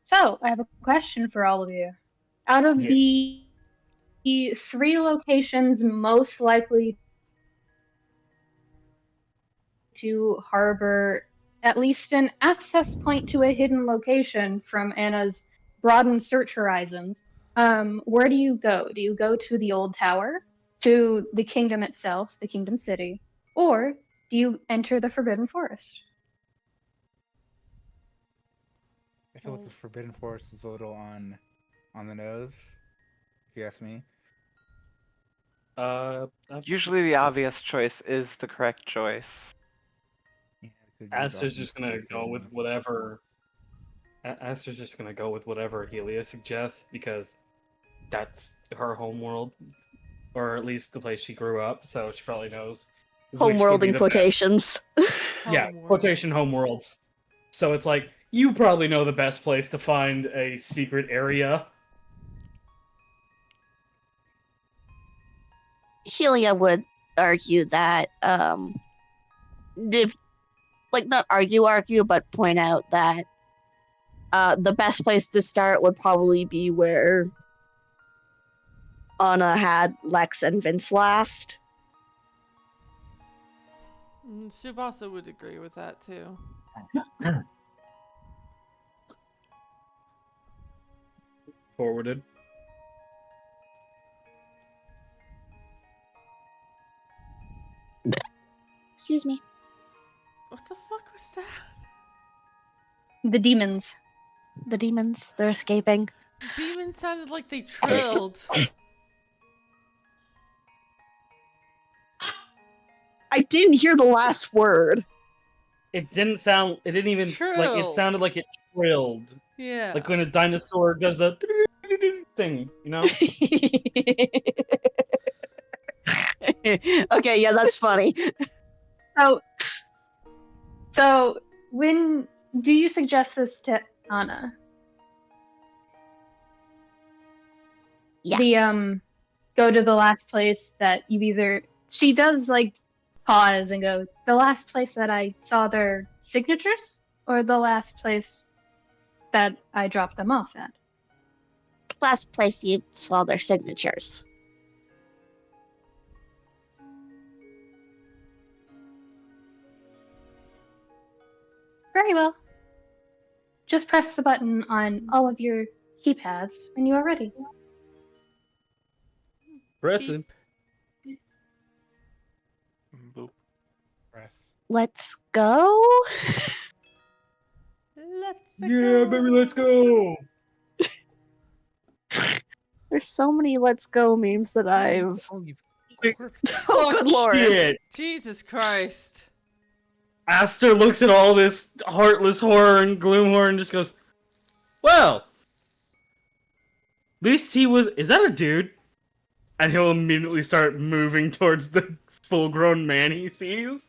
So, I have a question for all of you. Out of Yeah. the 3 locations most likely to harbor at least an access point to a hidden location from Anna's broadened search horizons, where do you go? Do you go to the old tower, to the kingdom itself, the kingdom city, or do you enter the Forbidden Forest? I feel like the Forbidden Forest is a little on the nose, if you ask me. Usually the obvious choice is the correct choice. Yeah, it could use Aster's just gonna options go right with now. whatever. Aster's just gonna go with whatever Helia suggests because that's her homeworld, or at least the place she grew up. So she probably knows which would Homeworld be in the best. quotations. Yeah, Homeworld. quotation homeworlds. So it's like you probably know the best place to find a secret area. Helia would argue that, if, like, not argue, but point out that the best place to start would probably be where Anna had Lex and Vince last. Tsubasa would agree with that too. Forwarded. Excuse me. What the fuck was that? The demons. The demons, they're escaping. Demons sounded like they trilled. I didn't hear the last word. It didn't sound. It didn't even like. It Trilled. sounded like it trilled, Yeah. like when a dinosaur does a thing. Okay, yeah, that's funny. So when do you suggest this to Anna? Yeah. The go to the last place that you either she does like pause and go, the last place that I saw their signatures, or the last place that I dropped them off at? Last place you saw their signatures. Very well. Just press the button on all of your keypads when you are ready. Impressive. Boop. Press. Let's go. Let's Yeah, go. baby, let's go. There's so many let's go memes that I've. Oh, you've Wait, corpse. Oh, good lord. Shit. Jesus Christ. Aster looks at all this heartless horror and gloom horror and just goes, well, at least he was. Is that a dude? And he'll immediately start moving towards the full-grown man he sees.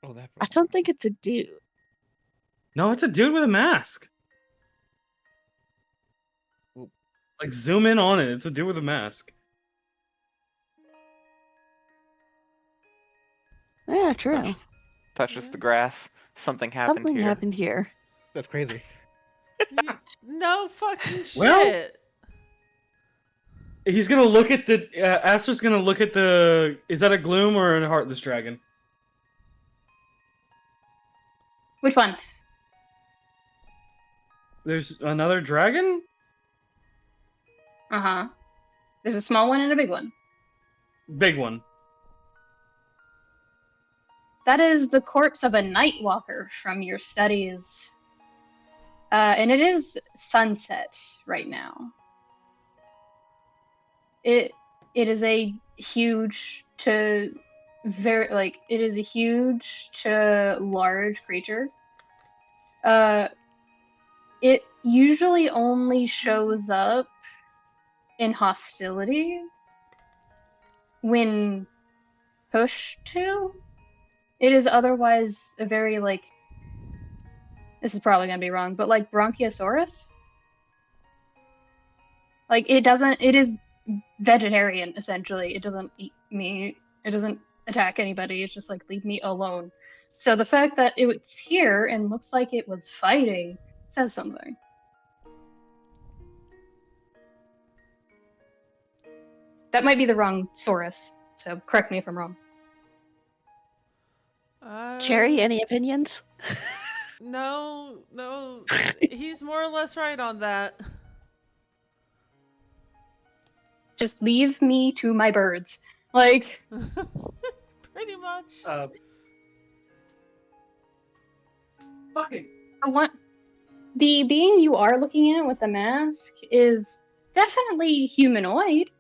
Oh, that. I don't think it's a dude. No, it's a dude with a mask. Oop. Like, zoom in on it. It's a dude with a mask. Yeah, true. Touches the grass. Something happened Something here. happened here. That's crazy. No fucking shit. Well- He's gonna look at the. Aster's gonna look at the. Is that a gloom or a heartless dragon? Which one? There's another dragon? Uh-huh. There's a small one and a big one. Big one. That is the corpse of a night walker from your studies. And it is sunset right now. It is a huge to very it is a huge to large creature. It usually only shows up in hostility when pushed to. It is otherwise a very, like, this is probably gonna be wrong, but like Bronchiosaurus? Like, it is vegetarian, essentially. It doesn't eat meat. It doesn't attack anybody. It's just like, leave me alone. So the fact that it's here and looks like it was fighting says something. That might be the wrong Saurus, so correct me if I'm wrong. Cherry, any opinions? No, he's more or less right on that. Just leave me to my birds. Like, Pretty much. Fucking. the being you are looking at with the mask is definitely humanoid,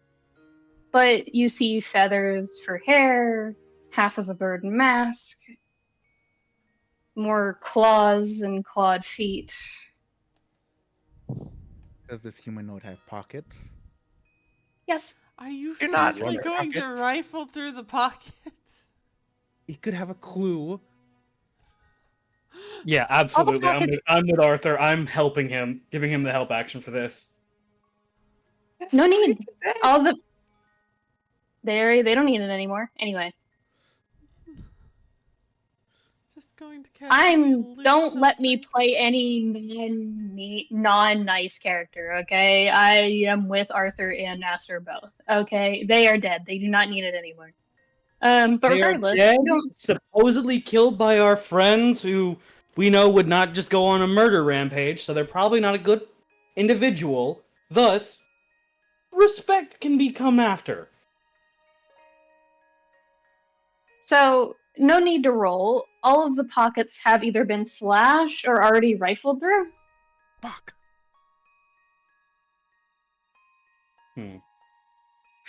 but you see feathers for hair, half of a bird mask, more claws and clawed feet. Does this humanoid have pockets? Yes. Are you Do not seriously look going to pockets. rifle through the pockets? He could have a clue. Yeah, absolutely. pockets- I'm with Arthur. I'm helping him, giving him the help action for this. No need. All the they don't need it anymore. Anyway, Just going to casually loot don't let me something? play any non-nice character, okay? I am with Arthur and Aster both. Okay, they are dead. They do not need it anymore. But They are regardless, dead, you don't. supposedly killed by our friends who we know would not just go on a murder rampage, so they're probably not a good individual. Thus, respect can be come after. So no need to roll. All of the pockets have either been slashed or already rifled through. Fuck.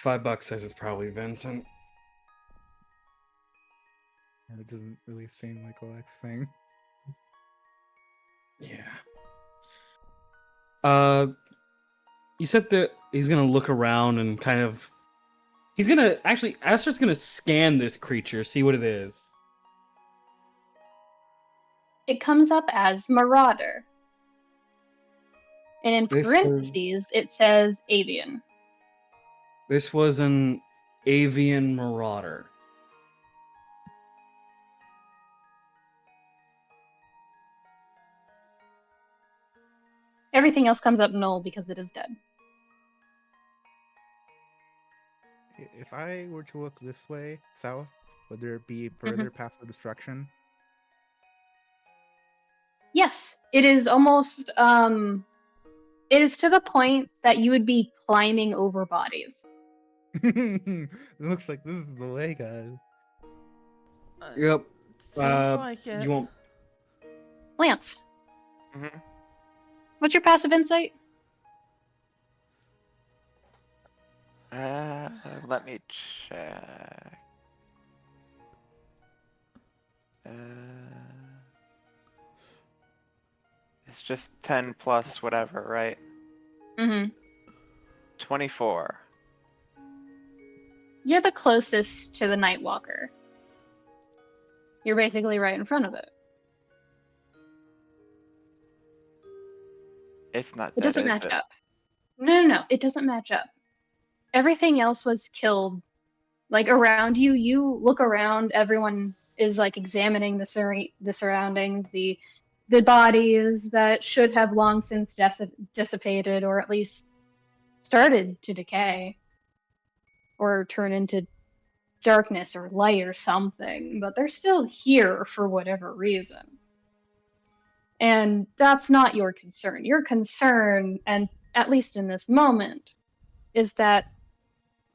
$5 says it's probably Vincent. It doesn't really seem like Alex thing. Yeah. You said that he's gonna look around and kind of. He's gonna actually. Aster's gonna scan this creature, see what it is. It comes up as Marauder. And in parentheses, it says Avian. This was an avian marauder. Everything else comes up null because it is dead. If I were to look this way, south, would there be further paths of destruction? Yes, it is almost it is to the point that you would be climbing over bodies. It looks like this is the way, guys. Yep. Seems like it. You won't. Lance, Mm-hmm. what's your passive insight? Let me check. It's just 10 plus whatever, right? Mm-hmm. 24. You're the closest to the Nightwalker. You're basically right in front of it. It's not It dead, doesn't is match it? up. No, it doesn't match up. Everything else was killed. Like, around you, you look around, everyone is like examining the surroundings, the bodies that should have long since dissipated, or at least started to decay, or turn into darkness or light or something, but they're still here for whatever reason. And that's not your concern. Your concern, and at least in this moment, is that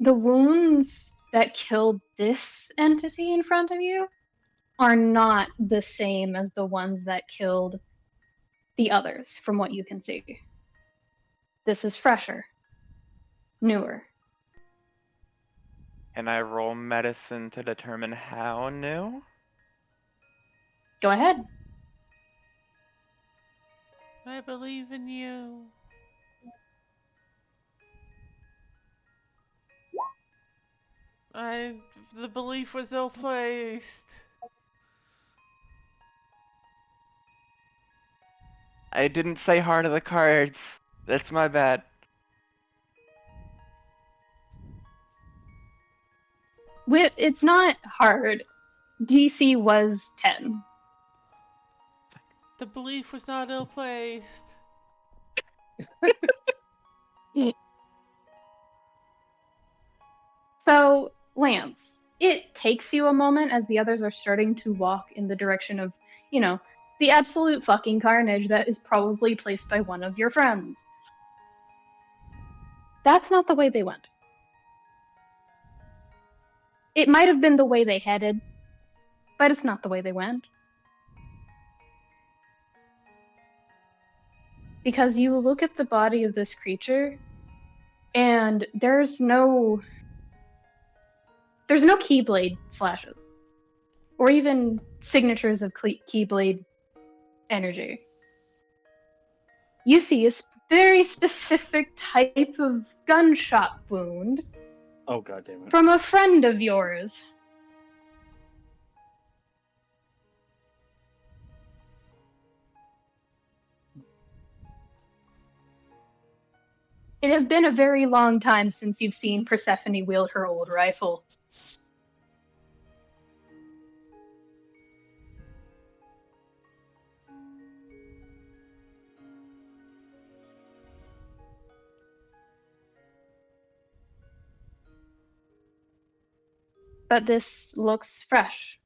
the wounds that killed this entity in front of you are not the same as the ones that killed the others, from what you can see. This is fresher, newer. Can I roll medicine to determine how new? Go ahead. I believe in you. The belief was ill placed. I didn't say heart of the cards. That's my bad. It's not hard. DC was 10. The belief was not ill placed. So, Lance, it takes you a moment as the others are starting to walk in the direction of, the absolute fucking carnage that is probably placed by one of your friends. That's not the way they went. It might have been the way they headed, but it's not the way they went. Because you look at the body of this creature, and there's no keyblade slashes, or even signatures of keyblade energy. You see a very specific type of gunshot wound Oh, god damn it. from a friend of yours. It has been a very long time since you've seen Persephone wield her old rifle. But this looks fresh.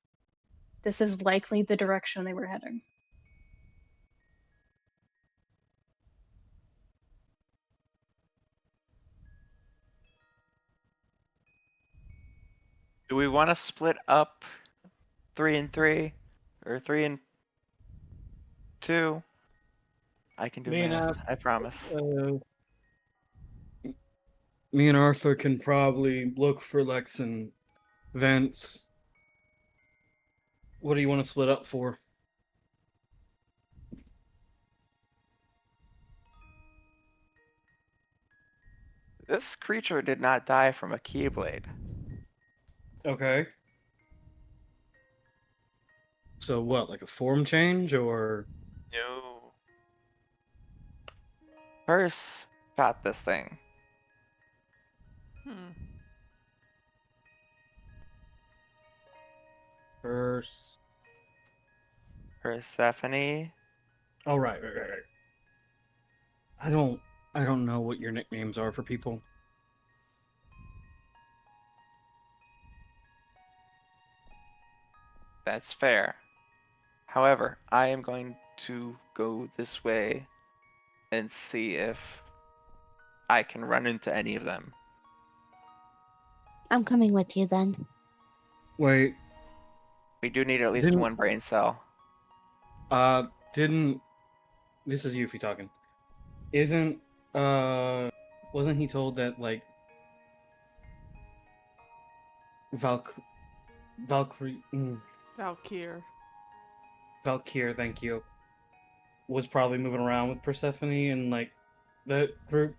This is likely the direction they were heading. Do we want to split up 3 and 3? Or 3 and 2? I can do Me and math, I promise. Me and Arthur can probably look for Lex and Vance. What do you want to split up for? This creature did not die from a keyblade. Okay. So what, like a form change, or? No. Purse shot this thing. Hmm. First. Persephone. Oh, right. I don't know what your nicknames are for people. That's fair. However, I am going to go this way and see if I can run into any of them. I'm coming with you then. Wait, We do need at least Didn't- one brain cell. didn't... This is Yuffie talking. Isn't, wasn't he told that, like, Valkyrie... Valkyr. Valkyr, thank you, was probably moving around with Persephone and, like, that group?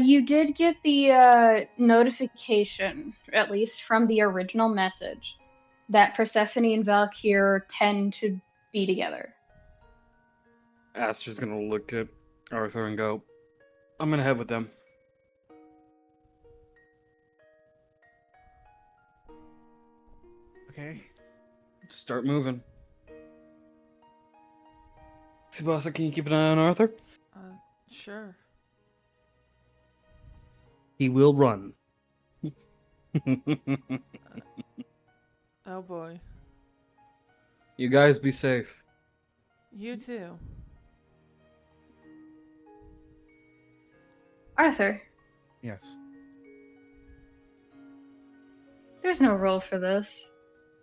You did get the notification, at least from the original message, that Persephone and Valkyr tend to be together. Aster's gonna look at Arthur and go, I'm gonna head with them. Okay. Start moving. Tsubasa, can you keep an eye on Arthur? Sure. He will run. Oh boy. You guys be safe. You too. Arthur, Yes. there's no role for this.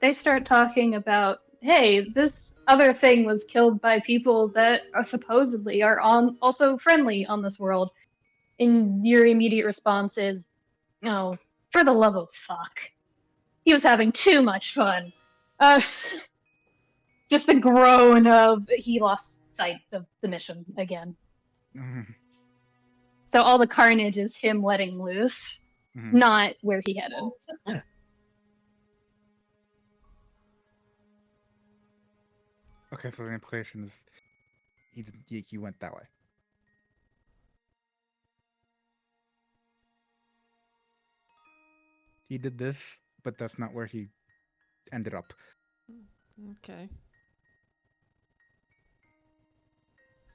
They start talking about, hey, this other thing was killed by people that are supposedly are also friendly on this world. And your immediate response is, oh, for the love of fuck. He was having too much fun. Just the groan of he lost sight of the mission again. Mhm. So all the carnage is him letting loose, Mhm. not where he headed. Okay, so the implication is he went that way. He did this, but that's not where he ended up. Okay.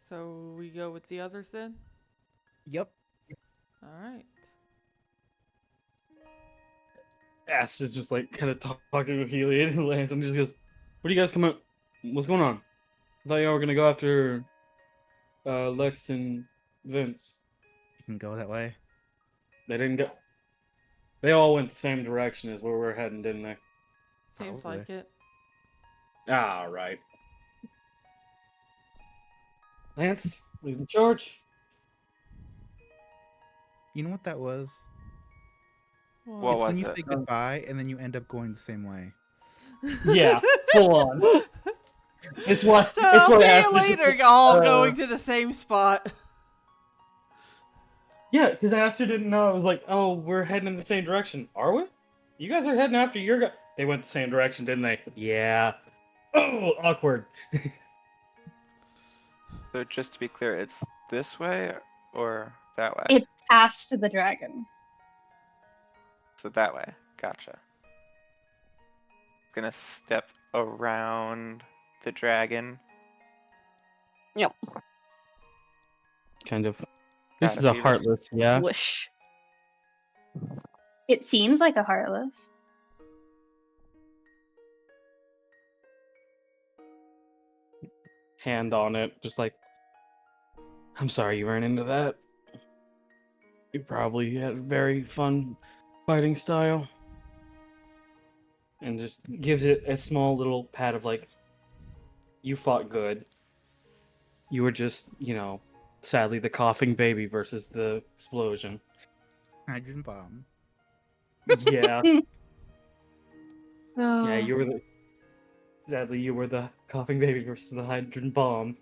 So we go with the others then? Yep. Alright. Aster's just like kind of talking with Helia and Lance, and just goes, "What do you guys come up? What's going on? I thought y'all were gonna go after Lex and Vince. You can go that way. They didn't go. They all went the same direction as where we're heading, didn't they? Seems Probably. like it. Ah, right. Lance, lead the charge. You know what that was? What It's when was you it? say goodbye and then you end up going the same way. Yeah, full on. It's why. So It's I'll why see you Aster's just later, like, all going to the same spot. Yeah, because Aster didn't know. It was like, oh, we're heading in the same direction. Are we? You guys are heading after your guy. They went the same direction, didn't they? Yeah. Oh, awkward. So just to be clear, it's this way or that way? It's past the dragon. So that way. Gotcha. Gonna step around the dragon. Kind of. This Gotta is a be heartless, yeah. Whoosh. It seems like a heartless. Hand on it, just like, I'm sorry you ran into that. You probably had a very fun fighting style. And just gives it a small little pat of like, you fought good. You were just, sadly the coughing baby versus the explosion. Hydrogen bomb. Yeah. Yeah, Oh. you were the. Sadly, you were the coughing baby versus the hydrogen bomb,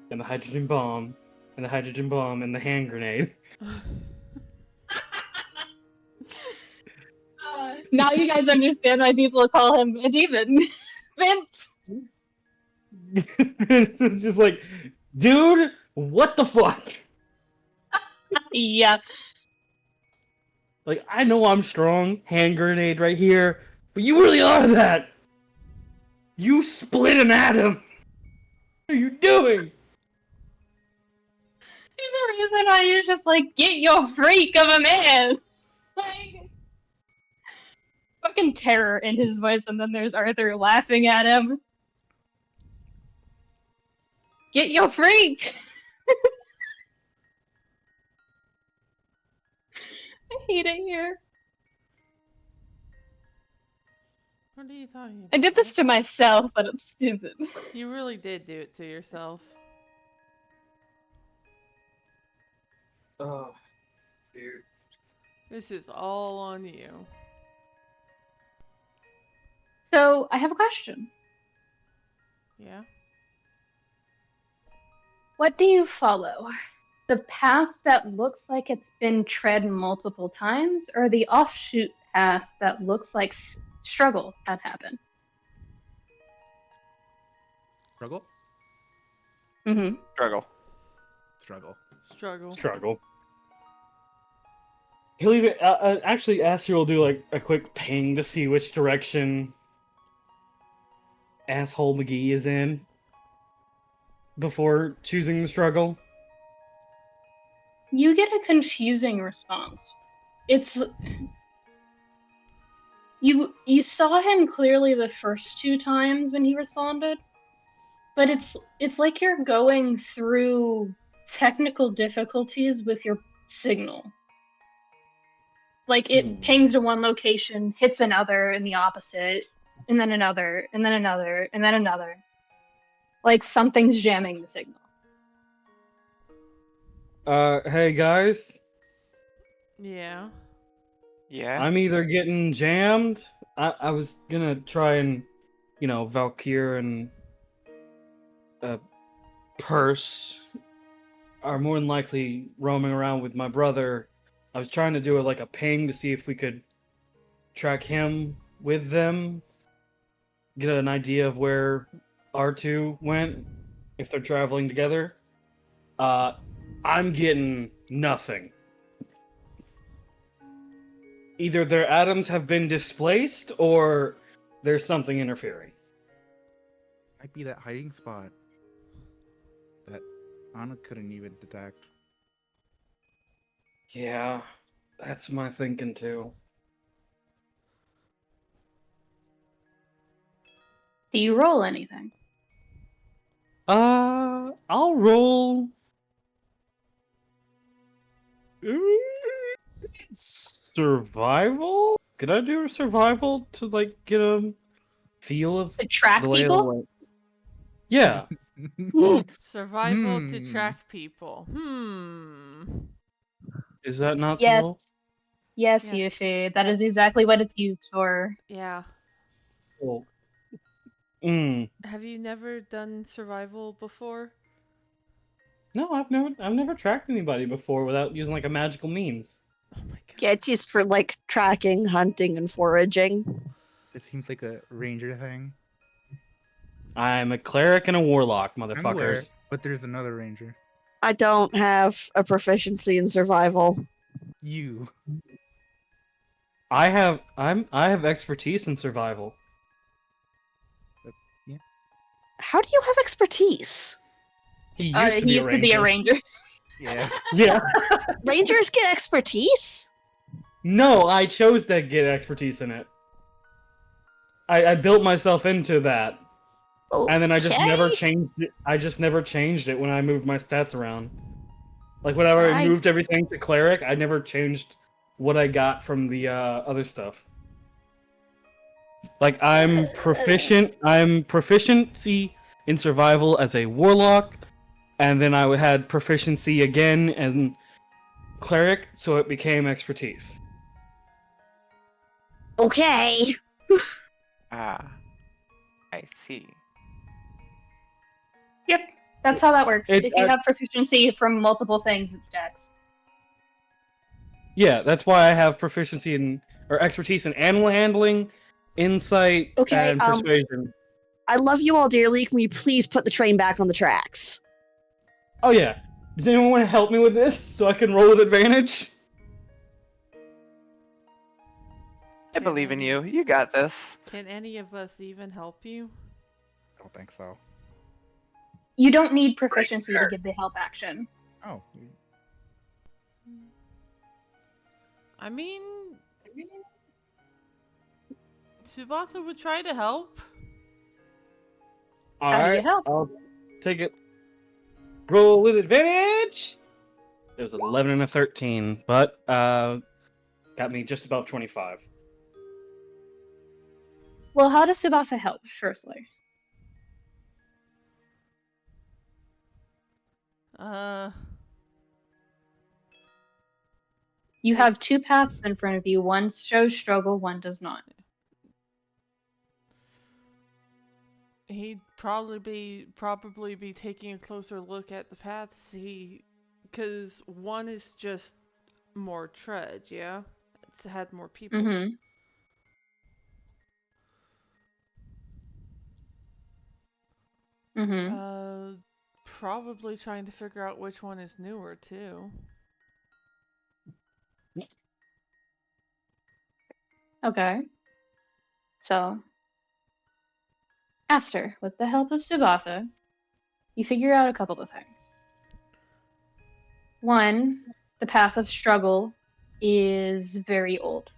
and the hydrogen bomb, and the hydrogen bomb, and the hand grenade. Now you guys understand why people call him a demon. Vince! It's just like, dude, what the fuck? Yeah. Like, I know I'm strong, hand grenade right here, but you really are that! You split an atom! What are you doing? There's a reason why you're just like, get your freak of a man! Like, fucking terror in his voice, and then there's Arthur laughing at him. Get your freak! I hate it here. What are you talking about? I did this to myself, but it's stupid. You really did do it to yourself. Oh, dude. This is all on you. So, I have a question. Yeah? What do you follow? The path that looks like it's been tread multiple times, or the offshoot path that looks like struggle had happened? Struggle? Mm-hmm. Struggle. Struggle. Struggle. Struggle. He'll even actually Aster will do like a quick ping to see which direction asshole McGee is in before choosing the struggle. You get a confusing response. It's you saw him clearly the first two times when he responded, but it's like you're going through technical difficulties with your signal. Like it pings to one location, hits another in the opposite, and then another, and then another, and then another. Like something's jamming the signal. Hey guys, Yeah. Yeah. I'm either getting jammed. I was gonna try and, Valkyr and a purse are more than likely roaming around with my brother. I was trying to do like a ping to see if we could track him with them, get an idea of where R2 went, if they're traveling together. I'm getting nothing. Either their atoms have been displaced, or there's something interfering. Might be that hiding spot that Anna couldn't even detect. Yeah, that's my thinking too. Do you roll anything? I'll roll. Survival? Could I do a survival to like get a feel of To track the lay of the people? land? Yeah. Survival to Hmm. track people. Is that not the Yes. roll? Yes, Yes. Yuffie. That is exactly what it's used for. Yeah. Cool. Have you never done survival before? No, I've never tracked anybody before without using like a magical means. Oh my god. Yeah, it's used for like tracking, hunting, and foraging. It seems like a ranger thing. I'm a cleric and a warlock, I'm aware, motherfuckers. but there's another ranger. I don't have a proficiency in survival. You. I have expertise in survival. How do you have expertise? He used to He be used a to be a ranger. ranger. Yeah. Yeah. Rangers get expertise? No, I chose to get expertise in it. I built myself into that. And then I just never Okay. changed it. I just never changed it when I moved my stats around. Like whenever I I- moved everything to cleric, I never changed what I got from the other stuff. Like I'm proficiency in survival as a warlock, and then I had proficiency again as cleric, so it became expertise. Okay. Ah, I see. Yep, that's how that works. It- If you have proficiency from multiple things, it stacks. Yeah, that's why I have proficiency in or expertise in animal handling, insight, Okay, and persuasion. I love you all dearly. Can we please put the train back on the tracks? Oh yeah. Does anyone want to help me with this so I can roll with advantage? I believe in you. You got this. Can any of us even help you? I don't think so. You don't need proficiency to get the help action. Oh. I mean, Tsubasa would try to help. How do you Alright, help? I'll take it. Roll with advantage! It was 11 and a 13, but got me just above 25. Well, how does Tsubasa help, firstly? You have two paths in front of you. One shows struggle, one does not. He'd probably be taking a closer look at the paths. Because one is just more tread, yeah. It's had more people. Mm-hmm. Mm-hmm. Probably trying to figure out which one is newer too. Okay. So, Aster, with the help of Tsubasa, you figure out a couple of things. One, the path of struggle is very old.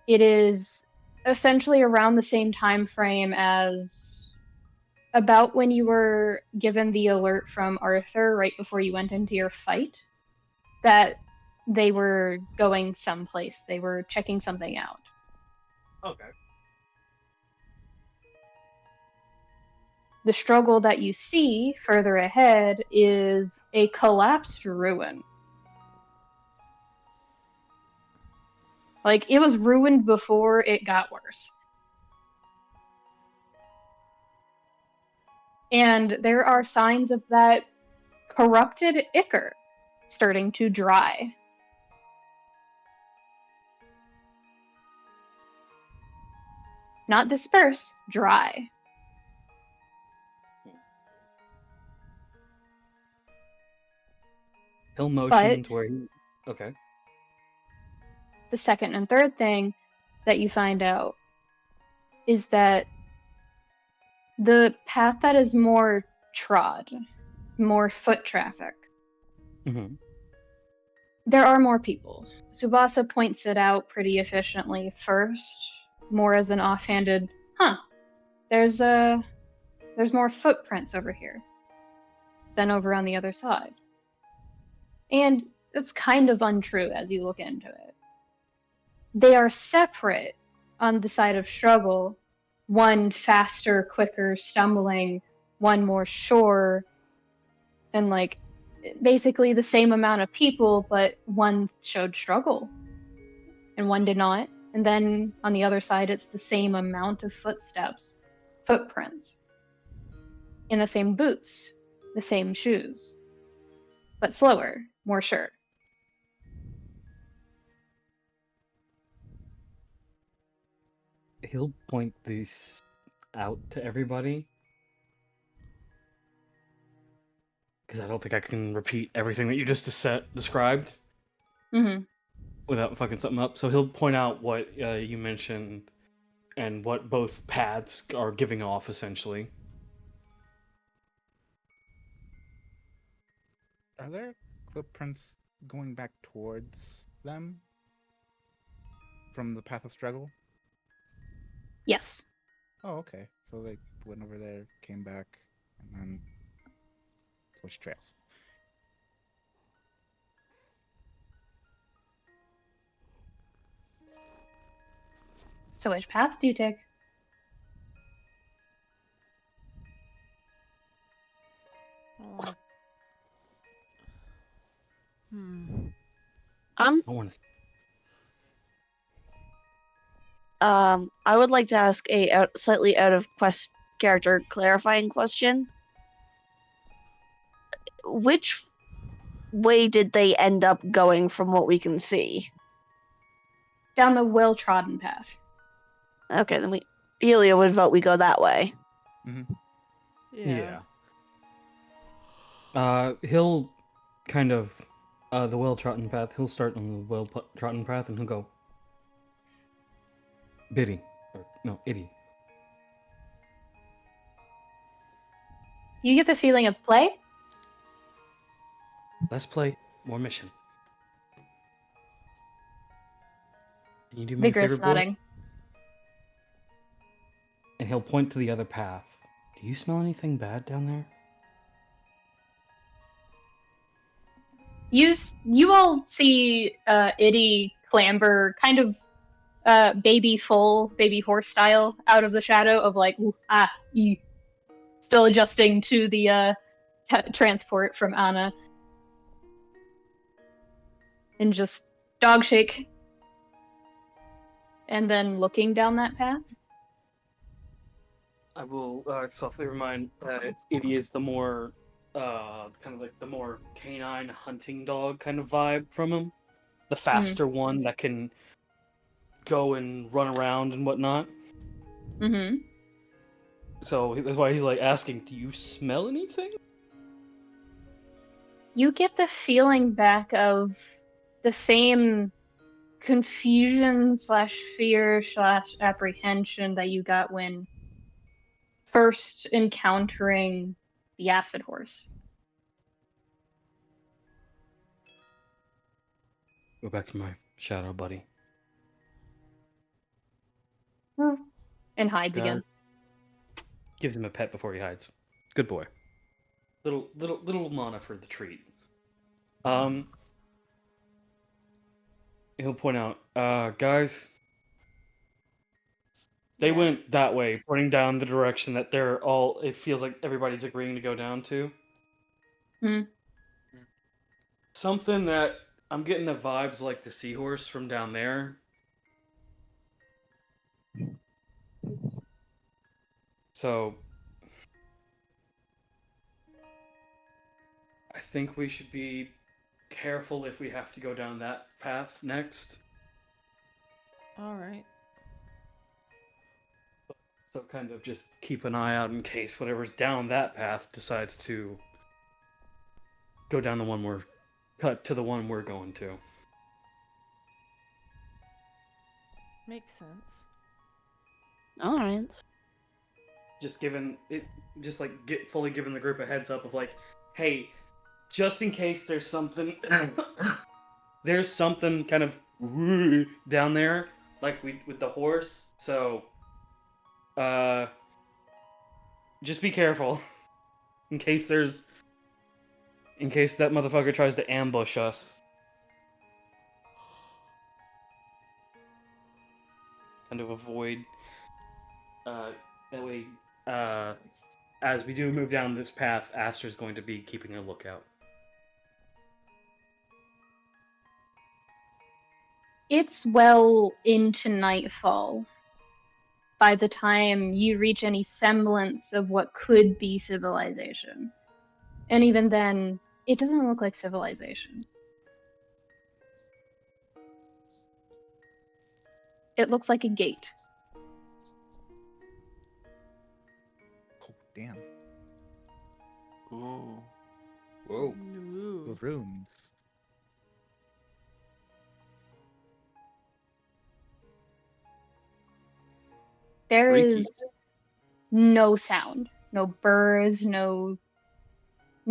It is essentially around the same time frame as about when you were given the alert from Arthur right before you went into your fight that they were going someplace. They were checking something out. Okay. The struggle that you see further ahead is a collapsed ruin. Like, it was ruined before it got worse. and there are signs of that corrupted ichor starting to dry. Not disperse, dry. He'll motion to where he... Okay. The second and third thing that you find out is that the path that is more trod, more foot traffic, Mm-hmm. there are more people. Tsubasa points it out pretty efficiently first, more as an offhanded, there's more footprints over here than over on the other side. And it's kind of untrue as you look into it. They are separate on the side of struggle, one faster, quicker, stumbling, one more sure, and like basically the same amount of people, but one showed struggle and one did not. And then on the other side, it's the same amount of footprints, in the same boots, the same shoes, but slower, more sure. He'll point these out to everybody. Because I don't think I can repeat everything that you just described without fucking something up. So he'll point out what you mentioned and what both paths are giving off, essentially. Are there footprints going back towards them from the path of struggle? Yes. Oh, okay. So they went over there, came back, and then switched trails. So which path do you take? Oh. Hmm. I'm I want to... I would like to ask a slightly out of character clarifying question. Which way did they end up going from what we can see? Down the well-trodden path. Okay, then Helia would vote we go that way. Mm-hmm. Yeah. He'll kind of... the well-trodden path, he'll start on the well-trodden path and he'll go... Biddy. Or, no, Iddy. You get the feeling of play? Let's play more mission. Can you do me a Vigorous favor, boy? nodding. And he'll point to the other path. Do you smell anything bad down there? You all see Iddy clamber kind of baby horse style out of the shadow of like still adjusting to the transport from Anna, and just dog shake, and then looking down that path. I will softly remind that Iddy is the more kind of like the more canine hunting dog kind of vibe from him. The faster one that can go and run around and whatnot. Mm-hmm. So that's why he's like asking, "Do you smell anything?" You get the feeling back of the same confusion / fear / apprehension that you got when first encountering the acid horse. Go back to my shadow, buddy. And hides again. Gives him a pet before he hides. Good boy. Little mana for the treat. He'll point out, guys, they went that way, pointing down the direction that it feels like everybody's agreeing to go down to. Something that I'm getting the vibes like the seahorse from down there. So, I think we should be careful if we have to go down that path next. Alright. So kind of just keep an eye out in case whatever's down that path decides to go down the one we're cut to the one we're going to. Makes sense. All right. Just given it, just like get fully giving the group a heads up of like, hey, just in case there's something, there's something kind of down there, like we with the horse. So, just be careful in case that motherfucker tries to ambush us. Kind of avoid, that way, as we do move down this path, Aster's going to be keeping a lookout. It's well into nightfall by the time you reach any semblance of what could be civilization. And even then, it doesn't look like civilization. It looks like a gate. Oh, damn. Ooh. Whoa. Ooh. Those runes. There Freaky. is no sound, no burrs, no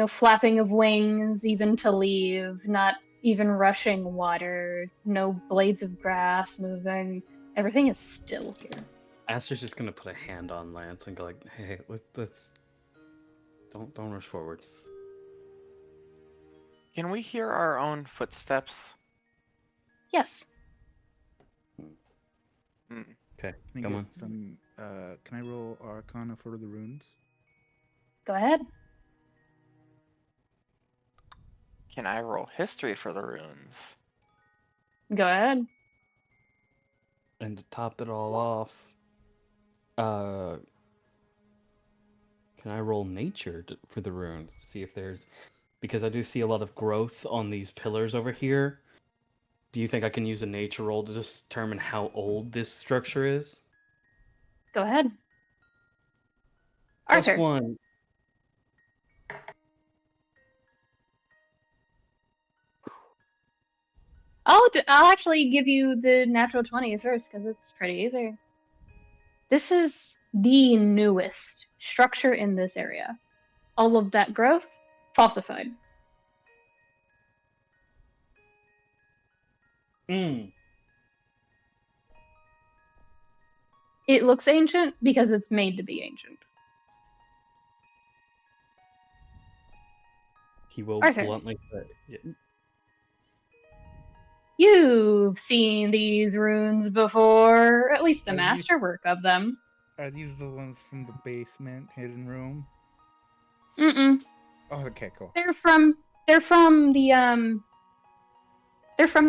flapping of wings, even to leave, not even rushing water, no blades of grass moving. Everything is still here. Aster's just gonna put a hand on Lance and go like, "Hey, let's don't rush forward." Can we hear our own footsteps? Yes. Mm. Okay, Can I come get on. some? Can I roll Arcana for the runes? Go ahead. Can I roll history for the runes? Go ahead. And to top it all off, can I roll nature for the runes to see if there's, because I do see a lot of growth on these pillars over here. Do you think I can use a nature roll to determine how old this structure is? Go ahead. Arthur. +1. I'll actually give you the natural 20 first because it's pretty easy. This is the newest structure in this area. All of that growth, falsified. Mm. It looks ancient because it's made to be ancient. He will Arthur. bluntly say, yeah. You've seen these runes before, at least the Are these- masterwork of them. Are these the ones from the basement hidden room? Mm-mm. Oh, okay, cool. They're from the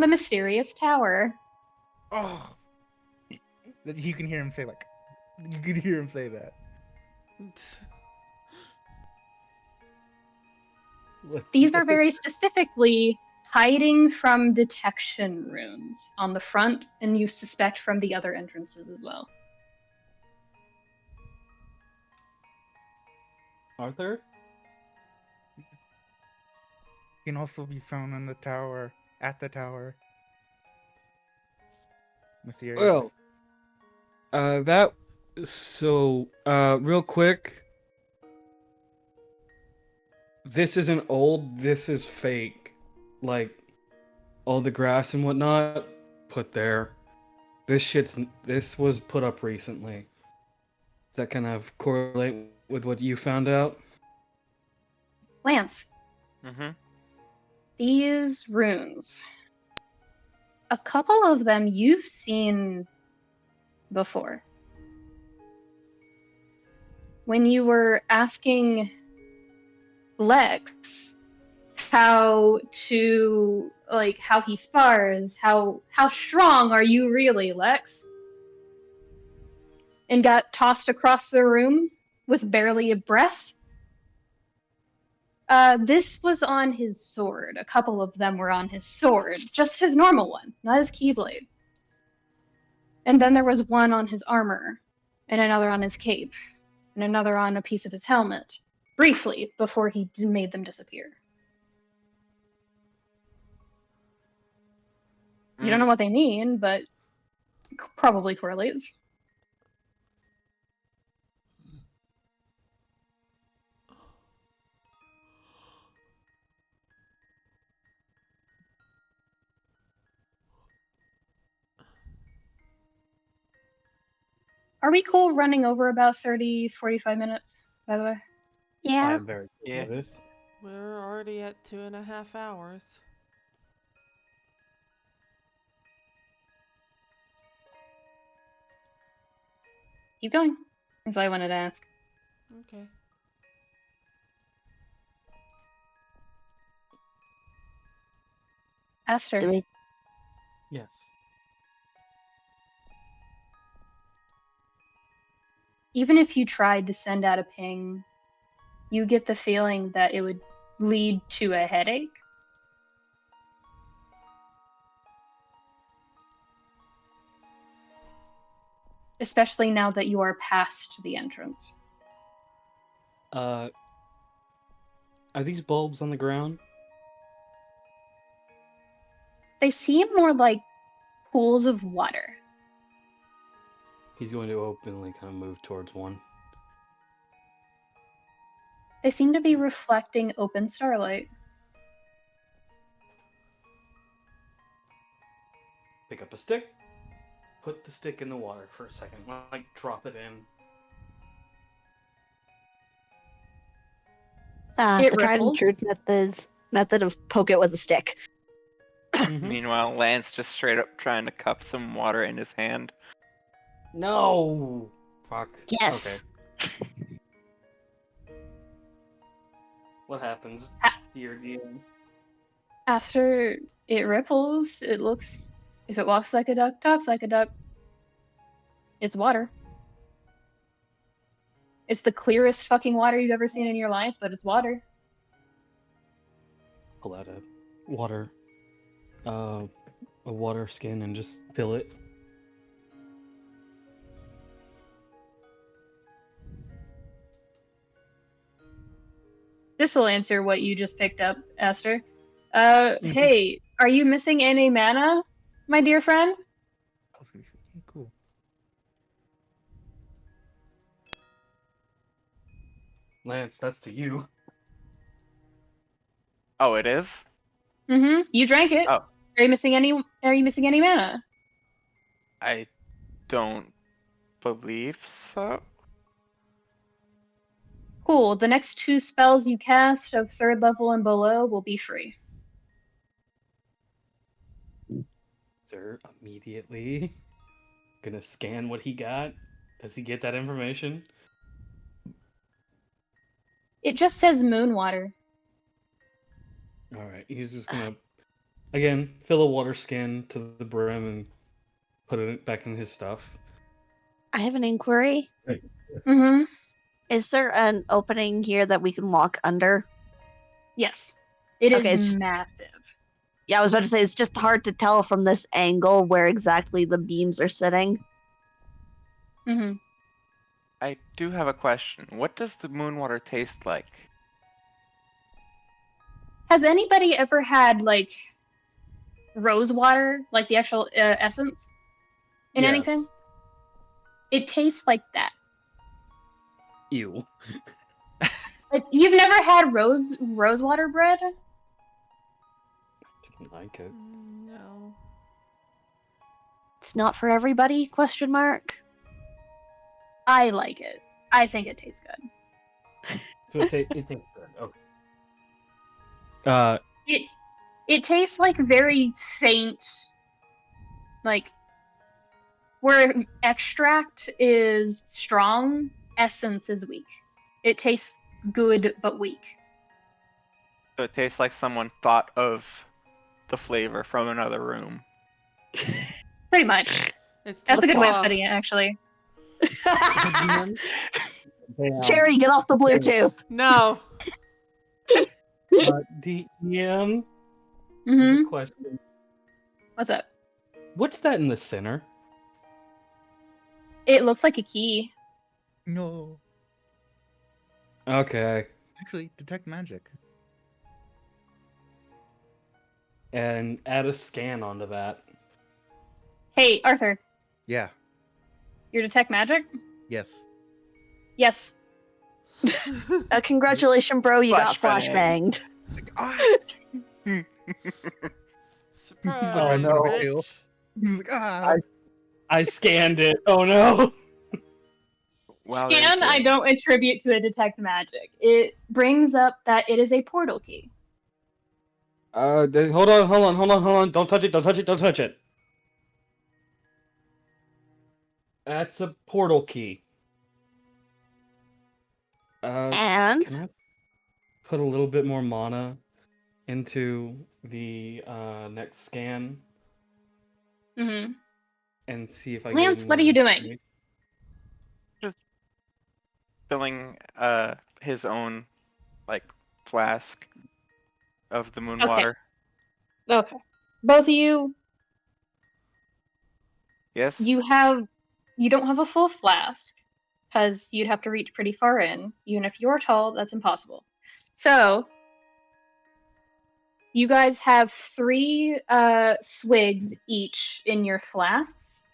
mysterious tower. Oh, you can hear him say you can hear him say that. These are very specifically hiding from detection runes on the front, and you suspect from the other entrances as well. Arthur? Can also be found on the tower, at the tower. Mysterious. Well, real quick, this isn't old, this is fake. Like, all the grass and whatnot, put there. This was put up recently. Does that kind of correlate with what you found out? Lance, Mm-hmm. these runes, a couple of them you've seen before. When you were asking Lex how he spars, how strong are you really, Lex? And got tossed across the room with barely a breath. This was on his sword. A couple of them were on his sword. Just his normal one, not his keyblade. And then there was one on his armor, and another on his cape, and another on a piece of his helmet. Briefly, before he made them disappear. You don't know what they mean, but probably correlates. Are we cool running over about 30, 45 minutes, by the way? Yeah. I'm very good Yeah. at this. We're already at 2.5 hours. Keep going. That's all I wanted to ask. Okay. Aster, Do we? Yes. even if you tried to send out a ping, you get the feeling that it would lead to a headache. Especially now that you are past the entrance. Are these bulbs on the ground? They seem more like pools of water. He's going to openly kind of move towards one. They seem to be reflecting open starlight. Pick up a stick. Put the stick in the water for a second. Like, drop it in. It The tried and rippled. true method of poke it with a stick. Mhm. Meanwhile, Lance just straight up trying to cup some water in his hand. No! Fuck. Yes. Okay. What happens? Ah. Dear DM. After it ripples, it looks. If it walks like a duck, talks like a duck, it's water. It's the clearest fucking water you've ever seen in your life, but it's water. Pull out a water skin and just fill it. This will answer what you just picked up, Aster. Hey, are you missing any mana, my dear friend? I was gonna be okay, cool. Lance, that's to you. Oh, it is? Mm-hmm. You drank it. Oh. Are you missing any mana? I don't believe so. Cool. The next 2 spells you cast of 3rd level and below will be free. Sir, immediately gonna scan what he got. Does he get that information? It just says moon water. Alright, he's just gonna, again, fill a water skin to the brim and put it back in his stuff. I have an inquiry. Mm-hmm. Is there an opening here that we can walk under? Yes. It is Okay, it's just- massive. Yeah, I was about to say it's just hard to tell from this angle where exactly the beams are sitting. Mm-hmm. I do have a question. What does the moon water taste like? Has anybody ever had, like, rose water? Like the actual essence? In anything? It tastes like that. Ew. Like, you've never had rose water bread? Didn't like it. No. It's not for everybody? Question mark. I like it. I think it tastes good. So it tastes good. Okay. It tastes like very faint, like where extract is strong, essence is weak. It tastes good but weak. So it tastes like someone thought of the flavor from another room. Pretty much. It's That's a good way of Tala. putting it, actually. Cherry, get off the Bluetooth. No. DM, Mm-hmm. good question. What's up? What's that in the center? It looks like a key. No. Okay. Actually, detect magic. And add a scan onto that. Hey, Arthur, Yeah. your detect magic? Yes. Yes. Congratulations, bro, you got Flashbang. flashbanged. Like, ah! Surprise, He's like right in front of no. it too. bitch. He's like, ah! I scanned it. Oh no. Well, there you Scan, I go. don't attribute to a detect magic. It brings up that it is a portal key. Hold on. Don't touch it. That's a portal key. And Can I put a little bit more mana into the next scan Mm-hmm. and see if I get Lance, any what are more you doing? information? Filling his own like flask of the moon Okay. water. Okay. Both of you, Yes. you don't have a full flask because you'd have to reach pretty far in. Even if you're tall, that's impossible. So you guys have 3 swigs each in your flasks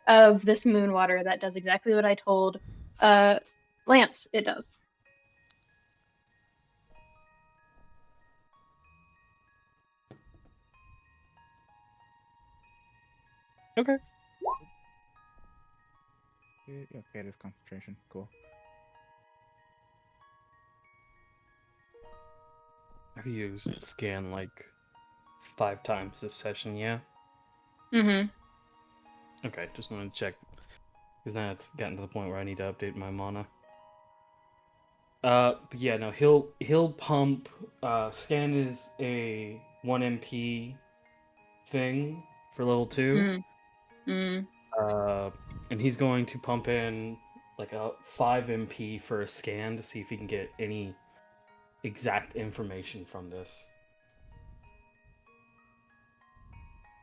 of this moon water that does exactly what I told Lance it does. Okay. Yeah, okay, it is concentration. Cool. I've used scan like 5 times this session, yeah? Mm-hmm. Okay, just wanted to check. Because now it's gotten to the point where I need to update my mana. But yeah, no, he'll pump. Scan is a 1 MP thing for level 2. Mm. And he's going to pump in like a 5 MP for a scan to see if he can get any exact information from this.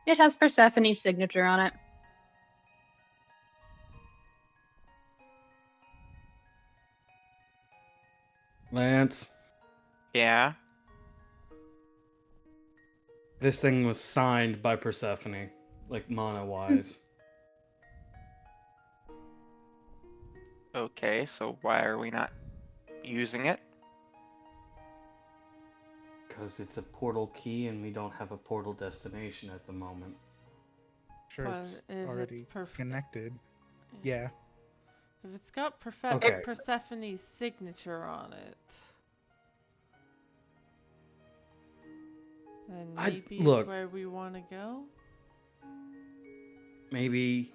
It has Persephone's signature on it. Lance, Yeah. this thing was signed by Persephone, like mana wise. Okay, so why are we not using it? Because it's a portal key and we don't have a portal destination at the moment. Sure, But it's if already it's perfect, connected. Yeah. if it's got Okay. Persephone's signature on it, then maybe it's look. where we want to go. Maybe.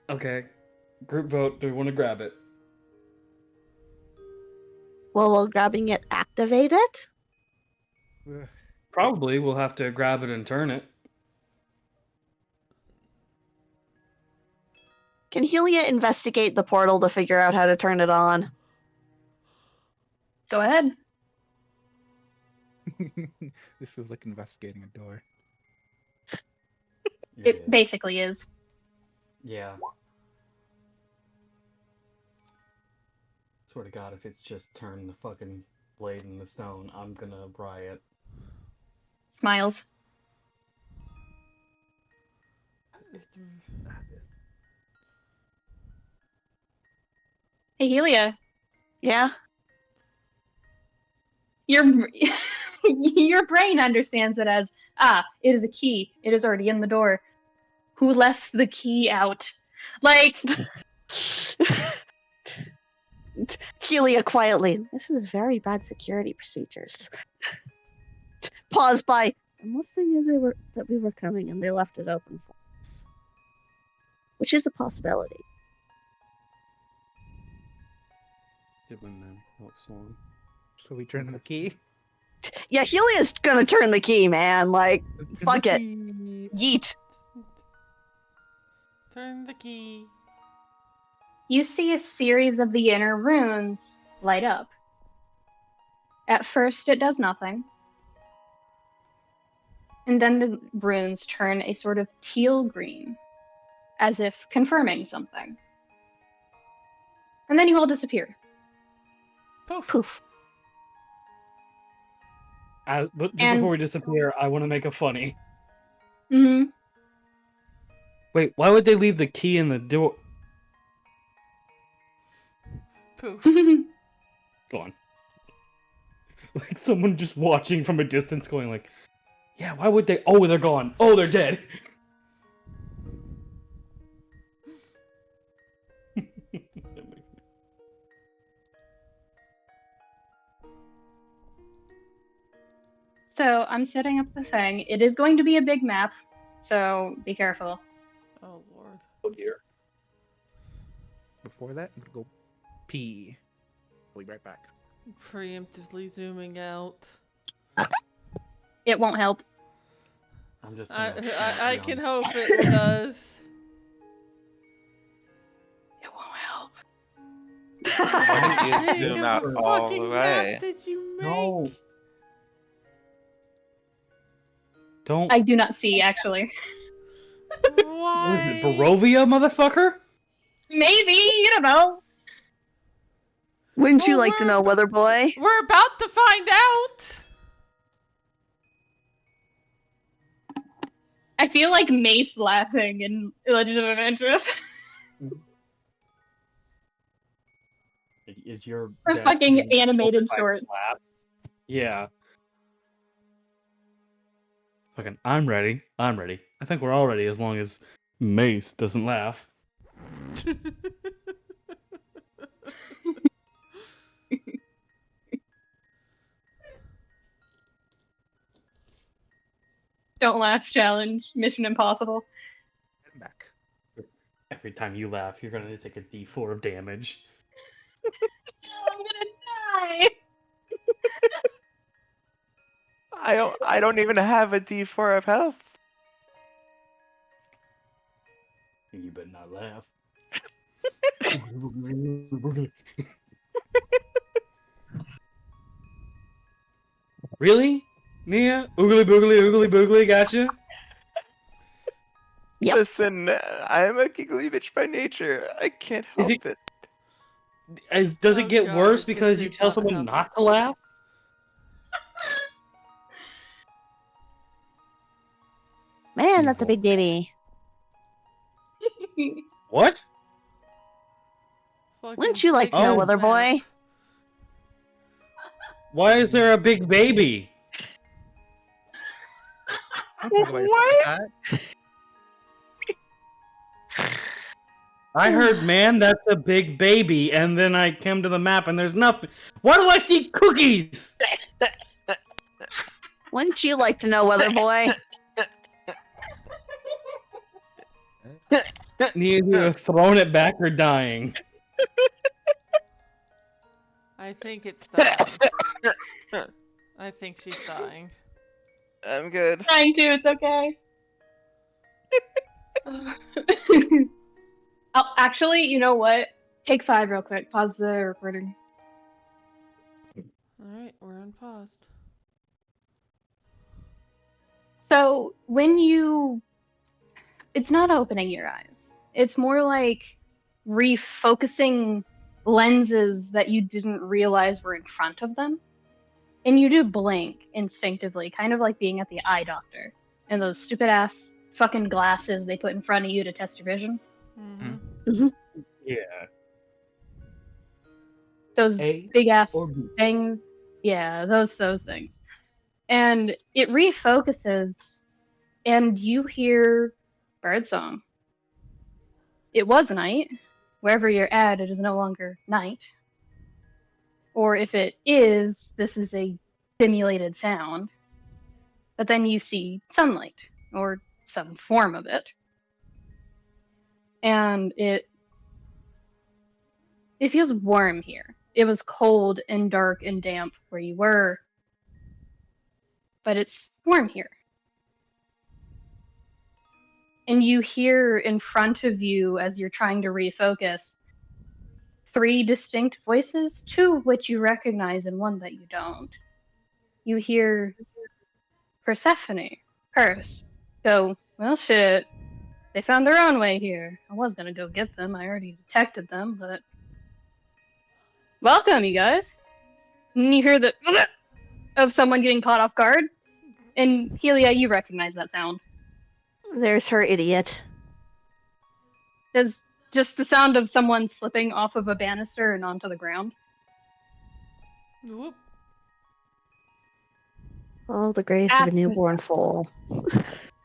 Okay. Group vote. Do we want to grab it? well, will grabbing it activate it? Ugh. Probably. We'll have to grab it and turn it. Can Helia investigate the portal to figure out how to turn it on? Go ahead. This feels like investigating a door. It basically is. Yeah. Swear to God, if it's just turn the fucking blade in the stone, I'm gonna riot. Smiles. Hey, Helia. Yeah? Your your brain understands it as, it is a key. It is already in the door. Who left the key out? Like, Helia quietly. This is very bad security procedures. Pause by. Unless they knew that we were coming and they left it open for us. Which is a possibility. So we turn the key. Yeah, Helia's gonna turn the key, man. Like, fuck The it. key. Yeet. Turn the key. you see a series of the inner runes light up. At first, it does nothing. And then the runes turn a sort of teal green, as if confirming something. And then you all disappear. Poof. Poof. But just And- before we disappear, I want to make a funny. Mm-hmm. Wait, why would they leave the key in the door? Poof. Go on. Like someone just watching from a distance going like, yeah, why would they? Oh, they're gone. Oh, they're dead. So I'm setting up the thing. It is going to be a big map, so be careful. Oh lord. Oh dear. Before that, I'm gonna go pee. I'll be right back. Preemptively zooming out. It won't help. I'm just. I can hope it does. It won't help. What if you Big zoom of out a all fucking the map way? did you make? No. Don't. I do not see, actually. What is it, Why? Barovia, motherfucker? Maybe, you don't know. Wouldn't you Well, like to know, Weather Boy? We're about to find out. I feel like Mace laughing in Legend of Adventurous. Is your Or desk fucking being animated tilted by short. flaps? Yeah. Fucking, I'm ready. I'm ready. I think we're all ready as long as Mace doesn't laugh. Don't laugh challenge. Mission impossible. I'm back. Every time you laugh, you're gonna take a D4 of damage. I'm gonna die. I don't even have a D4 of health. And you better not laugh. Really? Nia? Oogly boogly, oogly boogly, gotcha? Yep. Listen, I'm a giggly bitch by nature. I can't Is help it. Does Oh it get God, worse it because you did tell not someone happen. not to laugh? Man, that's a big baby. What? Wouldn't you like to Fucking know, Oh. Weather map. Boy? Why is there a big baby? Don't talk about yourself What? like that. I heard, man, that's a big baby, and then I came to the map and there's nothing. Why do I see cookies? Wouldn't you like to know, Weather Boy? Neither have thrown it back or dying. I think it's dying. I think she's dying. I'm good. Trying to, it's okay. Oh, actually, you know what? Take 5 real quick. Pause the recording. Alright, we're unpaused. So, when you... It's not opening your eyes. It's more like refocusing lenses that you didn't realize were in front of them. And you do blink instinctively, kind of like being at the eye doctor. And those stupid ass fucking glasses they put in front of you to test your vision. Mm-hmm. Yeah. Those A big ass or B? things. Yeah, those things. And it refocuses, and you hear birdsong. It was night. Wherever you're at, it is no longer night. Or if it is, this is a simulated sound. But then you see sunlight, or some form of it. And it feels warm here. It was cold and dark and damp where you were, but it's warm here. And you hear in front of you as you're trying to refocus 3 distinct voices, 2 of which you recognize and 1 that you don't. You hear Persephone, Purse, go, well shit, they found their own way here. I was gonna go get them, I already detected them, but... Welcome, you guys! And you hear the of someone getting caught off guard, and Helia, you recognize that sound. There's her idiot. There's just the sound of someone slipping off of a banister and onto the ground. Whoop. Oh, the grace of a newborn foal.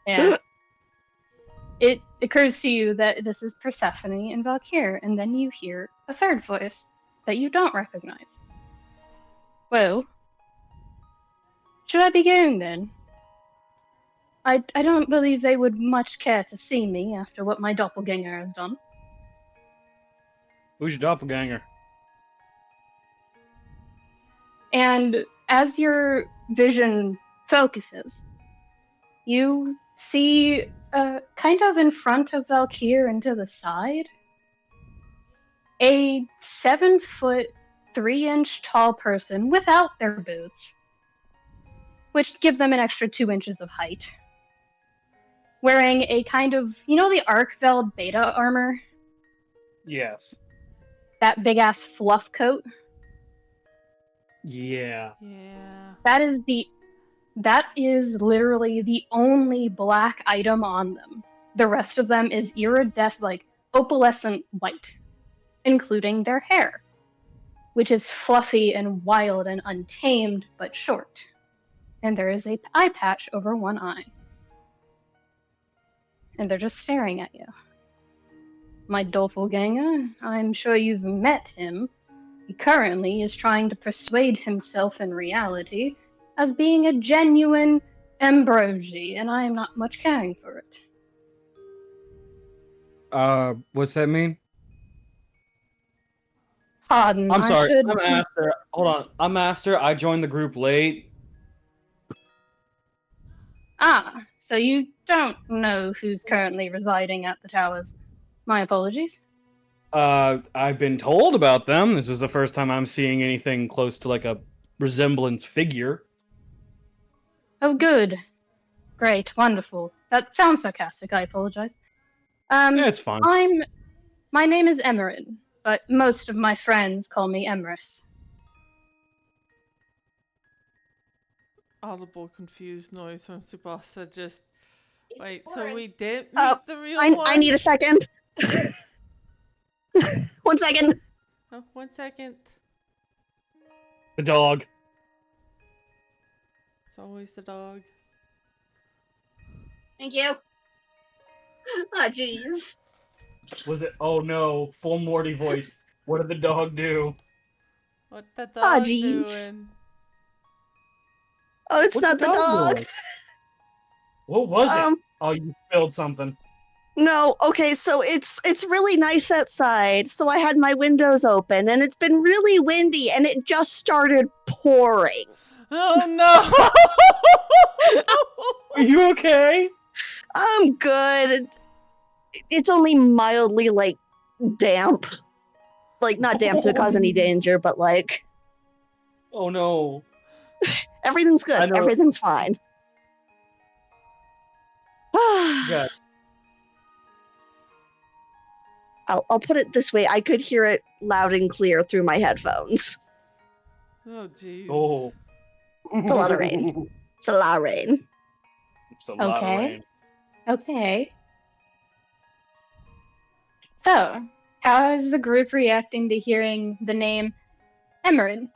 Yeah. It occurs to you that this is Persephone and Valkyr, and then you hear a third voice that you don't recognize. Well, should I be going then? I don't believe they would much care to see me after what my doppelganger has done. Who's your doppelganger? And as your vision focuses, you see, kind of in front of Valkyr and to the side, a 7-foot, 3-inch tall person without their boots, which give them an extra 2 inches of height, wearing a kind of, you know, the Arkveld beta armor? Yes. That big-ass fluff coat? Yeah. Yeah. That is literally the only black item on them. The rest of them is iridescent, like opalescent white, including their hair, which is fluffy and wild and untamed, but short. And there is a eye patch over one eye. And they're just staring at you. My doppelganger, I'm sure you've met him. He currently is trying to persuade himself in reality as being a genuine ambrosia, and I am not much caring for it. What's that mean? Pardon, I'm sorry. I should... I'm Aster. Hold on. I'm Aster. I joined the group late. Ah, so you don't know who's currently residing at the towers. My apologies. I've been told about them. This is the first time I'm seeing anything close to like a resemblance figure. Oh, good. Great, wonderful. That sounds sarcastic, I apologize. Yeah, it's fine. My name is Emerin, but most of my friends call me Emrys. Audible confused noise from Tsubasa. Just wait. So we did meet Oh, the real one. I need a second. 1 second. Oh, 1 second. The dog. It's always the dog. Thank you. Ah, jeez. Was it? Oh no, full Morty voice. What did the dog do? What the Ah, dog jeez. doing? Oh, it's What's not the dog. doing? What was it? Um, Oh, you spilled something. No, okay, so it's really nice outside, so I had my windows open, and it's been really windy, and it just started pouring. Oh no! Are you okay? I'm good. It's only mildly, like, damp. Like, not damp to cause any danger, but, like, Oh no. everything's I good. know. Everything's fine. God. I'll put it this way. I could hear it loud and clear through my headphones. Oh jeez. Oh. It's a lot of rain. It's a lot of rain. It's a lot of Okay. rain. Okay. So, how is the group reacting to hearing the name Emerin?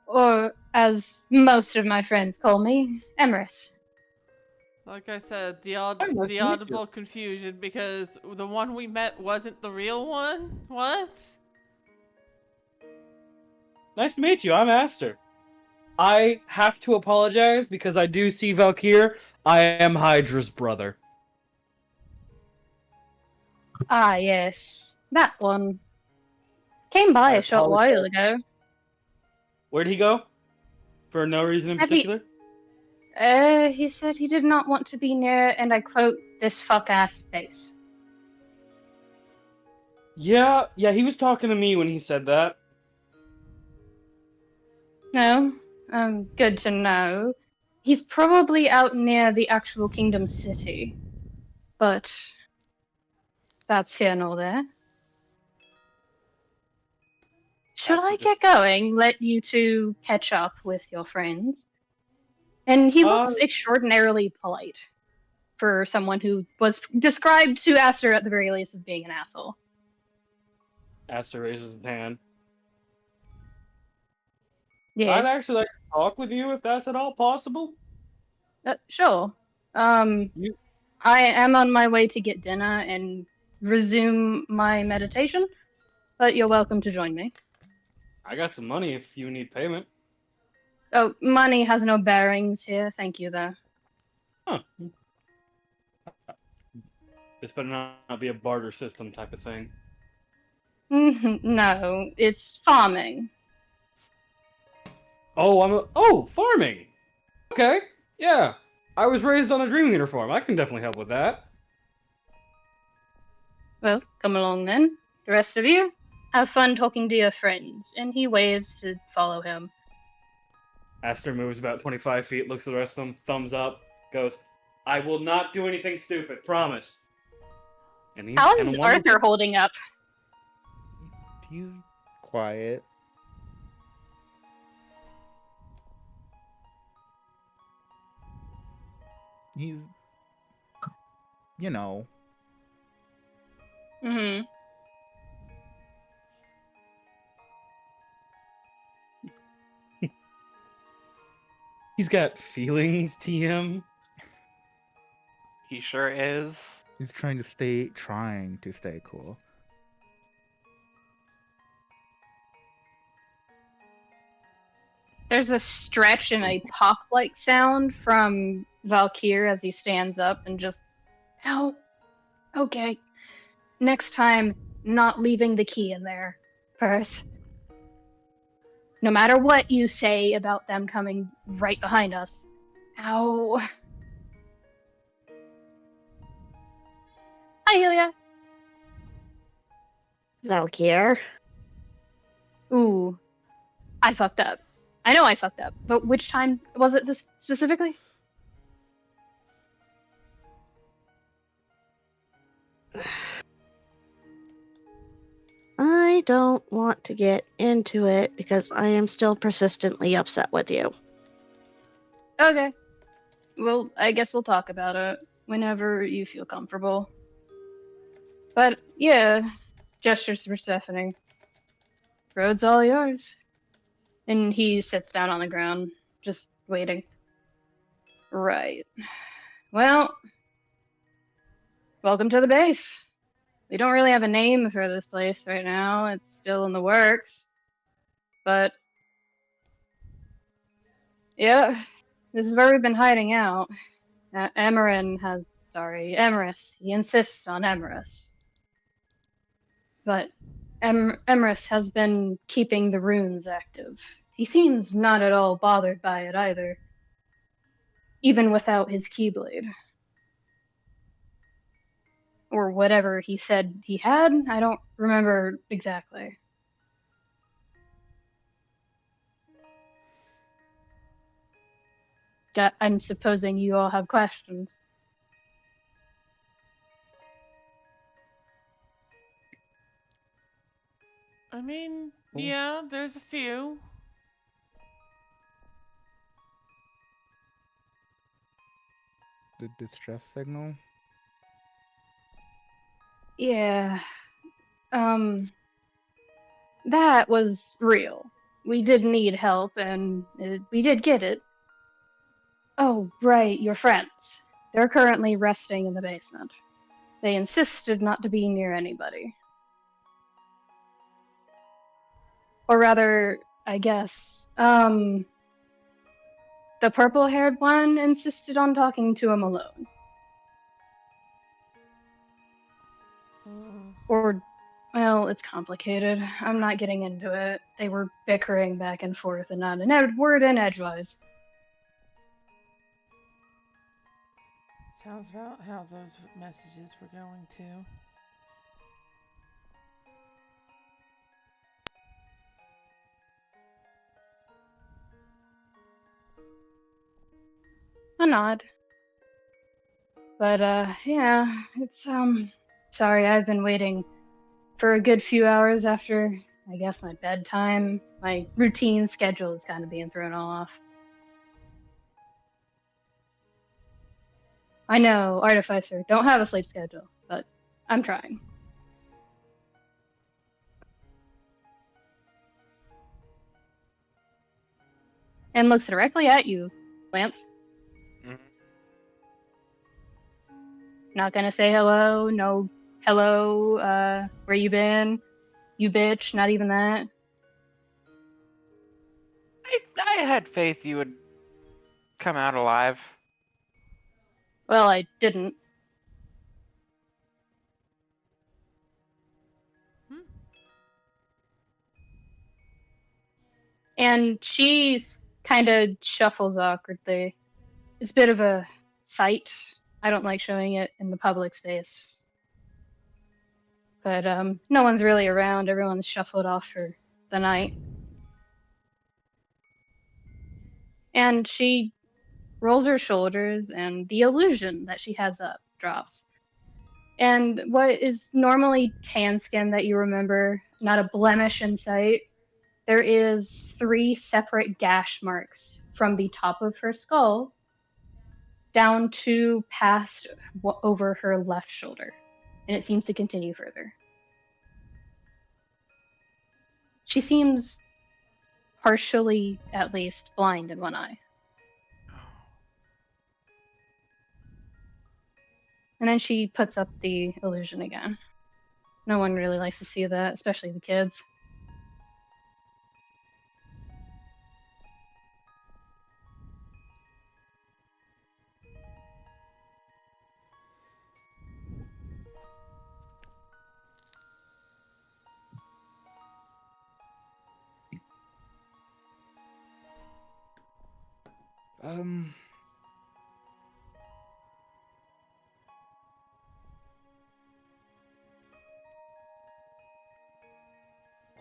Or, as most of my friends call me, Emrys. Like I said, the nice to meet audible confusion because the one we met wasn't the real one. What? Nice to meet you. I'm Aster. I have to apologize because I do see Valkyr. I am Hydra's brother. Ah, yes. That one. Came by I a short apologize. while ago. Where'd he go? For no reason in Said he- particular? He said he did not want to be near, and I quote, this fuck-ass face. Yeah, he was talking to me when he said that. No, good to know. He's probably out near the actual Kingdom City, but that's here nor there. Should Aster I get just going? Let you two catch up with your friends? And he looks extraordinarily polite for someone who was described to Aster at the very least as being an asshole. Aster raises his hand. I'd Yes. actually like to talk with you if that's at all possible. Sure. You, I am on my way to get dinner and resume my meditation, but you're welcome to join me. I got some money if you need payment. Oh, money has no bearings here, thank you though. Huh. This better not be a barter system type of thing. No, it's farming. Oh, farming. Okay, yeah. I was raised on a dream eater farm. I can definitely help with that. Well, come along then. The rest of you, have fun talking to your friends. And he waves to follow him. Aster moves about 25 feet, looks at the rest of them, thumbs up, goes, I will not do anything stupid, promise. And How and is one Arthur holding up? He's quiet. He's, you know, Mm-hmm. he's got feelings, TM. He sure is. he's trying to stay cool. There's a stretch and a pop-like sound from Valkyr as he stands up and just, oh, okay. Next time, not leaving the key in there. First. No matter what you say about them coming right behind us. Ow. Hi, Helia. Valkyr. Ooh, I fucked up. I know I fucked up, but which time was it this specifically? I don't want to get into it because I am still persistently upset with you. Okay. Well, I guess we'll talk about it whenever you feel comfortable. But yeah, gestures for Stephanie. Road's all yours. And he sits down on the ground, just waiting. Right. Well, welcome to the base. We don't really have a name for this place right now. It's still in the works. But yeah, this is where we've been hiding out. Emerus. He insists on Emerus. But Emerus has been keeping the runes active. He seems not at all bothered by it either, even without his keyblade. Or whatever he said he had, I don't remember exactly. I'm supposing you all have questions. I mean, Cool. yeah, there's a few. The distress signal. Yeah, that was real. We did need help, and we did get it. Oh, right, your friends. They're currently resting in the basement. They insisted not to be near anybody. Or rather, I guess, the purple-haired one insisted on talking to him alone. Mm. Or, well, it's complicated. I'm not getting into it. They were bickering back and forth and not an word in edgewise. Sounds about how those messages were going too. A nod. But, yeah, it's, sorry, I've been waiting for a good few hours after, I guess, my bedtime. My routine schedule is kind of being thrown off. I know, Artificer, don't have a sleep schedule, but I'm trying. And looks directly at you, Lance. Mhm. Not gonna say hello, no hello, where you been? You bitch, not even that. I had faith you would come out alive. Well, I didn't. Hmm. And she kind of shuffles awkwardly. It's a bit of a sight. I don't like showing it in the public space. But no one's really around. Everyone's shuffled off for the night. And she rolls her shoulders, and the illusion that she has up drops. And what is normally tan skin that you remember, not a blemish in sight, there is 3 separate gash marks from the top of her skull down to past over her left shoulder. And it seems to continue further. She seems partially, at least, blind in one eye. And then she puts up the illusion again. No one really likes to see that, especially the kids. Um,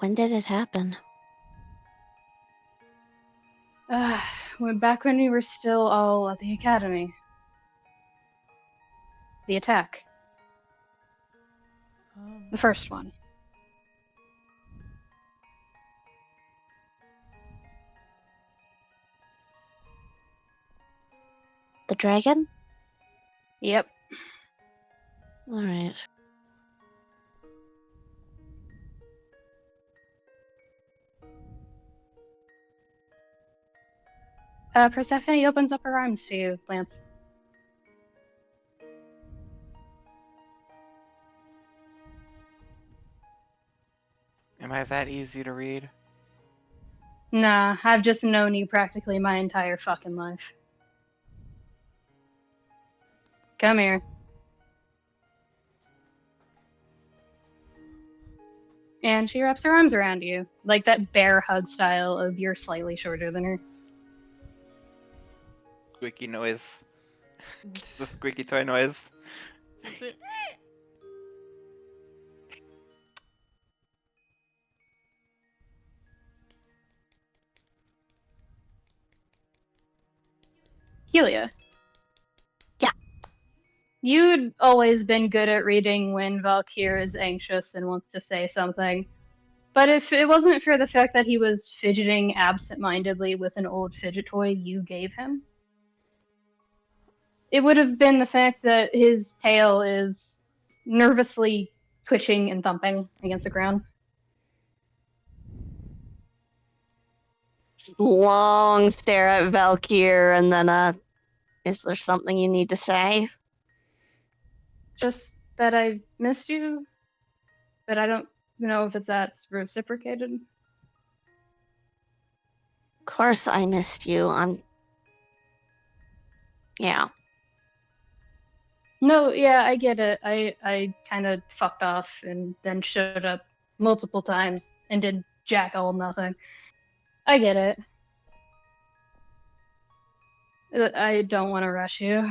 When did it happen? Back when we were still all at the academy. The attack. The first one. The dragon? Yep. Alright. Persephone opens up her arms to you, Lance. Am I that easy to read? Nah, I've just known you practically my entire fucking life. Come here. And she wraps her arms around you, like that bear hug style of you're slightly shorter than her. Squeaky noise. The squeaky toy noise. Helia. Yeah. You'd always been good at reading when Valkyr is anxious and wants to say something. But if it wasn't for the fact that he was fidgeting absent-mindedly with an old fidget toy you gave him, it would have been the fact that his tail is nervously twitching and thumping against the ground. Long stare at Valkyr and then, is there something you need to say? Just that I missed you, but I don't know if that's reciprocated. Of course I missed you. Yeah. No, yeah, I get it. I kind of fucked off and then showed up multiple times and did jack all nothing. I get it. I don't want to rush you.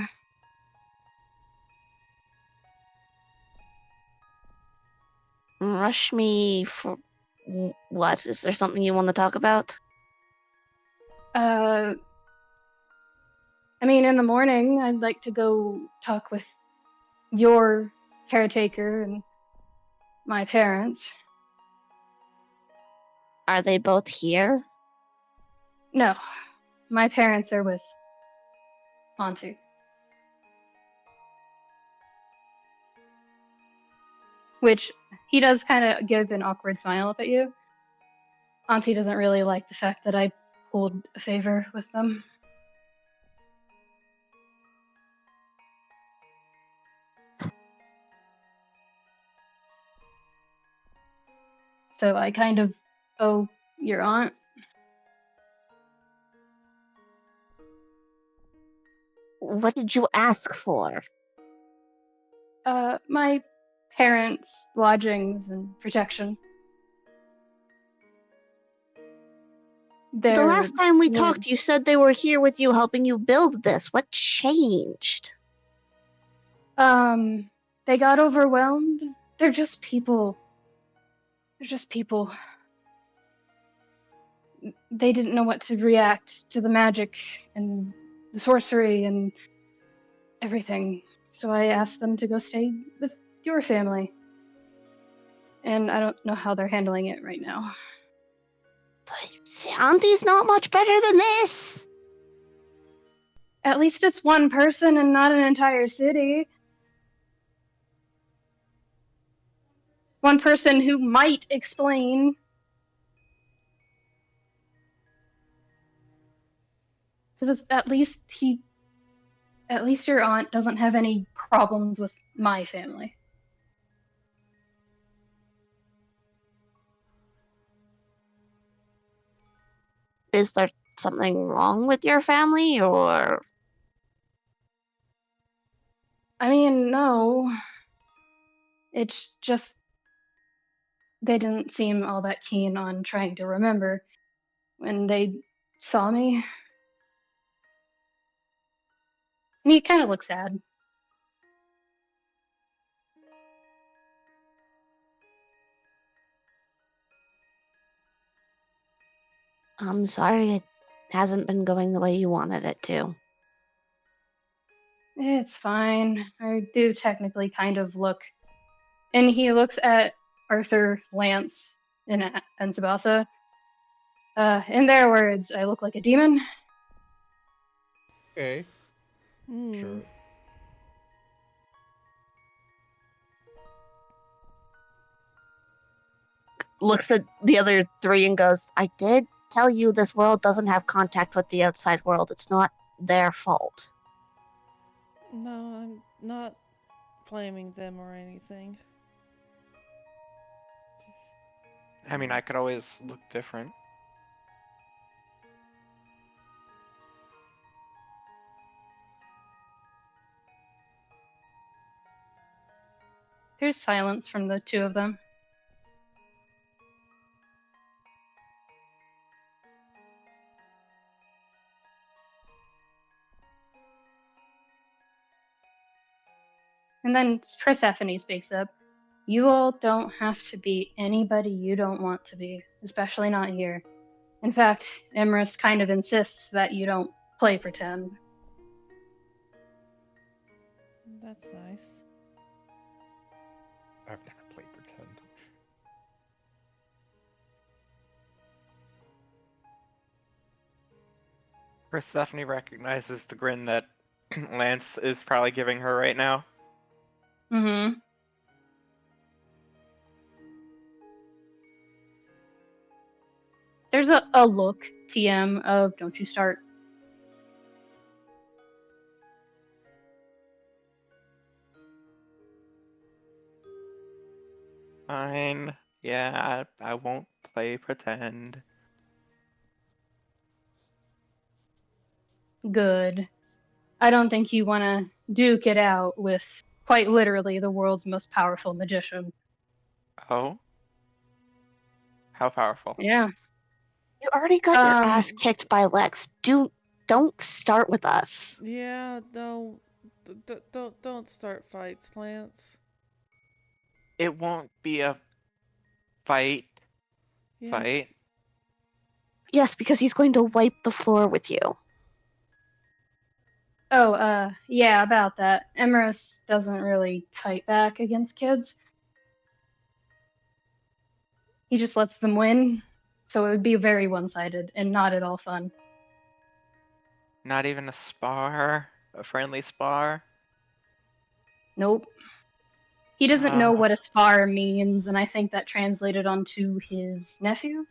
Rush me for what? Is there something you want to talk about? Uh, I mean, in the morning, I'd like to go talk with your caretaker and my parents. Are they both here? No, my parents are with Auntie. Which he does kind of give an awkward smile up at you. Auntie doesn't really like the fact that I pulled a favor with them. So I kind of owe your aunt. What did you ask for? My parents' lodgings and protection. The They're last time we little- talked, you said they were here with you helping you build this. What changed? They got overwhelmed. They're just people. They're just people. They didn't know what to react to the magic and the sorcery and everything. So I asked them to go stay with your family. And I don't know how they're handling it right now. Auntie's not much better than this. At least it's one person and not an entire city. One person who might explain. Because at least your aunt doesn't have any problems with my family. Is there something wrong with your family, or? I mean, no. It's just they didn't seem all that keen on trying to remember when they saw me. And he kind of looks sad. I'm sorry it hasn't been going the way you wanted it to. It's fine. I do technically kind of look. And he looks at Arthur, Lance, and Tsubasa. In their words, I look like a demon. Okay. Hmm. Sure. Looks at the other three and goes, I did tell you this world doesn't have contact with the outside world. It's not their fault. No, I'm not blaming them or anything. Just, I mean, I could always look different. There's silence from the two of them. And then Persephone speaks up. You all don't have to be anybody you don't want to be, especially not here. In fact, Emrys kind of insists that you don't play pretend. that's nice. I've never played pretend. Persephone recognizes the grin that Lance is probably giving her right now. Mm-hmm. There's a look, TM, of don't you start. Fine. Yeah, I won't play pretend. Good. I don't think you want to duke it out with quite literally the world's most powerful magician. Oh? How powerful? Yeah. You already got your ass kicked by Lex. Don't start with us. Yeah, no, don't start fights, Lance. It won't be a fight. Yeah, Fight. Yes, because he's going to wipe the floor with you. Oh, yeah, about that. Emerus doesn't really fight back against kids. He just lets them win, so it would be very one-sided and not at all fun. Not even a spar? A friendly spar? Nope. He doesn't know Uh, what a spar means, and I think that translated onto his nephew,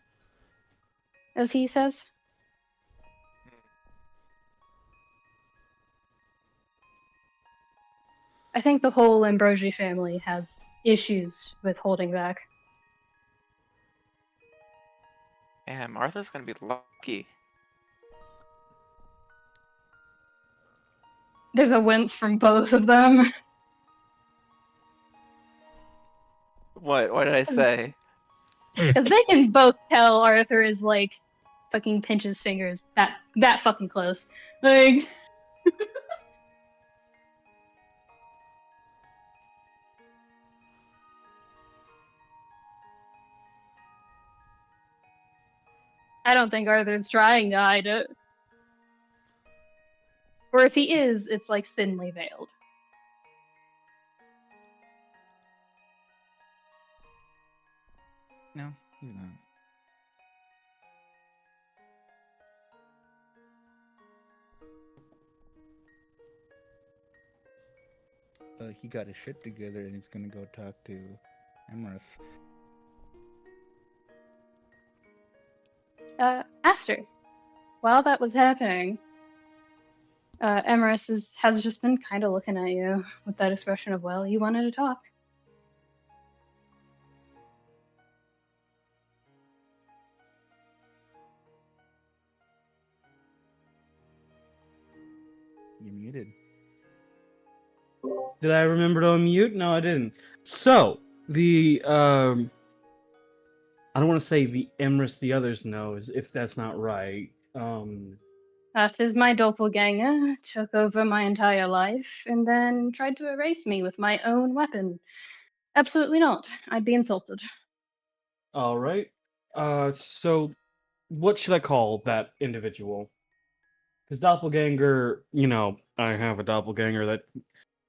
as he says. I think the whole Ambrosi family has issues with holding back. and Martha's gonna be lucky. There's a wince from both of them. What did I say? Because they can both tell Arthur is like fucking pinch his fingers that fucking close. Like I don't think Arthur's trying to hide it. Or if he is, it's like thinly veiled. No, he's not. He got his shit together and he's gonna go talk to Emerus. Aster, while that was happening, Emerus has just been kind of looking at you with that expression of, well, you wanted to talk. You're muted. Did I remember to unmute? No, I didn't. So the I don't want to say the Emrys the others knows if that's not right. That is my doppelganger, took over my entire life, and then tried to erase me with my own weapon. Absolutely not. I'd be insulted. All right. So what should I call that individual? Because doppelganger, I have a doppelganger that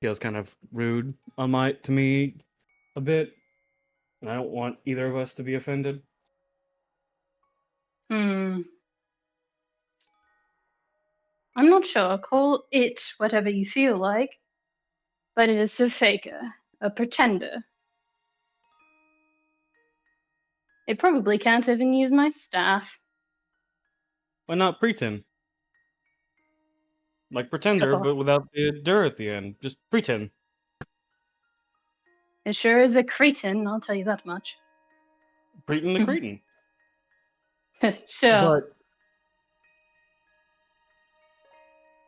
feels kind of rude to me a bit, and I don't want either of us to be offended. I'm not sure. Call it whatever you feel like. But it is a faker, a pretender. It probably can't even use my staff. Why not pretend? Like pretender, Sure. but without the dir at the end. Just pretend. It sure is a cretin, I'll tell you that much. Pretend the cretin. Sure. But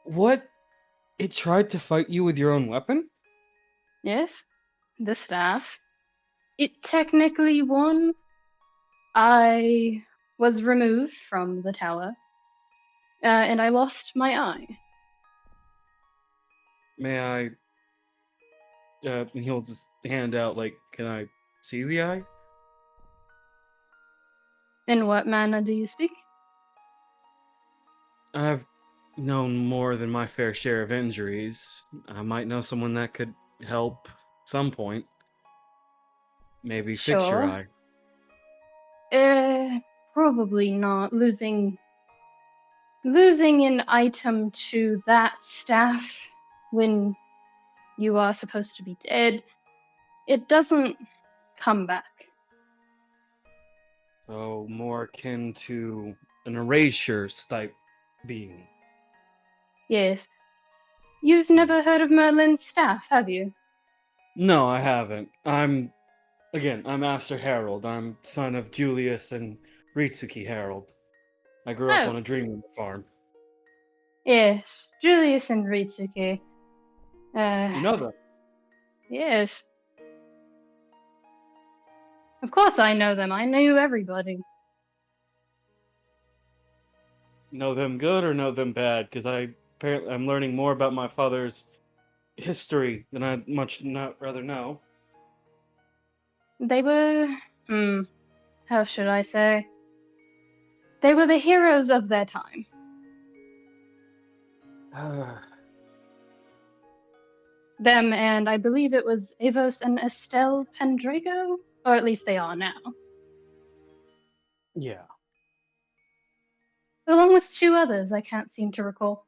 what? It tried to fight you with your own weapon? Yes, the staff. It technically won. I was removed from the tower, and I lost my eye. May I? He'll just hand out like, can I see the eye? In what manner do you speak? I've known more than my fair share of injuries. I might know someone that could help at some point. Maybe fix your Sure. eye. Probably not. Losing an item to that staff when you are supposed to be dead, it doesn't come back. So more akin to an erasure type being. Yes. You've never heard of Merlin's staff, have you? No, I haven't. I'm Aster Harold. I'm son of Julius and Ritsuki Harold. I grew up Oh, on a dreaming farm. yes. Julius and Ritsuke. You know them? Yes. Of course I know them. I knew everybody. Know them good or know them bad? Because I'm learning more about my father's history than I'd much not rather know. They were, how should I say? They were the heroes of their time. them and I believe it was Avos and Estelle Pendrago, or at least they are now, Yeah. along with 2 others I can't seem to recall.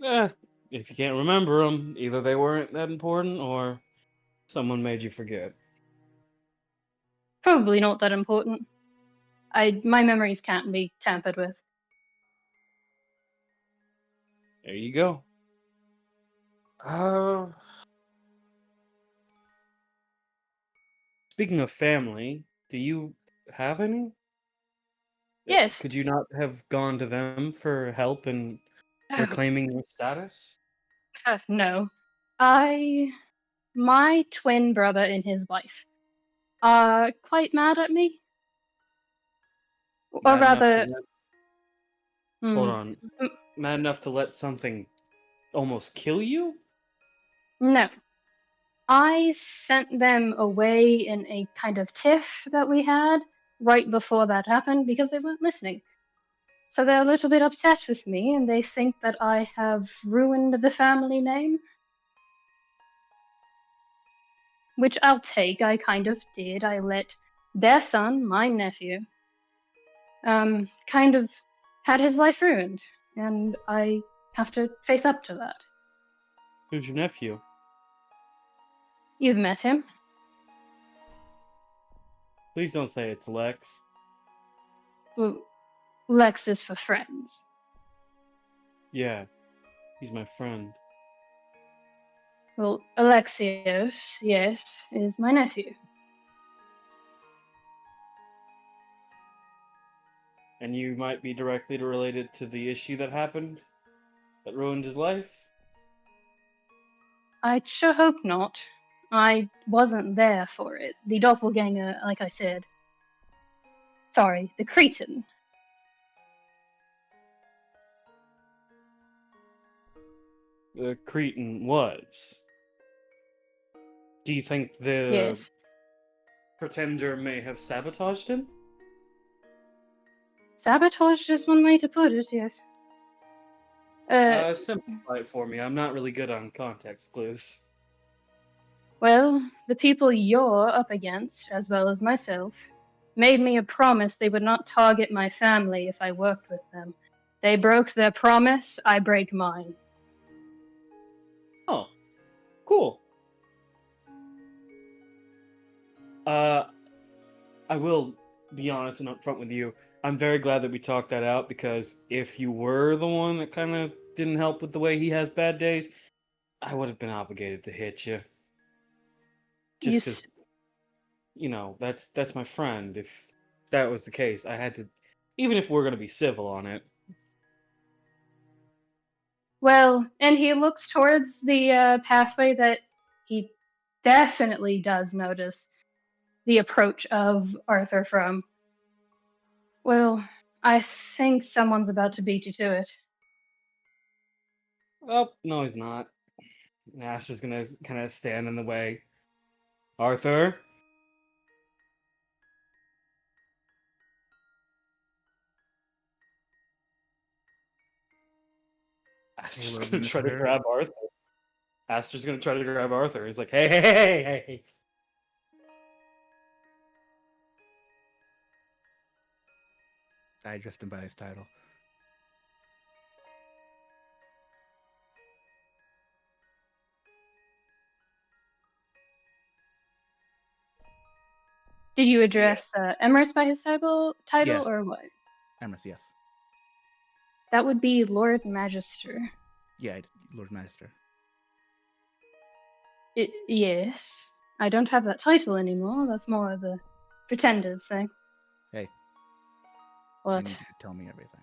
If you can't remember them, either they weren't that important or someone made you forget. Probably not that important. My memories can't be tampered with. There you go. Speaking of family, do you have any? Yes. Could you not have gone to them for help in reclaiming your status? No. My twin brother and his wife are quite mad at me. Or Mad enough to rather, let, hold hmm, on. mm, Mad enough to let something almost kill you? no. I sent them away in a kind of tiff that we had right before that happened because they weren't listening. So they're a little bit upset with me and they think that I have ruined the family name. Which I'll take, I kind of did. I let their son, my nephew, kind of had his life ruined. And I have to face up to that. Who's your nephew? You've met him. Please don't say it's Lex. Well, Lex is for friends. Yeah, he's my friend. Well, Alexios, yes, is my nephew. And you might be directly related to the issue that happened that ruined his life? I sure hope not. I wasn't there for it. The doppelganger, like I said. Sorry, the Cretan. The Cretan was. Do you think the Yes. pretender may have sabotaged him? Sabotage is one way to put it, yes. Simplify it for me. I'm not really good on context clues. Well, the people you're up against, as well as myself, made me a promise they would not target my family if I worked with them. They broke their promise, I break mine. Oh, cool. I will be honest and upfront with you. I'm very glad that we talked that out because if you were the one that kind of didn't help with the way he has bad days, I would have been obligated to hit you. You Just because, that's my friend. If that was the case, I had to, even if we're gonna be civil on it. Well, and he looks towards the pathway that he definitely does notice the approach of Arthur from. Well, I think someone's about to beat you to it. Oh no, he's not. And Aster's gonna kind of stand in the way. Arthur. Aster's Lord gonna try to Minister. grab Arthur. Aster's gonna try to grab Arthur. He's like, hey, hey, hey, hey, hey. I addressed him by his title. Did you address Emrys by his title Yeah. or what? Emrys, yes. That would be Lord Magister. Yeah, Lord Minister. Yes. I don't have that title anymore. That's more of a pretender's thing. Hey, I What? need you to tell me everything.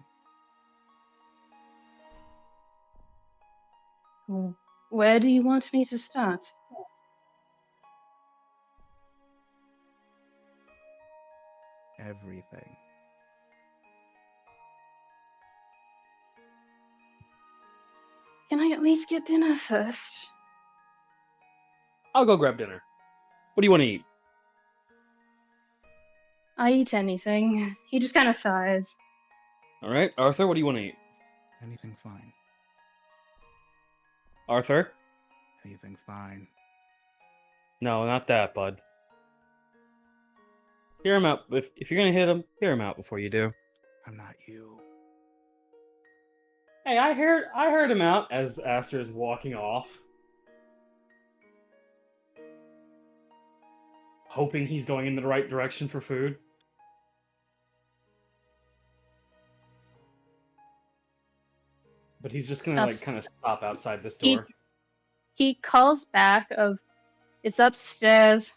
Where do you want me to start? Everything. Can I at least get dinner first? I'll go grab dinner. What do you want to eat? I eat anything. He just kind of sighs. All right, Arthur. What do you want to eat? Anything's fine. Arthur. Anything's fine. No, not that, bud. Hear him out. If you're gonna hit him, hear him out before you do. I'm not you. Hey, I heard him out as Aster is walking off, hoping he's going in the right direction for food. But he's just gonna like kind of stop outside this door. He calls back of, it's upstairs.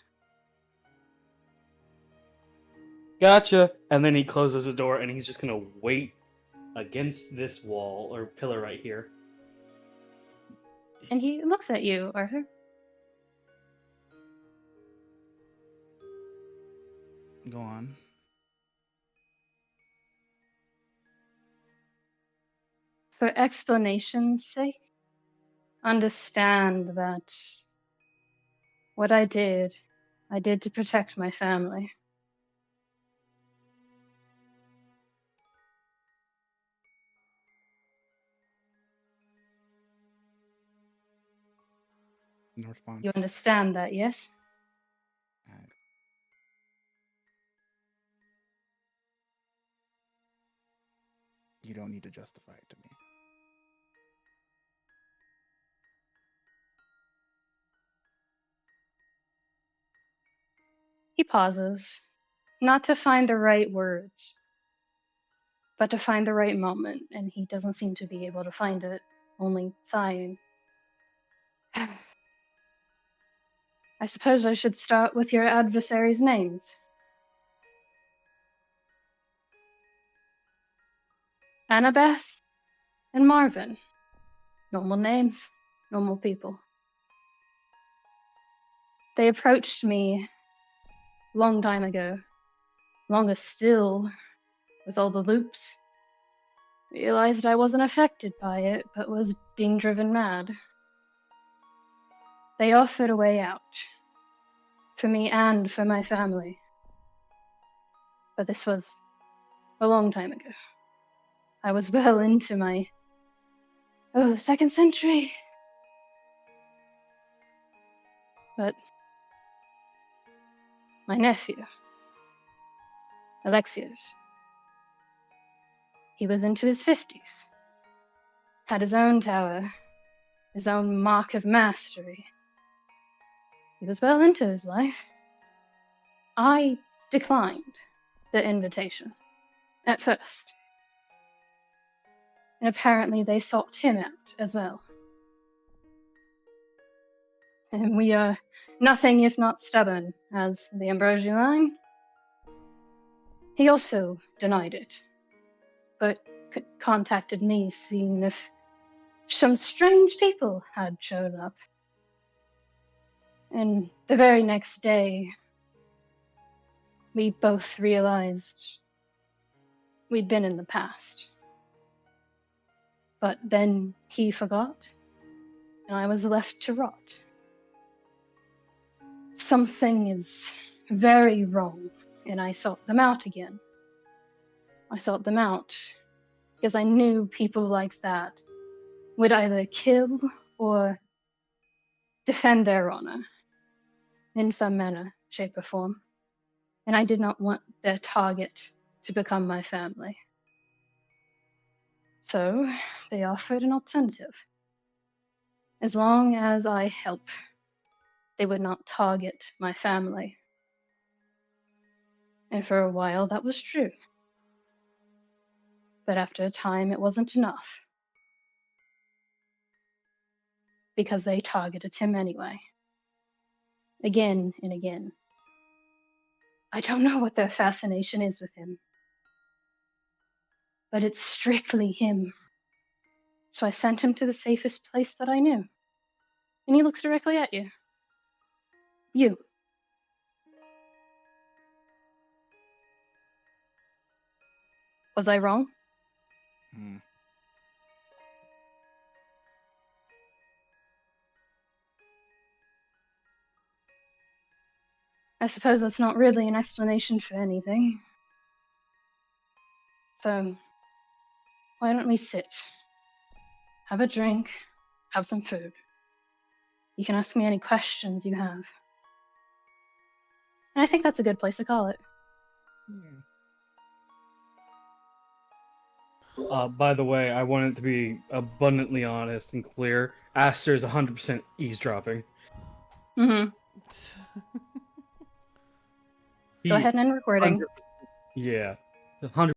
Gotcha. And then he closes the door and he's just gonna wait against this wall or pillar right here. And he looks at you, Arthur. Go on. For explanation's sake, understand that what I did to protect my family. No response. You understand that, yes? You don't need to justify it to me. He pauses, not to find the right words, but to find the right moment, and he doesn't seem to be able to find it, only sighing. I suppose I should start with your adversaries' names. Annabeth and Marvin. Normal names, normal people. They approached me a long time ago, longer still, with all the loops. Realized I wasn't affected by it, but was being driven mad. They offered a way out, for me and for my family. But this was a long time ago. I was well into my, second century. But my nephew, Alexios, he was into his 50s, had his own tower, his own mark of mastery. He was well into his life. I declined the invitation at first. And apparently they sought him out as well. And we are nothing if not stubborn, as the Ambrosian line. He also denied it, but contacted me, seeing if some strange people had shown up. And the very next day, we both realized we'd been in the past. But then he forgot, and I was left to rot. Something is very wrong, and I sought them out again. I sought them out because I knew people like that would either kill or defend their honor in some manner, shape, or form. And I did not want their target to become my family. So they offered an alternative. As long as I help, they would not target my family. And for a while that was true. But after a time it wasn't enough. Because they targeted him anyway. Again and again. I don't know what their fascination is with him. But it's strictly him. So I sent him to the safest place that I knew. And he looks directly at you. You. Was I wrong? I suppose that's not really an explanation for anything. So, why don't we sit? Have a drink, have some food. You can ask me any questions you have. And I think that's a good place to call it. By the way, I want it to be abundantly honest and clear. Aster is 100% eavesdropping. Mm-hmm. Go ahead and end recording. 100%, yeah, 100%